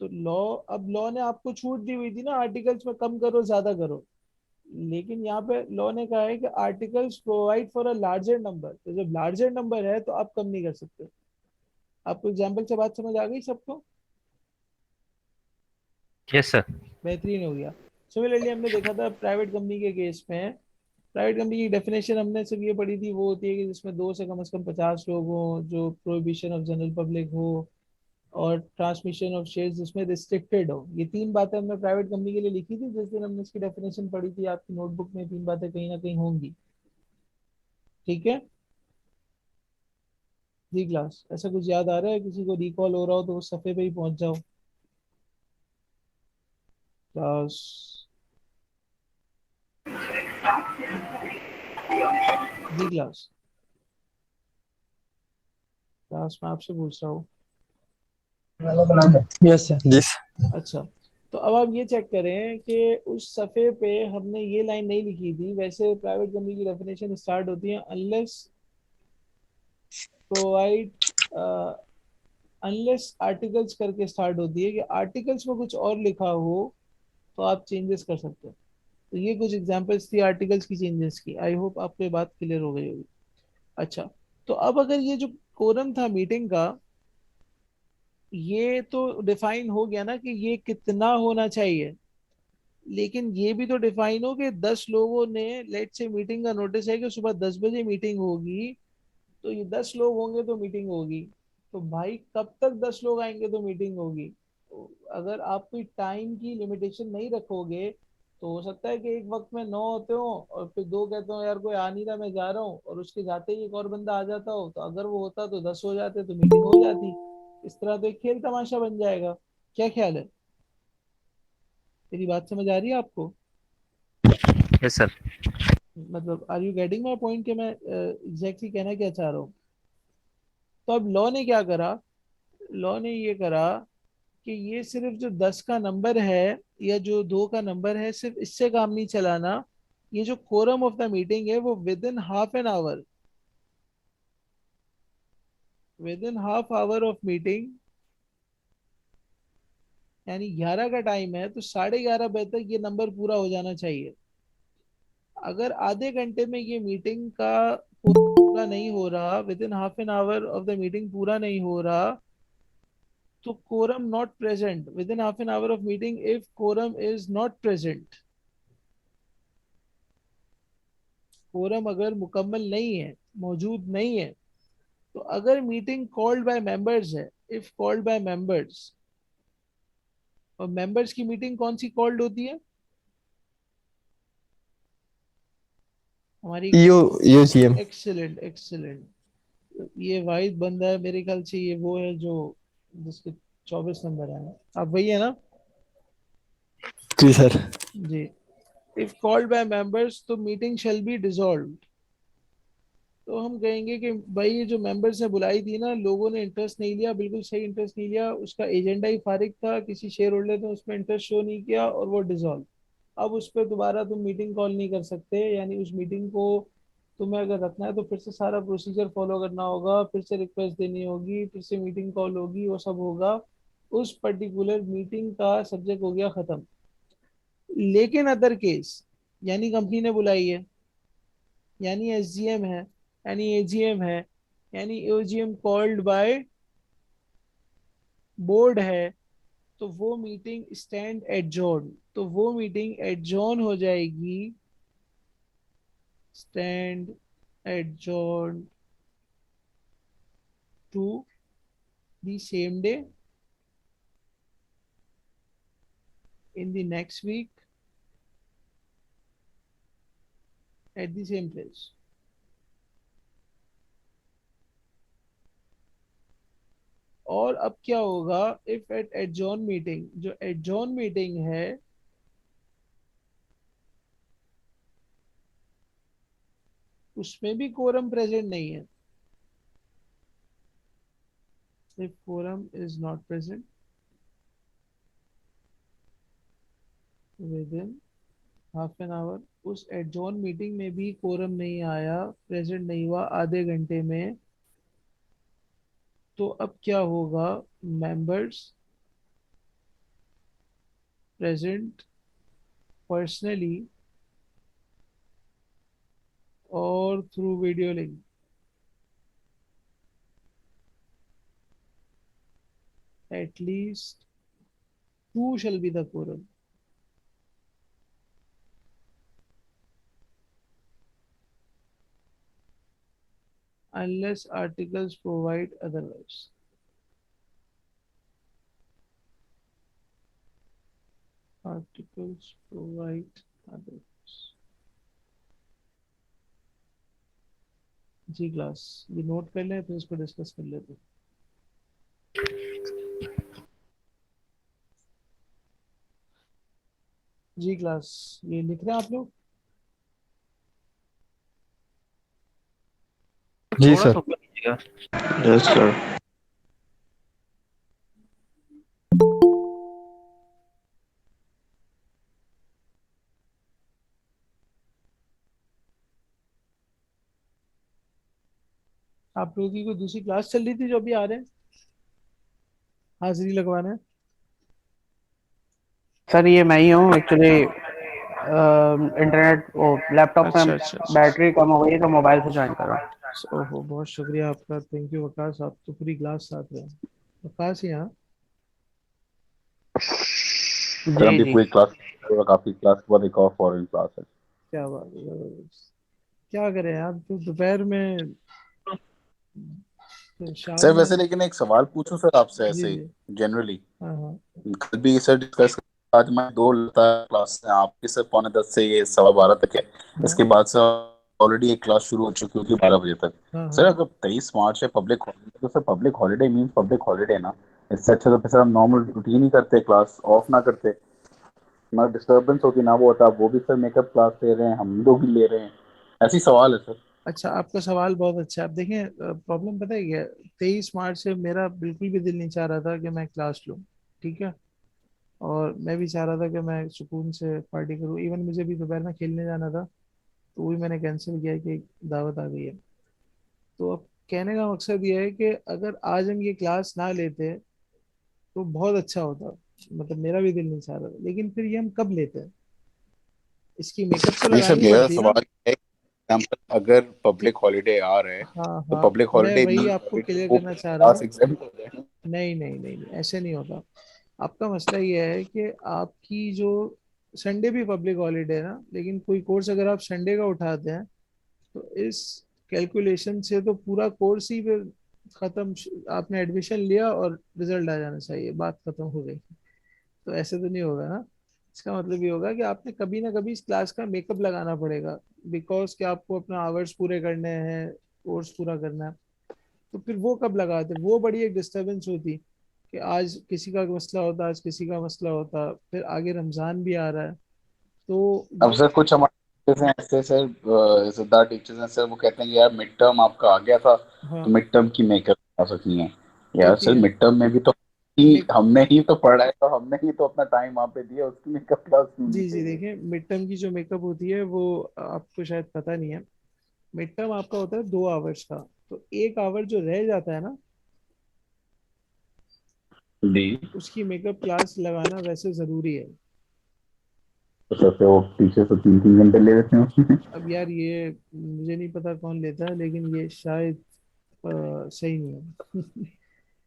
तो लॉ, अब लॉ ने आपको छूट दी हुई थी ना, आर्टिकल्स में कम करो ज्यादा करो, लेकिन यहाँ पे लॉ ने कहा है कि articles provide for a larger number, तो जब लार्जर नंबर है तो आप कम नहीं कर सकते। आपको एग्जाम्पल से बात समझ आ गई सबको? Yes sir. बेहतरीन हो गया। सिमिलरली हमने देखा था प्राइवेट कंपनी के केस में, प्राइवेट कंपनी की डेफिनेशन हमने सिर्फ ये पढ़ी थी, वो होती है कि जिसमें दो से कम 50 लोग हों, जो प्रोहिबिशन ऑफ जनरल पब्लिक हो, और ट्रांसमिशन ऑफ शेयर्स जिसमें रिस्ट्रिक्टेड हो। ये तीन बातें हमने प्राइवेट कंपनी के लिए लिखी थी जिस दिन हमने इसकी डेफिनेशन पढ़ी थी। आपकी नोटबुक में तीन बातें कहीं ना कहीं होंगी। ठीक है जी क्लास? ऐसा कुछ याद आ रहा है किसी को, रिकॉल हो रहा हो तो उस सफे पे ही पहुंच जाओ क्लास। जी क्लास? क्लास में आपसे पूछ रहा हूँ। Yes sir. यस। अच्छा, तो अब आप ये चेक करें कि उस सफे पे हमने ये लाइन नहीं लिखी थी। वैसे प्राइवेट कंपनी की डेफिनेशन स्टार्ट होती है अनलेस प्रोवाइड, अनलेस आर्टिकल्स करके स्टार्ट होती है, कि आर्टिकल्स में कुछ और लिखा हो तो आप चेंजेस कर सकते हो। तो ये कुछ एग्जांपल्स थी आर्टिकल्स की चेंजेस की। आई होप आपको ये बात क्लियर हो गई होगी। अच्छा, तो अब अगर ये जो कोरम था मीटिंग का, ये तो डिफाइन हो गया ना कि ये कितना होना चाहिए, लेकिन ये भी तो डिफाइन हो कि 10 लोगों ने, लेट से मीटिंग का नोटिस है कि सुबह 10 बजे मीटिंग होगी, तो ये 10 लोग होंगे तो मीटिंग होगी। तो भाई कब तक 10 लोग आएंगे तो मीटिंग होगी? तो अगर आप कोई टाइम की लिमिटेशन नहीं रखोगे, तो हो सकता है कि एक वक्त में 9 होते हो और फिर 2 कहते हो यार कोई आ नहीं रहा मैं जा रहा हूँ, और उसके जाते ही एक और बंदा आ जाता हो, तो अगर वो होता तो 10 हो जाते तो मीटिंग हो जाती। इस तरह तो एक खेल तमाशा बन जाएगा। क्या ख्याल है? मेरी बात समझ आ रही है आपको? Yes sir. मतलब are you getting my point कि मैं एग्जैक्टली कहना क्या चाह रहा हूँ? तो अब लॉ ने क्या करा, लॉ ने ये करा कि ये सिर्फ जो 10 का नंबर है या जो 2 का नंबर है, सिर्फ इससे काम नहीं चलाना। ये जो कोरम ऑफ द मीटिंग है वो with in half an hour, with in half hour of meeting, यानी 11 का टाइम है तो 11:30 बजे तक ये नंबर पूरा हो जाना चाहिए। अगर आधे घंटे में ये मीटिंग का पूरा नहीं हो रहा, with in half an hour of the meeting पूरा नहीं हो रहा, तो quorum not present within half an hour of meeting, if quorum is not present, quorum अगर मुकम्मल नहीं है, मौजूद नहीं है, तो अगर मीटिंग कॉल्ड बाय मेंबर्स है, इफ कॉल्ड बाय मेंबर्स, और मेंबर्स की मीटिंग कौन सी कॉल्ड होती है हमारी? EO EO GM. Excellent excellent. ये वाहिद बंदा है मेरे ख्याल से, ये वो है जो जिसके 24 नंबर है। आप वही है ना? जी सर। जी। इफ कॉल्ड बाय मेंबर्स तो मीटिंग शैल बी डिसॉल्व। तो हम कहेंगे कि भाई ये जो मेंबर्स ने बुलाई थी ना, लोगों ने इंटरेस्ट नहीं लिया, बिल्कुल सही इंटरेस्ट नहीं लिया, उसका एजेंडा ही फारिग था, किसी शेयर होल्डर ने उसमें इंटरेस्ट शो नहीं किया और वो डिसॉल्व। अब उस पर दोबारा तुम मीटिंग कॉल नहीं कर सकते, यानी उस मीटिंग को तुम्हें अगर रखना है तो फिर से सारा प्रोसीजर फॉलो करना होगा, फिर से रिक्वेस्ट देनी होगी, फिर से मीटिंग कॉल होगी, वो सब होगा। उस पर्टिकुलर मीटिंग का सब्जेक्ट हो गया खत्म। लेकिन अदर केस, यानी कंपनी ने बुलाई है, यानी एसजीएम है, यानी एजीएम है, यानी एजीएम कॉल्ड बाय बोर्ड है, तो वो मीटिंग स्टैंड एडजॉर्न, तो वो मीटिंग एडजॉर्न हो जाएगी, stand adjourned to the same day in the next week at the same place. और अब क्या होगा, इफ एट एडजॉर्न मीटिंग, जो एडजॉर्न मीटिंग है उसमें भी कोरम प्रेजेंट नहीं है, if quorum is not present within half an hour, उस एडजॉर्न मीटिंग में भी कोरम नहीं आया, प्रेजेंट नहीं हुआ आधे घंटे में, तो अब क्या होगा, मेंबर्स प्रेजेंट पर्सनली और through video link, at least 2 shall be the quorum. Unless articles provide otherwise. Articles provide otherwise. Ji class, ये नोट कर लें फिर इसको डिस्कस कर लेते हैं। जी क्लास, ये लिख रहे हैं आप लोग? जी थोड़ा सर। सा ऊपर कीजिएगा। Yes sir. आप लोगों की कोई दूसरी क्लास चल रही थी जो अभी आ रहे हैं हाजिरी लगवाना है? सर ये मैं ही हूँ एक्चुअली, इंटरनेट वो लैपटॉप अच्छा में अच्छा अच्छा। बैटरी कम हो गई है तो मोबाइल से ज्वाइन कर रहा हूँ। ओहो, बहुत शुक्रिया आपका, थैंक यू वकास, आप तो पूरी क्लास साथ रहे। वकास यहाँ? सर हम जी भी जी। पूरी क्लास, काफी क्लास के बाद एक और फॉरेन क्लास है। क्या बात है, जबरदस्त। क्या करें यार, तो दोपहर में तो शाम सर में। वैसे लेकिन एक सवाल पूछूं सर आपसे जी ऐसे ही जी। जनरली, हाँ हाँ। कल भी सर डिस्कस, आज मैं दो लगातार क्लास है आपकी सर, 9:45 से ये 12:15 तक है। हाँ इसके बाद सर ऑलरेडी एक क्लास शुरू हो चुकी होगी 12 बजे तक। हाँ सर हाँ। अगर 23 मार्च है पब्लिक हॉलीडे, तो sir public holiday mean public holiday ना, इससे अच्छा तो फिर सर हम नॉर्मल रूटीन ही करते, क्लास ऑफ ना करते, ना डिस्टर्बेंस होती ना वो होता। वो भी सर मेकअप क्लास ले रहे हैं, हम लोग भी ले रहे हैं, ऐसी सवाल है सर। अच्छा, आपका सवाल बहुत अच्छा है। आप देखें, प्रॉब्लम पता है क्या है? 23 मार्च से मेरा बिल्कुल भी दिल नहीं चाह रहा था कि मैं क्लास लूँ, ठीक है? और मैं भी चाह रहा था कि मैं सुकून से पार्टी करूँ, इवन मुझे भी दोपहर में खेलने जाना था, तो वो भी मैंने कैंसिल किया कि एक दावत आ गई है। तो अब कहने का मकसद ये है कि अगर आज हम ये क्लास ना लेते तो बहुत अच्छा होता, मतलब मेरा भी दिल नहीं चाह रहा था, लेकिन फिर ये हम कब लेते हैं, इसकी मेकअप तो नहीं सर, लगानी मेरा पड़ती ना। सवाल है, एग्जाम्पल अगर ठीक। पब्लिक हॉलीडे आ रहे हैं हाँ तो हाँ, पब्लिक मैं हॉलीडे वही मीन आपको क्लियर वो करना चाह रहा क्लास हूँ। एग्जाम हो जाए। नहीं नहीं नहीं नहीं, ऐसे नहीं होता। आपका मसला ये है कि आपकी जो संडे भी पब्लिक हॉलीडे है ना, लेकिन कोई कोर्स अगर आप संडे का उठाते हैं तो इस कैलकुलेशन से तो पूरा कोर्स ही फिर खत्म। आपने एडमिशन लिया और रिजल्ट आ जाना चाहिए, बात खत्म हो गई। तो ऐसे तो नहीं होगा ना। इसका मतलब ये होगा कि आपने कभी ना कभी इस क्लास का मेकअप लगाना पड़ेगा, बिकॉज कि आपको अपना आवर्स पूरे करने हैं, कोर्स पूरा करना है। तो फिर वो कब लगाते, वो बड़ी एक डिस्टरबेंस होती कि आज किसी का मसला होता, आज किसी का मसला होता, फिर आगे रमजान भी आ रहा है। तो अब सर कुछ हमारे टीचर्स हैं ऐसे सर, सिद्धार्थ टीचर्स हैं सर, वो कहते हैं कि यार मिड टर्म आपका आ गया था तो हाँ, मिड टर्म की मेकअप आ सकती है। यार सर देखिए, मिड टर्म में भी तो हमने ही तो पढ़ा है, तो हमने ही तो अपना टाइम वहाँ पे दिया, उसकी मेकअप क्लास क्यों नहीं जी जी, चाहिए। देखिए मिड टर्म की जो मेकअप होती है वो आपको शायद पता नहीं है, मिड टर्म आपका होता है 2 आवर्स का, तो 1 आवर जो रह जाता है ना, जी। उसकी मेकअप क्लास लगाना वैसे जरूरी है। तो सबसे वो टीचर तो 3 3 घंटे ले लेते हैं उसमें। अब यार ये मुझे नहीं पता कौन लेता है, लेकिन ये शायद सही नहीं है।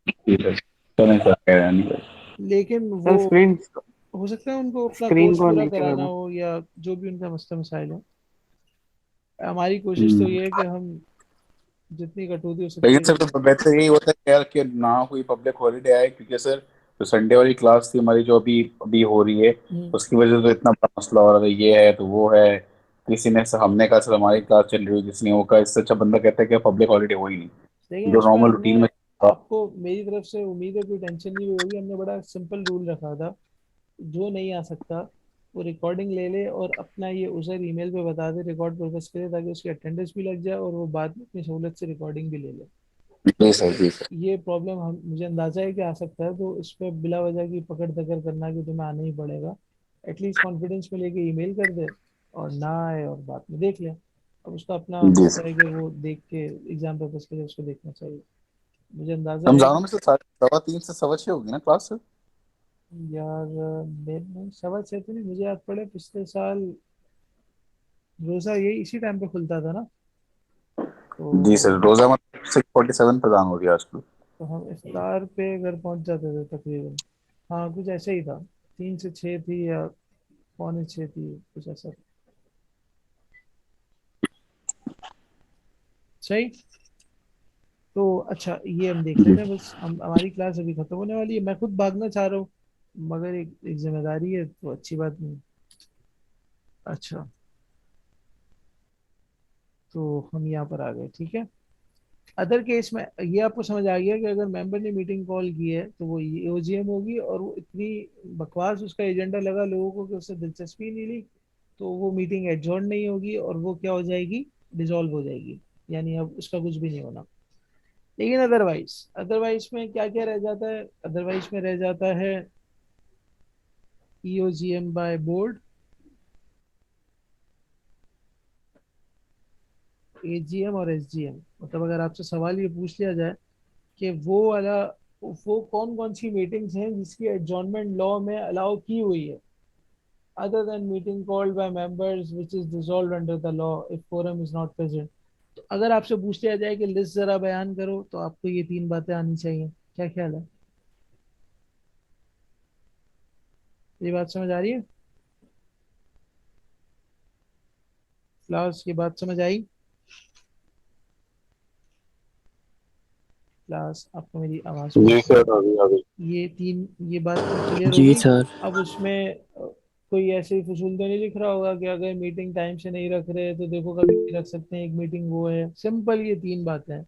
ठीक है, चलें सर, कह रहा नहीं भाई। लेकिन वो सर स्क्रीन हो सकता है उनको अपना स्क्रीन कोर्स को पूरा नीचे कराना करना। हो, या जो भी उनका मसला मसाइल है। हमारी कोशिश तो हम्म। ये है कि हम जितनी कटौती हो सकती लेकिन है सर करें। तो बेहतर यही होता है यार कि ना कोई पब्लिक हॉलीडे आए, क्योंकि सर जो संडे वाली क्लास थी हमारी जो अभी अभी हो रही है, हम्म। उसकी वजह से तो इतना बड़ा मसला हो रहा है, ये है तो वो है। किसी ने सर, हमने कहा सर हमारी क्लास चल रही है, किसी ने वो कहा, इससे अच्छा बंदा कहता है कि पब्लिक हॉलीडे हो ही नहीं, लेकिन जो उसमें नॉर्मल हमने, रूटीन में। आपको मेरी तरफ से उम्मीद है कोई टेंशन नहीं होगी। हमने बड़ा सिंपल रूल रखा था, जो नहीं आ सकता वो रिकॉर्डिंग ले ले और अपना ये उसे ईमेल पे बता दे रिकॉर्ड पर्पस के लिए, ताकि उसकी अटेंडेंस भी लग जाए और वो बाद में अपनी सहूलत से रिकॉर्डिंग भी ले ले। जी सर, जी सर। ये प्रॉब्लम हम मुझे अंदाजा है कि आ सकता है, तो इस पे बिला वजह की पकड़ दकड़ करना कि तुम्हें आना ही पड़ेगा, एटलीस्ट कॉन्फिडेंस में लेके ईमेल कर दे, और ना आए और बाद में देख ले। अब उसका अपना जी मसला सर। है कि वो देख के एग्जाम पर्पस के लिए उसको देखना चाहिए। मुझे अंदाजा है रमजानों कि में से 3:30 से 6:15 होगी ना क्लास सर? यार मैं 6:15 तो नहीं, मुझे याद पड़े पिछले साल रोजा यही इसी टाइम पे खुलता था ना, जी सर, तो रोजा मतलब 6:47 प्रदान हो गया आजकल। तो हम इफ्तार पे घर पहुंच जाते थे तकरीबन। हाँ कुछ ऐसे ही था, 3 से 6 थी या पौने 6 थी, कुछ ऐसा था। सही। तो अच्छा ये हम देख जी। लेते हैं, बस हम हमारी क्लास अभी खत्म होने वाली है। मैं खुद भागना चाह रहा हूँ, मगर एक जिम्मेदारी है तो अच्छी बात नहीं। अच्छा, तो हम यहाँ पर आ गए, ठीक है। अदर केस में ये आपको समझ आ गया कि अगर मेंबर ने मीटिंग कॉल की है तो वो ओजीएम होगी, और वो इतनी बकवास उसका एजेंडा लगा लोगों को कि उससे दिलचस्पी नहीं ली, तो वो मीटिंग एडजॉर्न नहीं होगी और वो क्या हो जाएगी, डिसॉल्व हो जाएगी, यानी अब उसका कुछ भी नहीं होना। लेकिन अदरवाइज अदरवाइज में क्या क्या रह जाता है, अदरवाइज में रह जाता है ईओजीएम बाय बोर्ड, एजीएम और एसजीएम। मतलब अगर आपसे सवाल ये पूछ लिया जाए कि वो वाला, वो कौन कौन सी मीटिंग्स हैं जिसकी एडजॉर्नमेंट लॉ में अलाउ की हुई है, other than meeting called by members which is dissolved under the law if quorum is not present. तो अगर आपसे पूछ लिया जाए कि लिस्ट जरा बयान करो, तो आपको ये 3 बातें आनी चाहिए। क्या ख्याल है? ये बात समझ आ रही है? क्लास की बात समझ आई? क्लास आपको मेरी आवाज जी पहुंच रही सर, है? अभी अभी। ये बात क्लियर जी होगी। सर। अब उसमें कोई ऐसे ही फजूल तो नहीं लिख रहा होगा कि अगर मीटिंग टाइम से नहीं रख रहे तो देखो कभी भी रख सकते हैं, एक मीटिंग वो है। सिंपल ये 3 बातें हैं,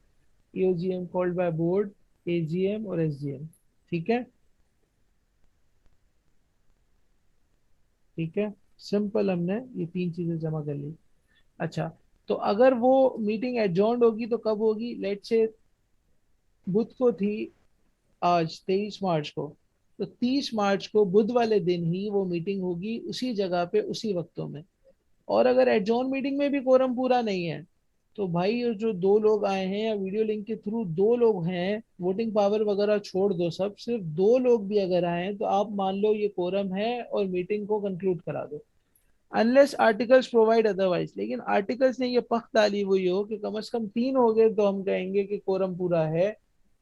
ईओजीएम कॉल्ड बाय बोर्ड, एजीएम और एसजीएम। ठीक है, ठीक है, सिंपल, हमने ये 3 चीजें जमा कर ली। अच्छा, तो अगर वो मीटिंग एडजॉर्न्ड होगी तो कब होगी? लेट से बुध को थी, आज 23 मार्च को, तो 30 मार्च को बुध वाले दिन ही वो मीटिंग होगी, उसी जगह पे उसी वक्तों में। और अगर एडजॉर्न मीटिंग में भी कोरम पूरा नहीं है, तो भाई ये जो 2 लोग आए हैं या वीडियो लिंक के थ्रू 2 लोग हैं, वोटिंग पावर वगैरह छोड़ दो सब, सिर्फ 2 लोग भी अगर आए हैं तो आप मान लो ये कोरम है और मीटिंग को कंक्लूड करा दो, अनलेस आर्टिकल्स प्रोवाइड अदरवाइज। लेकिन आर्टिकल्स ने ये पख डाली हुई हो कि कम से कम 3 हो गए तो हम कहेंगे कि कोरम पूरा है,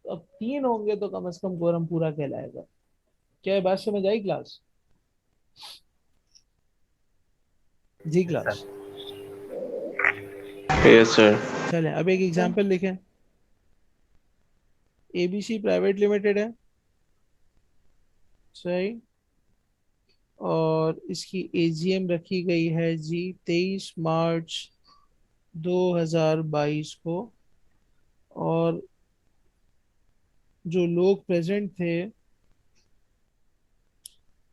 तो अब 3 होंगे तो कम से कम कोरम पूरा कहलाएगा। क्या ये बात समझ आई क्लास? जी yes class. Sir. Yes sir. चलें अब एक एग्जांपल लिखें। एबीसी प्राइवेट लिमिटेड है, सही, और इसकी एजीएम रखी गई है जी 23 मार्च 2022 को, और जो लोग प्रेजेंट थे,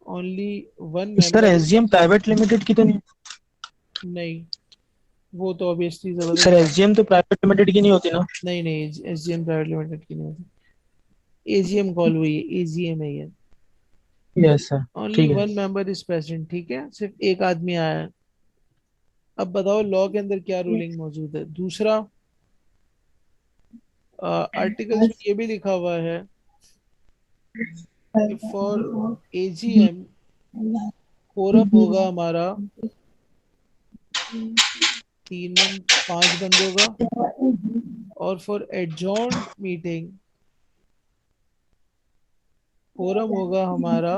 only one sir member. SGM private limited की तो नहीं? नहीं, वो तो ऑब्वियसली सर जबरदस्त बात। एसजीएम तो प्राइवेट लिमिटेड की नहीं होती ना? नहीं नहीं, एसजीएम प्राइवेट लिमिटेड की नहीं होती। एजीएम कॉल हुई है, एजीएम है ये। Yes sir. ओनली ठीक है। वन मेंबर इज प्रेजेंट, ठीक है, सिर्फ एक आदमी आया है। अब बताओ लॉ के अंदर क्या रूलिंग मौजूद है। दूसरा, आर्टिकल्स में ये भी लिखा हुआ है कि फॉर एजीएम कोरम होगा हमारा 5 बंदों का, और फॉर एडजॉर्न मीटिंग कोरम होगा हमारा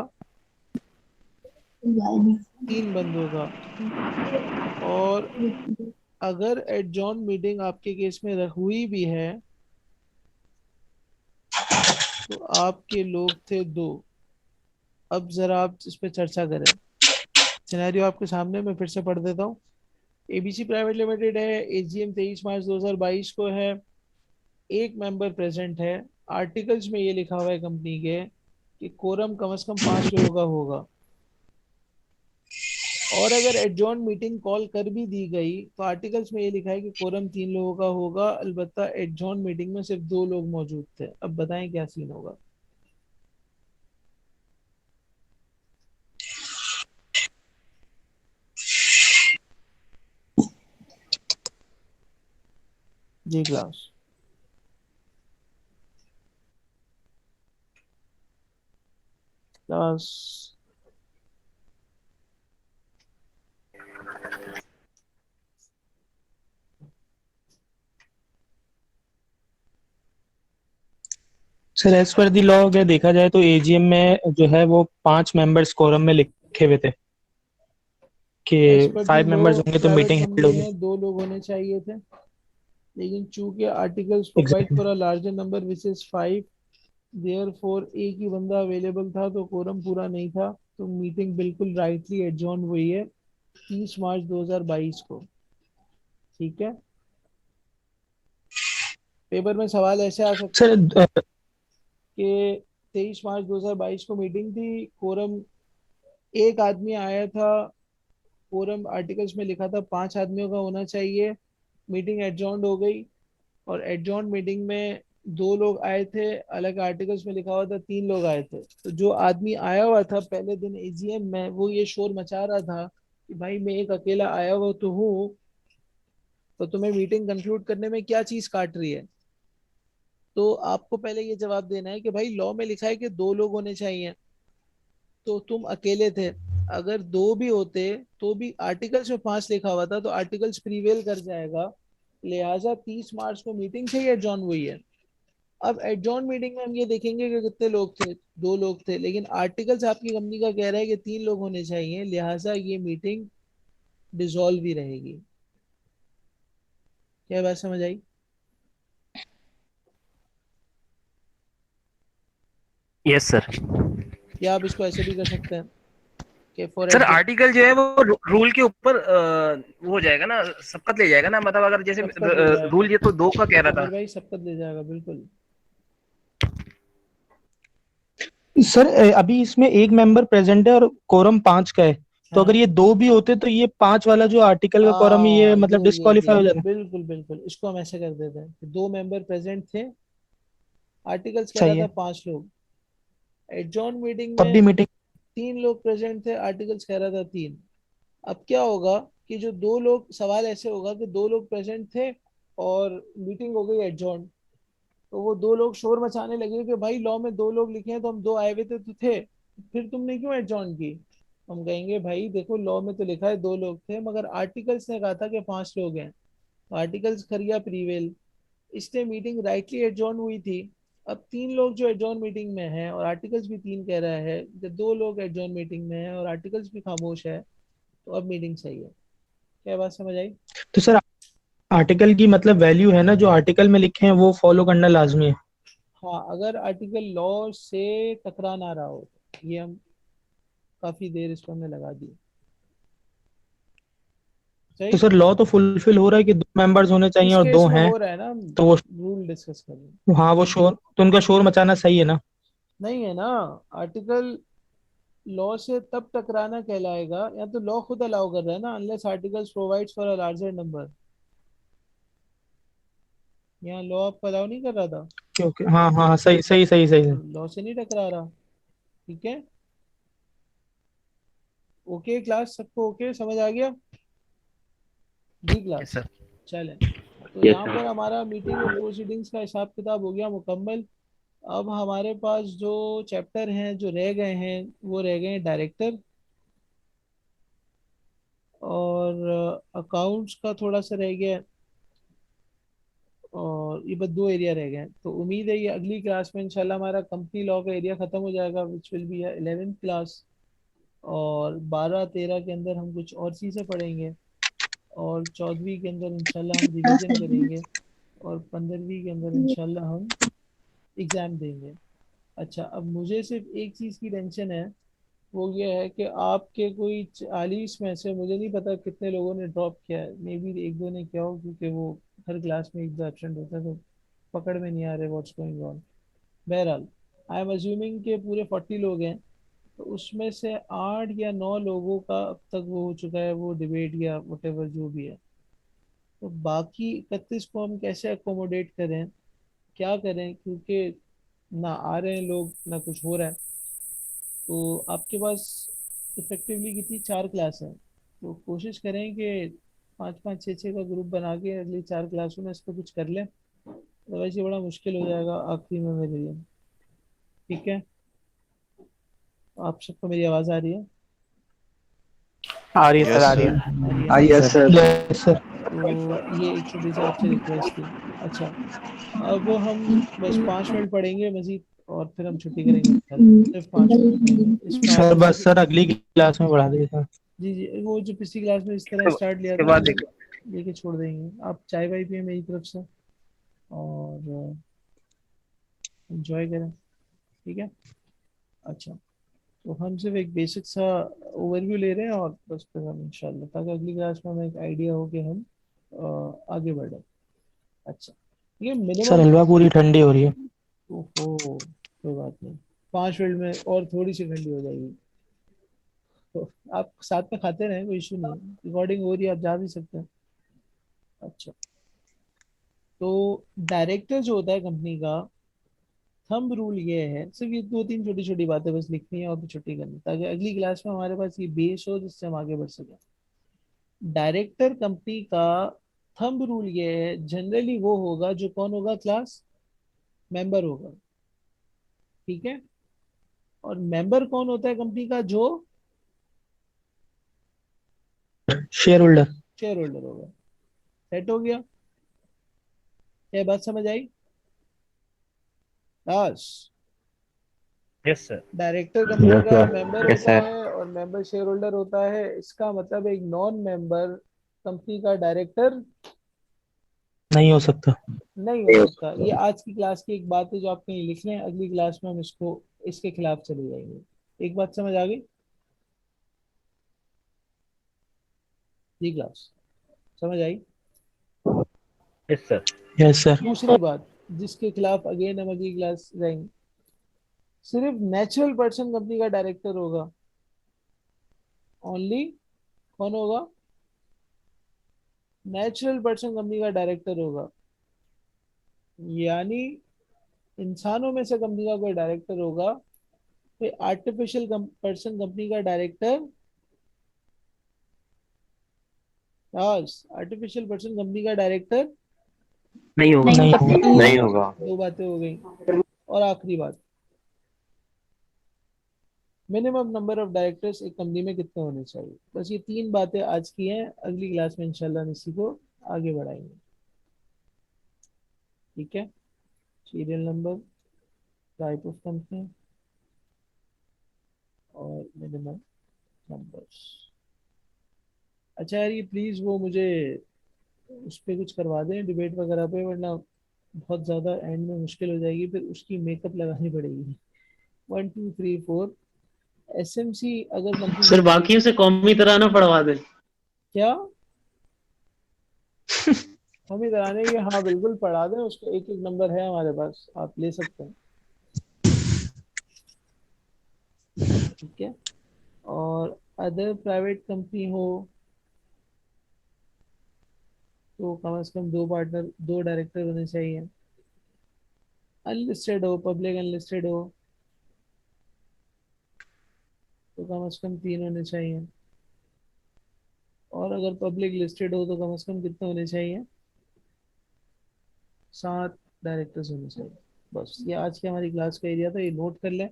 3 बंदों का। और अगर एडजॉर्न मीटिंग आपके केस में हुई भी है तो आपके लोग थे 2। अब जरा आप इस पे चर्चा करें। सिनेरियो आपके सामने, मैं फिर से पढ़ देता हूँ। एबीसी प्राइवेट लिमिटेड है, एजीएम 23 मार्च 2022 को है, एक मेंबर प्रेजेंट है। आर्टिकल्स में ये लिखा हुआ है कंपनी के कि कोरम कम से कम 5 लोगों का होगा। और अगर एडजॉर्न मीटिंग कॉल कर भी दी गई तो आर्टिकल्स में ये लिखा है कि कोरम 3 लोगों का होगा, अलबत्ता एडजॉर्न मीटिंग में सिर्फ 2 लोग मौजूद थे। अब बताएं क्या सीन होगा। जी class. Class. Sir as per the law अगर देखा जाए तो एजीएम में जो है वो 5 मेंबर्स कोरम में लिखे हुए थे कि एज पर दी 5 लॉ मेंबर्स होंगे तो प्राइवेट मीटिंग हेल्ड कंपनी होगी। है, 2 लोग होने चाहिए थे, लेकिन चूंकि articles provide exactly. For a larger number which is 5, therefore एक ही बंदा अवेलेबल था तो कोरम पूरा नहीं था, तो मीटिंग बिल्कुल राइटली एडजॉर्न हुई है 30 मार्च 2022 को। ठीक है। पेपर में सवाल ऐसे आ सकते सर हैं कि 23 मार्च 2022 को मीटिंग थी, कोरम एक आदमी आया था, कोरम आर्टिकल्स में लिखा था 5 आदमियों का होना चाहिए, मीटिंग एडजॉर्न हो गई, और एडजॉर्न मीटिंग में 2 लोग आए थे, अलग आर्टिकल्स में लिखा हुआ था 3 लोग आए थे। तो जो आदमी आया हुआ था पहले दिन एजीएम में, वो ये शोर मचा रहा था कि भाई मैं एक अकेला आया हुआ तो हूँ, तो तुम्हें मीटिंग कंक्लूड करने में क्या चीज काट रही है। तो आपको पहले ये जवाब देना है कि भाई लॉ में लिखा है कि 2 लोग होने चाहिए, तो तुम अकेले थे। अगर 2 भी होते तो भी आर्टिकल्स में 5 लिखा हुआ था, तो आर्टिकल्स प्रीवेल कर जाएगा, लिहाजा 30 मार्च को मीटिंग से ही एडजॉर्न हुई है। अब एडजॉर्न मीटिंग में हम ये देखेंगे कि कितने लोग थे, 2 लोग थे, लेकिन आर्टिकल्स आपकी कंपनी का कह रहा है कि 3 लोग होने चाहिए, लिहाजा ये मीटिंग डिसॉल्व ही रहेगी। क्या बात समझ आई? Yes sir. या आप इसको ऐसे भी कर सकते हैं कि फॉर सर एडजॉर्न आर्टिकल जो है वो रूल के ऊपर वो हो जाएगा ना, सबकत ले जाएगा ना, मतलब अगर जैसे सबकत ले जाएगा। रूल ये तो 2 का कह रहा आमिर था। भाई सबकत ले जाएगा बिल्कुल। सर अभी इसमें एक मेंबर प्रेजेंट है और कोरम 5 का है, तो अगर हाँ। ये 2 भी होते तो ये 5 वाला जो आर्टिकल का कोरम ये मतलब ये डिस्क्वालीफाई हो जाता। बिल्कुल बिल्कुल, इसको हम ऐसे कर देते हैं कि 2 मेंबर प्रेजेंट थे, आर्टिकल्स कह रहा सही था है। 5 लोग, एडजॉर्न मीटिंग तब भी में मीटिंग। 3 लोग प्रेजेंट थे, आर्टिकल्स कह रहा था 3। अब क्या होगा कि जो 2 लोग, सवाल ऐसे होगा कि 2 लोग प्रेजेंट थे और मीटिंग हो गई एडजॉर्न, तो वो 2 लोग शोर मचाने लगे कि भाई लॉ में 2 लोग लिखे हैं तो हम 2 आए हुए थे तो थे, फिर तुमने क्यों एडजॉर्न की। हम कहेंगे भाई देखो लॉ में तो लिखा है 2 लोग थे, मगर आर्टिकल्स ने कहा था कि 5 लोग हैं, तो आर्टिकल्स खरिया प्रीवेल, इसलिए मीटिंग राइटली एडजॉर्न हुई थी। अब 3 लोग जो एडजॉर्न मीटिंग में हैं और आर्टिकल्स भी 3 कह रहा है, जब 2 लोग एडजॉर्न मीटिंग में हैं और आर्टिकल्स भी खामोश है, तो अब मीटिंग सही है। क्या बात समझ आई? तो सर आर्टिकल की मतलब वैल्यू है ना, जो आर्टिकल में लिखे हैं वो फॉलो करना लाजमी है। हाँ, अगर आर्टिकल लॉ से टकरा ना रहा हो, ये हम काफी देर इस पर हमने लगा दी। तो सही। सर लॉ तो फुलफिल हो रहा है कि 2 मेंबर्स होने चाहिए इस और केस 2 में हैं, हो रहा है ना, तो वो रूल डिस्कस कर रहे हैं। हाँ वो शोर तो उनका शोर मचाना सही है ना। नहीं है ना, आर्टिकल लॉ से तब टकराना कहलाएगा, या तो लॉ खुद अलाउ कर रहा है ना, unless articles provides for a larger number. यहाँ लॉ आपको अलाउ नहीं कर रहा था, ओके हाँ हाँ सही सही सही सही है। लॉ से नहीं टकरा रहा। ठीक है। ओके क्लास, सबको ओके समझ आ गया? जी क्लास यस सर। चलें। तो यहाँ पर हमारा मीटिंग में प्रोसीडिंग्स का हिसाब किताब हो गया मुकम्मल। अब हमारे पास जो चैप्टर हैं जो रह गए हैं वो रह गए हैं डायरेक्टर और अकाउंट्स का थोड़ा सा रह गया है, और ये बस दो एरिया रह गए हैं। तो उम्मीद है ये अगली क्लास में इंशाल्लाह हमारा कंपनी लॉ का एरिया खत्म हो जाएगा, which will be 11th class. और 12-13 के अंदर हम कुछ और चीज़ें पढ़ेंगे, और 14वीं के अंदर इंशाल्लाह हम रिवीजन करेंगे, और 15वीं के अंदर इंशाल्लाह हम एग्ज़ाम देंगे। अच्छा, अब मुझे सिर्फ एक चीज़ की टेंशन है, वो ये है कि आपके कोई 40 में से मुझे नहीं पता कितने लोगों ने ड्रॉप किया है, मे बी एक दो ने किया हो, क्योंकि वो हर क्लास में एक दो एब्सेंट होता है तो पकड़ में नहीं आ रहे व्हाट्स गोइंग ऑन। बहरहाल आई एम अज्यूमिंग के पूरे 40 लोग हैं, तो उसमें से 8 या 9 लोगों का अब तक वो हो चुका है, वो डिबेट या वटेवर जो भी है। तो बाकी 31 को हम कैसे अकोमोडेट करें, क्या करें, क्योंकि ना आ रहे हैं लोग ना कुछ हो रहा है। तो आपके पास इफेक्टिवली कितनी 4 क्लास हैं, तो कोशिश करें कि 5-5 6-6 का ग्रुप बना के अगली 4 क्लासों में इस पर कुछ कर लें, अदरवाइज ये बड़ा मुश्किल हो जाएगा आखिरी में मेरे लिए। ठीक है, आप सबको मेरी आवाज़ आ रही है? आ रही है सर, यस आ रही सर। है। आ रही है ना? Yes sir. Yes sir. तो ये एक छोटी सी आपसे रिक्वेस्ट थी। अच्छा, अब हम बस 5 मिनट पढ़ेंगे मजीद, और फिर हम छुट्टी करेंगे कल। सिर्फ 5 मिनट पढ़ेंगे, इसमें सर आपस बस सर अगली क्लास में बढ़ा दीजिए सर। जी जी, वो जो पिछली क्लास में इस तरह स्टार्ट लिया उसके था बाद वो देख लेके छोड़ देंगे। आप चाय वाय पिए मेरी तरफ से, और एंजॉय करें। ठीक है। अच्छा, तो हम सिर्फ एक बेसिक सा ओवरव्यू ले रहे हैं, और बस फिर हम इंशाल्लाह, ताकि अगली क्लास में हमें एक आइडिया हो कि हम आगे बढ़े। अच्छा, ये सर मिनिमम। हलवा पूरी ठंडी हो रही है। ओहो, कोई बात नहीं, 5 मिनट में और थोड़ी सी ठंडी हो जाएगी। तो आप साथ में खाते रहें, कोई इशू नहीं है, रिकॉर्डिंग हो रही है, आप जा भी सकते हैं। अच्छा, तो डायरेक्टर जो होता है कंपनी का, थंब रूल ये है, सिर्फ ये 2-3 छोटी छोटी बातें बस लिखनी है और फिर छुट्टी करनी है, ताकि अगली क्लास में हमारे पास ये बेस हो जिससे हम आगे बढ़ सकें। डायरेक्टर कंपनी का थंब रूल ये है, जनरली वो होगा जो कौन होगा, क्लास मेंबर होगा। ठीक है। और मेंबर कौन होता है कंपनी का, जो शेयर होल्डर। शेयर होल्डर होगा। सेट हो गया? क्या बात समझ आई? बस, yes sir. Director company yes का सर। मेंबर यस होता सर। है और मेंबर शेयर होल्डर होता है। इसका मतलब एक नॉन मेंबर कंपनी का डायरेक्टर नहीं हो सकता। नहीं हो सकता। ये आज की क्लास की एक बात है जो आप कहीं लिख रहे हैं, अगली क्लास में हम इसको इसके खिलाफ चले जाएंगे। एक बात समझ आ गई? जी क्लास समझ आई? Yes sir. Yes sir. दूसरी बात जिसके खिलाफ अगेन हम अगली क्लास जाएंगे, सिर्फ नेचुरल पर्सन कंपनी का डायरेक्टर होगा। ओनली कौन होगा? नेचुरल पर्सन कंपनी का डायरेक्टर होगा। यानी इंसानों में से कंपनी का कोई डायरेक्टर होगा, कोई आर्टिफिशियल पर्सन कंपनी का डायरेक्टर, बस आर्टिफिशियल पर्सन कंपनी का डायरेक्टर नहीं होगा। नहीं होगा। नहीं होगा। दो बातें हो गई। और आखिरी बात, मिनिमम नंबर ऑफ डायरेक्टर्स एक कंपनी में कितने होने चाहिए। बस ये 3 बातें आज की हैं, अगली क्लास में इंशाल्लाह हम इसी को आगे बढ़ाएंगे। ठीक है। Serial number, type of company, और मिनिमम नंबर्स। अच्छा यार, ये प्लीज़ वो मुझे उस पर कुछ करवा दें डिबेट वगैरह पे, वरना बहुत ज़्यादा एंड में मुश्किल हो जाएगी, फिर उसकी मेकअप लगानी पड़ेगी। 1 2 3 4 एसएमसी अगर कंपनी सर बाकियों से कौमी तराना पढ़वा दे। क्या हम इधर आने के, हाँ बिल्कुल पढ़ा दें उसको, एक एक नंबर है हमारे पास, आप ले सकते हैं। ठीक है। और अदर प्राइवेट कंपनी हो तो कम से कम 2 पार्टनर, 2 डायरेक्टर होने चाहिए। अनलिस्टेड हो, पब्लिक अनलिस्टेड हो तो कम से कम 3 होने चाहिए। और अगर पब्लिक लिस्टेड हो तो कम से कम कितने होने चाहिए? 7 डायरेक्टर्स होने चाहिए। बस ये आज की हमारी क्लास का एरिया था, ये नोट कर लें।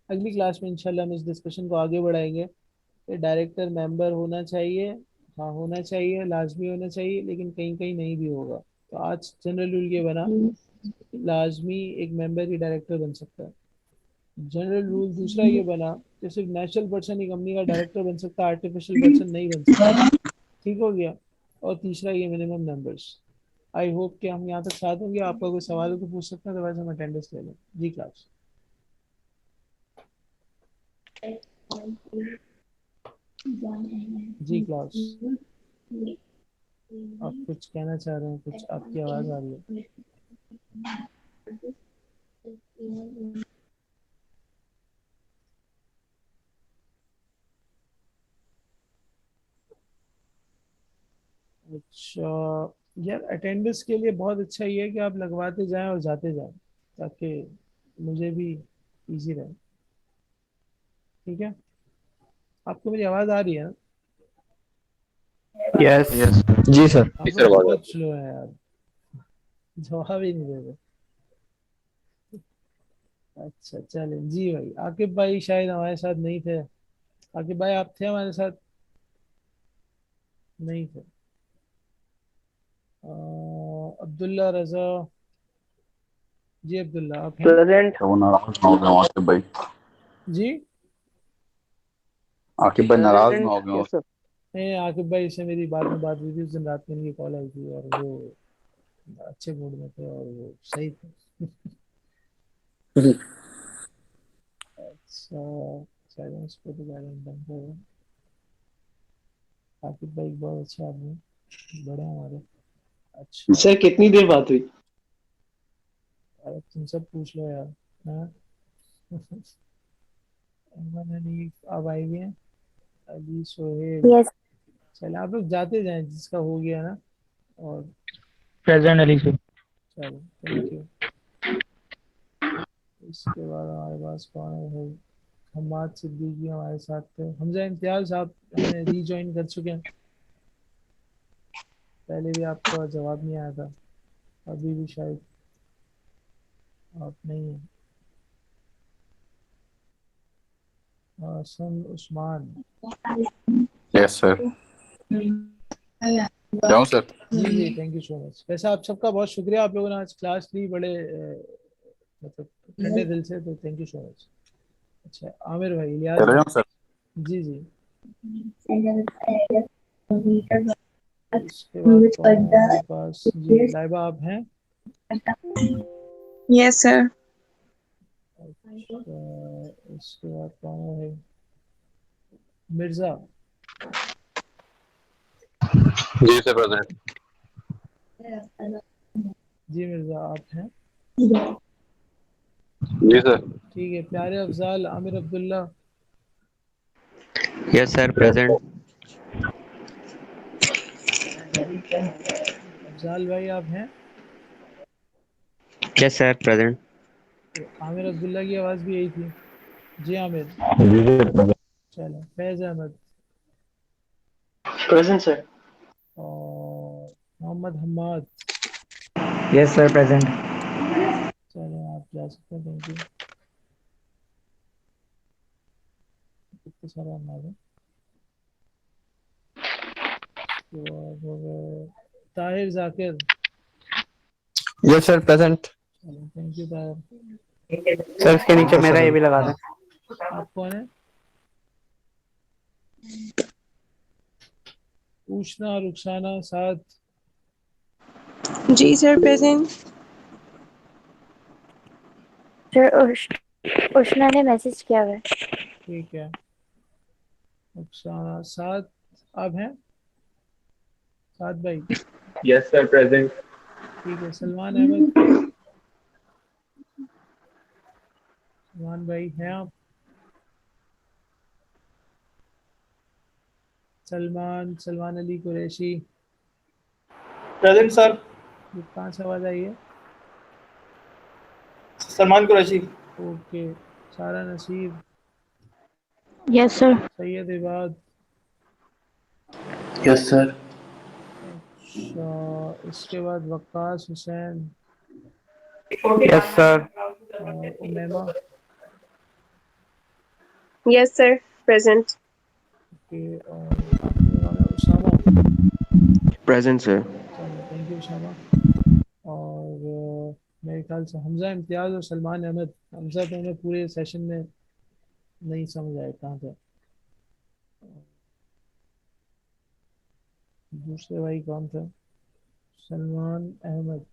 अगली क्लास में इंशाल्लाह हम इस डिस्कशन को आगे बढ़ाएंगे। ये डायरेक्टर मेंबर होना चाहिए, हाँ होना चाहिए, लाजमी होना चाहिए, लेकिन कहीं कहीं नहीं भी होगा। तो आज जनरल रूल ये बना, लाजमी एक मेंबर ही डायरेक्टर बन सकता है। जनरल रूल दूसरा ये बना कि सिर्फ नेचुरल पर्सन ही कंपनी का डायरेक्टर बन सकता है, आर्टिफिशियल पर्सन नहीं बन सकता। ठीक हो गया। और तीसरा ये मिनिमम नंबर्स। आई होप कि हम यहाँ तक साथ होंगे। आपका कोई सवाल हो तो पूछ सकते हैं, अदरवाइज हम अटेंडेंस ले लें। जी क्लास। जी क्लास, आप कुछ कहना चाह रहे हैं? कुछ आपकी आवाज आ रही है। अच्छा यार, अटेंडेंस के लिए बहुत अच्छा ये है कि आप लगवाते जाएं और जाते जाएं, ताकि मुझे भी इजी रहे। ठीक है, आपको मेरी आवाज आ रही है ना? यस। जी सर। आप लोग बहुत स्लो है यार, जवाब ही नहीं दे रहे। अच्छा चलें जी भाई। आकिब भाई शायद हमारे साथ नहीं थे। आकिब भाई आप थे हमारे साथ? नहीं थे। अब्दुल्ला रजा। जी अब्दुल्ला आप हैं? प्रेजेंट। तो वो नाराज ना हो गए आकिब भाई। जी आकिब भाई नाराज ना प्रेजेंट। हो गए। Yes sir. नहीं, आकिब भाई से मेरी बाद में बात हुई थी, उस दिन रात में उनकी कॉल आई थी और वो अच्छे मूड में थे और वो सही थे। अच्छा, साइलेंस को तो गाइडेंस बंद करो। आकिब भाई बहुत अच्छे आदमी हैं, बड़े हैं हमारे। अच्छा, सर कितनी देर बात हुई? अरे तुम सब पूछ लो यार। हाँ। अहमद हनीफ अब आई हुई हैं। अली सोहेल। यस। चले आप लोग जाते जाएं, जिसका हो गया ना। और प्रेजेंट अली से। चलो थैंक यू। इसके बाद हमारे पास कौन है भाई? हमाद सिद्दीकी हमारे साथ थे। हमजा इम्तियाज साहब हमें रीजॉइन कर चुके हैं। पहले भी आपका जवाब नहीं आया था, अभी भी शायद आप नहीं हैं। हसन उस्मान। Yes sir. जाऊँ सर? जी जी थैंक यू सो मच। वैसे आप सबका बहुत शुक्रिया, आप लोगों ने आज क्लास ली बड़े मतलब ठंडे दिल से, तो थैंक यू सो मच। अच्छा आमिर भाई, इलियास चले भाई। जाऊँ सर? जी जी। इसके बाद कौन है हमारे पास? जी लाइबा आप हैं? Yes sir. अच्छा, इसके बाद कौन है भाई? मिर्जा। जी सर प्रेजेंट। जी मिर्जा आप हैं? जी सर। ठीक है। प्यारे Afzal, Aamir Abdullah. Yes sir present. Afzal भाई आप हैं? Yes sir present. तो आमिर अब्दुल्ला की आवाज़ भी यही थी। जी आमिर। जी सर। चलो फैज अहमद प्रेजेंट सर। और Mohammad Hammad. Yes sir present. चलो आप जा सकते हैं, थैंक यू। कितने सारे हम्माद हैं? तो अब हो गए Tahir Zakir. Yes sir present. चलो थैंक यू ताहिर। सर इसके नीचे मेरा ये भी लगा दें। आप कौन है? पूछना रुखसाना साथ। जी सर प्रेजेंट। सर उष्णा ने मैसेज किया हुआ है। ठीक है, रुखसाना साथ आप हैं? साथ भाई। Yes sir present. ठीक है। सलमान अहमद। सलमान भाई हैं आप? सलमान अली कुरैशी। Present sir. ये कहाँ से आवाज़ आई है? Salman Qureshi. Okay. Sara Naseeb. Yes sir. Syed Ibad. Yes sir. अच्छा, इसके बाद वक्कास हुसैन यस सर। और उमैमा यस सर, प्रेजेंट। के, और आखिरी वाला उसामा। Present sir. चलो, थैंक यू उसामा। और मेरे ख्याल से हमजा इम्तियाज और सलमान अहमद। हमजा तो हमें पूरे सेशन में नहीं समझ आया कहाँ था। दूसरे भाई कौन था? सलमान अहमद।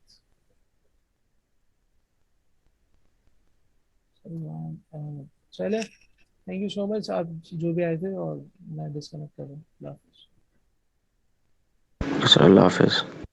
सलमान अहमद, चले, थैंक यू सो मच आप जो भी आए थे, और मैं डिस्कनेक्ट कर रहा हूँ। सर अल्लाह हाफिज।